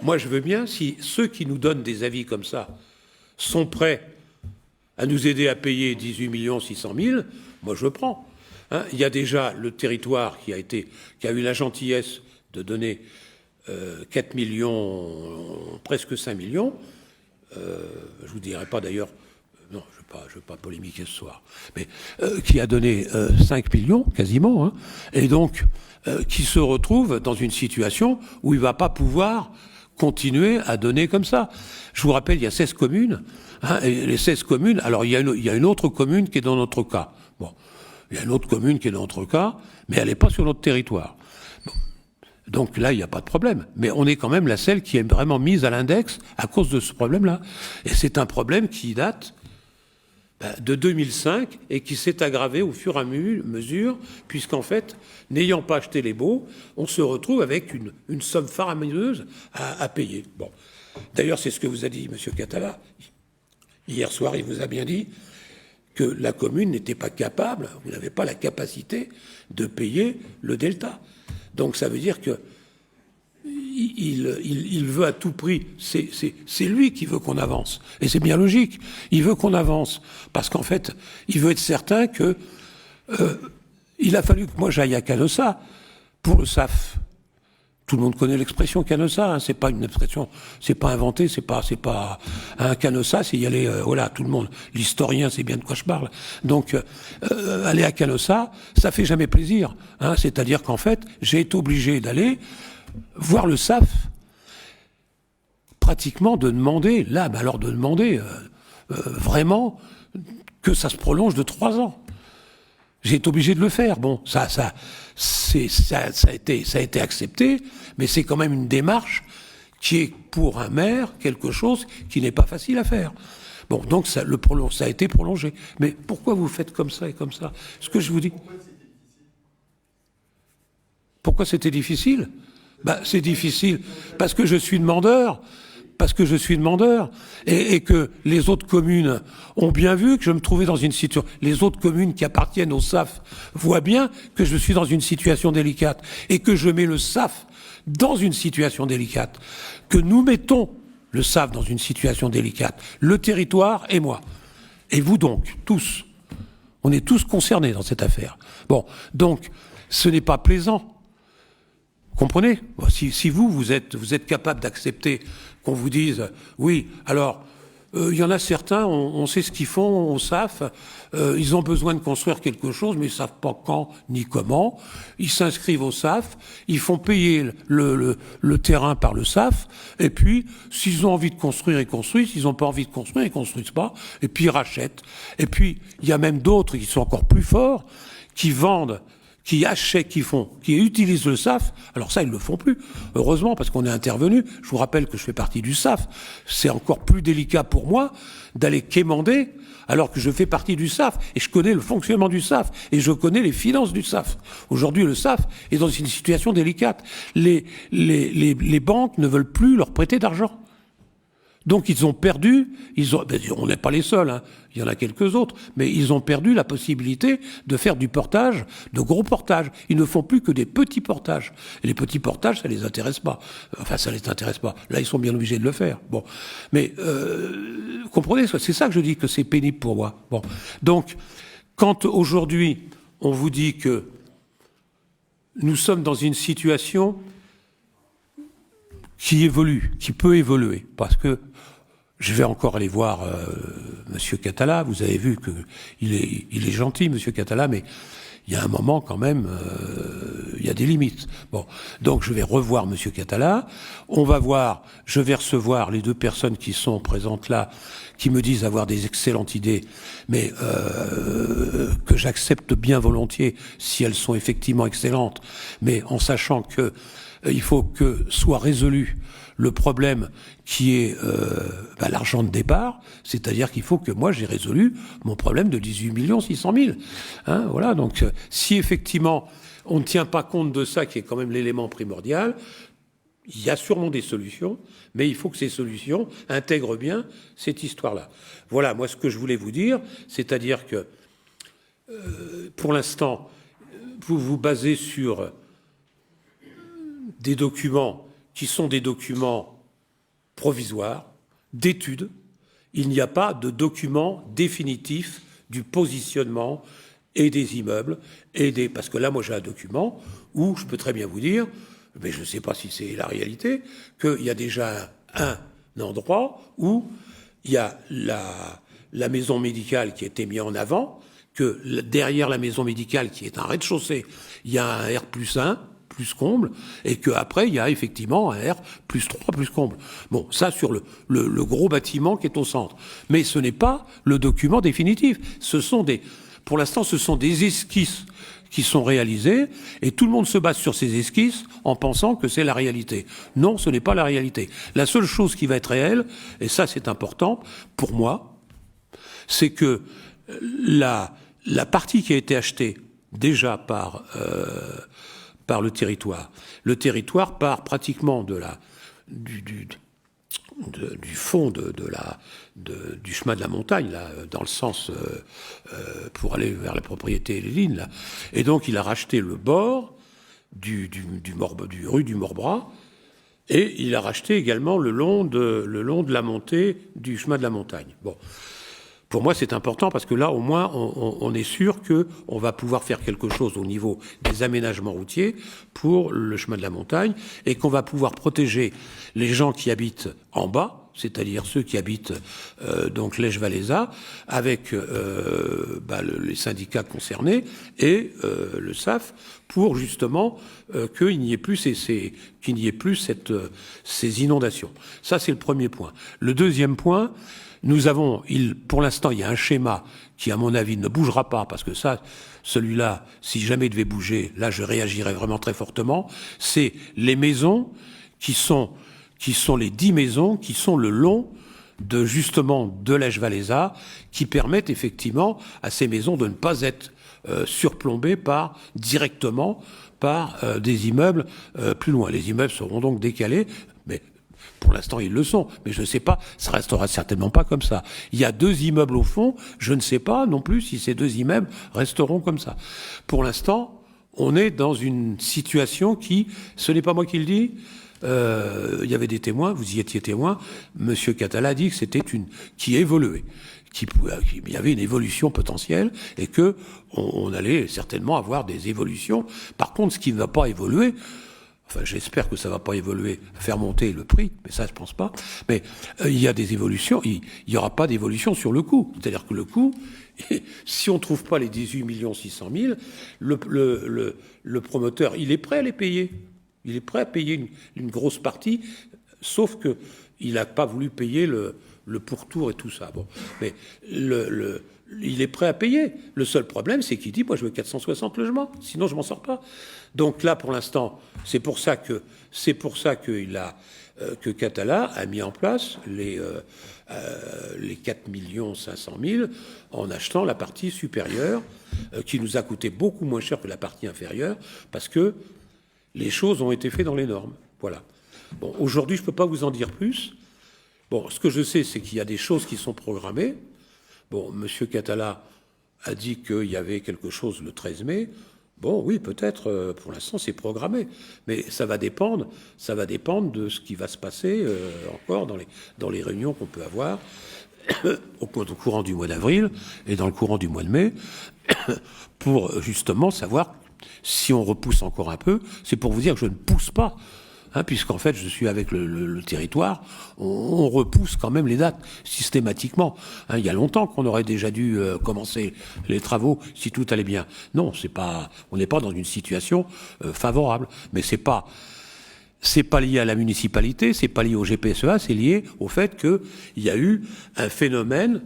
moi, je veux bien, si ceux qui nous donnent des avis comme ça sont prêts à nous aider à payer 18 600 000, moi je prends. Hein, il y a déjà le territoire qui a eu la gentillesse de donner 4 millions, presque 5 millions. Je vous dirai pas d'ailleurs, non, je veux pas polémiquer ce soir, mais qui a donné 5 millions quasiment, hein, et donc qui se retrouve dans une situation où il va pas pouvoir continuer à donner comme ça. Je vous rappelle, il y a 16 communes. Hein, et les 16 communes, alors il y a une autre commune qui est dans notre cas. Bon, il y a une autre commune qui est dans notre cas, mais elle n'est pas sur notre territoire. Bon. Donc là, il n'y a pas de problème. Mais on est quand même la seule qui est vraiment mise à l'index à cause de ce problème-là. Et c'est un problème qui date de 2005 et qui s'est aggravé au fur et à mesure, puisqu'en fait, n'ayant pas acheté les baux, on se retrouve avec une somme faramineuse à payer. Bon. D'ailleurs, c'est ce que vous a dit M. Catala. Hier soir, il vous a bien dit que la commune n'était pas capable, vous n'avez pas la capacité de payer le delta. Donc ça veut dire que il veut à tout prix, c'est lui qui veut qu'on avance. Et c'est bien logique, il veut qu'on avance. Parce qu'en fait, il veut être certain que il a fallu que moi j'aille à Canossa pour le SAF. Tout le monde connaît l'expression Canossa, hein, c'est pas une expression, c'est pas inventé, c'est pas un Canossa, c'est y aller, voilà, tout le monde, l'historien sait bien de quoi je parle. Donc, aller à Canossa, ça fait jamais plaisir, hein, c'est-à-dire qu'en fait, j'ai été obligé d'aller voir le SAF, pratiquement de demander, là, bah alors de demander vraiment que ça se prolonge de 3 ans. J'ai été obligé de le faire. Bon, ça a été accepté, mais c'est quand même une démarche qui est, pour un maire, quelque chose qui n'est pas facile à faire. Bon, donc ça a été prolongé. Mais pourquoi vous faites comme ça et comme ça? Ce que je vous dis. Pourquoi c'était difficile? C'est difficile parce que je suis demandeur. Et que les autres communes ont bien vu que je me trouvais dans une situation. Les autres communes qui appartiennent au SAF voient bien que je suis dans une situation délicate et que je mets le SAF dans une situation délicate, que nous mettons le SAF dans une situation délicate, le territoire et moi. Et vous donc, tous. On est tous concernés dans cette affaire. Bon, donc, ce n'est pas plaisant. Comprenez? Si vous êtes capable d'accepter qu'on vous dise, oui, alors, il y en a certains, on sait ce qu'ils font au SAF, ils ont besoin de construire quelque chose, mais ils ne savent pas quand ni comment. Ils s'inscrivent au SAF, ils font payer le terrain par le SAF, et puis, s'ils ont envie de construire, ils construisent, s'ils n'ont pas envie de construire, ils ne construisent pas, et puis ils rachètent. Et puis, il y a même d'autres qui sont encore plus forts, qui vendent, qui achètent, qui utilisent le SAF. Alors ça, ils ne le font plus. Heureusement, parce qu'on est intervenu. Je vous rappelle que je fais partie du SAF. C'est encore plus délicat pour moi d'aller quémander alors que je fais partie du SAF. Et je connais le fonctionnement du SAF. Et je connais les finances du SAF. Aujourd'hui, le SAF est dans une situation délicate. Les banques ne veulent plus leur prêter d'argent. Donc ils ont perdu, on n'est pas les seuls, hein, il y en a quelques autres, mais ils ont perdu la possibilité de faire du portage, de gros portages. Ils ne font plus que des petits portages. Et les petits portages, ça les intéresse pas. Enfin, ça les intéresse pas. Là, ils sont bien obligés de le faire. Bon, mais comprenez, c'est ça que je dis que c'est pénible pour moi. Bon, donc quand aujourd'hui on vous dit que nous sommes dans une situation qui évolue, qui peut évoluer, parce que je vais encore aller voir Monsieur Catala. Vous avez vu qu'il est gentil, Monsieur Catala, mais il y a un moment quand même, il y a des limites. Bon, donc je vais revoir Monsieur Catala. Je vais recevoir les deux personnes qui sont présentes là, qui me disent avoir des excellentes idées, mais que j'accepte bien volontiers si elles sont effectivement excellentes, mais en sachant que il faut que soit résolu le problème qui est l'argent de départ, c'est-à-dire qu'il faut que moi j'ai résolu mon problème de 18 600 000. Hein, voilà, donc si effectivement on ne tient pas compte de ça, qui est quand même l'élément primordial, il y a sûrement des solutions, mais il faut que ces solutions intègrent bien cette histoire-là. Voilà, moi ce que je voulais vous dire, c'est-à-dire que pour l'instant, vous vous basez sur des documents qui sont des documents provisoires, d'études. Il n'y a pas de document définitif du positionnement et des immeubles, parce que là, moi, j'ai un document où je peux très bien vous dire, mais je ne sais pas si c'est la réalité, qu'il y a déjà un endroit où il y a la maison médicale qui a été mise en avant, que derrière la maison médicale, qui est un rez-de-chaussée, il y a un R+1, plus comble, et qu'après, il y a effectivement un R+3, plus comble. Bon, ça sur le gros bâtiment qui est au centre. Mais ce n'est pas le document définitif. Pour l'instant, ce sont des esquisses qui sont réalisées, et tout le monde se base sur ces esquisses en pensant que c'est la réalité. Non, ce n'est pas la réalité. La seule chose qui va être réelle, et ça c'est important pour moi, c'est que la partie qui a été achetée déjà par le territoire part pratiquement du fond du chemin de la montagne, là, dans le sens pour aller vers la propriété Léline, là. Et donc il a racheté le bord du rue du Morbras, et il a racheté également le long de la montée du chemin de la montagne. Bon. Pour moi, c'est important parce que là, au moins, on est sûr qu'on va pouvoir faire quelque chose au niveau des aménagements routiers pour le chemin de la montagne et qu'on va pouvoir protéger les gens qui habitent en bas, c'est-à-dire ceux qui habitent donc Lège-Valéza, avec les syndicats concernés et le SAF, pour justement qu'il n'y ait plus ces inondations. Ça, c'est le premier point. Le deuxième point, pour l'instant, il y a un schéma qui, à mon avis, ne bougera pas, parce que ça, celui-là, si jamais il devait bouger, là, je réagirais vraiment très fortement. C'est les maisons qui sont les 10 maisons qui sont le long justement de l'Esch-Valéza, qui permettent effectivement à ces maisons de ne pas être surplombées directement par des immeubles plus loin. Les immeubles seront donc décalés, mais pour l'instant ils le sont. Mais je ne sais pas, ça restera certainement pas comme ça. Il y a 2 immeubles au fond, je ne sais pas non plus si ces 2 immeubles resteront comme ça. Pour l'instant, on est dans une situation ce n'est pas moi qui le dis, il y avait des témoins, vous y étiez témoin, Monsieur Catala a dit que c'était qui évoluait, qu'il y avait une évolution potentielle et que on allait certainement avoir des évolutions. Par contre, ce qui ne va pas évoluer, enfin j'espère que ça ne va pas évoluer, faire monter le prix, mais ça je pense pas, mais il y a des évolutions, il n'y aura pas d'évolution sur le coût. C'est-à-dire que le coût, si on ne trouve pas les 18 600 000, le promoteur, il est prêt à les payer. Il est prêt à payer une grosse partie, sauf qu'il n'a pas voulu payer le pourtour et tout ça. Bon, mais il est prêt à payer. Le seul problème, c'est qu'il dit, moi, je veux 460 logements, sinon je m'en sors pas. Donc là, pour l'instant, c'est pour ça que Catala a mis en place les 4 500 000 en achetant la partie supérieure, qui nous a coûté beaucoup moins cher que la partie inférieure, parce que les choses ont été faites dans les normes. Voilà. Bon, aujourd'hui, je ne peux pas vous en dire plus. Bon, ce que je sais, c'est qu'il y a des choses qui sont programmées. Bon, M. Catala a dit qu'il y avait quelque chose le 13 mai. Bon, oui, peut-être, pour l'instant, c'est programmé. Mais ça va dépendre de ce qui va se passer encore dans les réunions qu'on peut avoir au courant du mois d'avril et dans le courant du mois de mai, pour justement savoir si on repousse encore un peu. C'est pour vous dire que je ne pousse pas, puisqu'en fait je suis avec le territoire, on repousse quand même les dates systématiquement. Il y a longtemps qu'on aurait déjà dû commencer les travaux si tout allait bien. Non, on n'est pas dans une situation favorable, mais c'est pas lié à la municipalité, c'est pas lié au GPSEA, c'est lié au fait qu'il y a eu un phénomène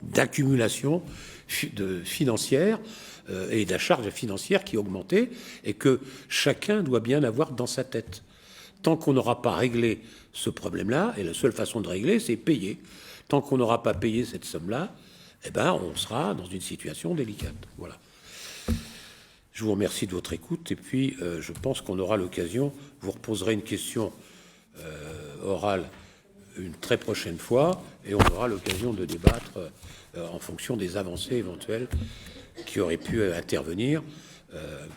d'accumulation financière et de la charge financière qui augmentait, et que chacun doit bien avoir dans sa tête. Tant qu'on n'aura pas réglé ce problème-là, et la seule façon de régler, c'est payer. Tant qu'on n'aura pas payé cette somme-là, on sera dans une situation délicate. Voilà. Je vous remercie de votre écoute, et puis je pense qu'on aura l'occasion, vous reposerez une question orale une très prochaine fois, et on aura l'occasion de débattre en fonction des avancées éventuelles qui auraient pu intervenir,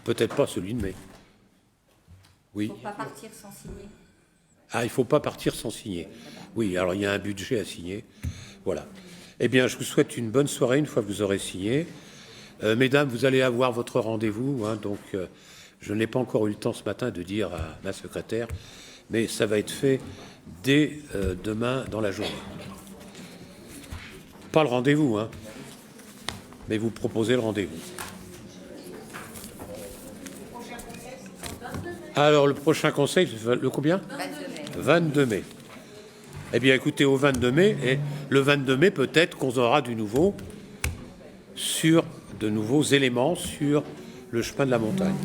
peut-être pas celui de mai. Oui. Il ne faut pas partir sans signer. Ah, il ne faut pas partir sans signer. Oui, alors il y a un budget à signer. Voilà. Eh bien, je vous souhaite une bonne soirée une fois que vous aurez signé. Mesdames, vous allez avoir votre rendez-vous, donc je n'ai pas encore eu le temps ce matin de dire à ma secrétaire, mais ça va être fait dès demain dans la journée. Pas le rendez-vous, mais vous proposez le rendez-vous. Alors, le prochain conseil, le combien ? 22 mai. Eh bien, écoutez, au 22 mai, et le 22 mai, peut-être qu'on aura de nouveaux éléments sur le chemin de la montagne.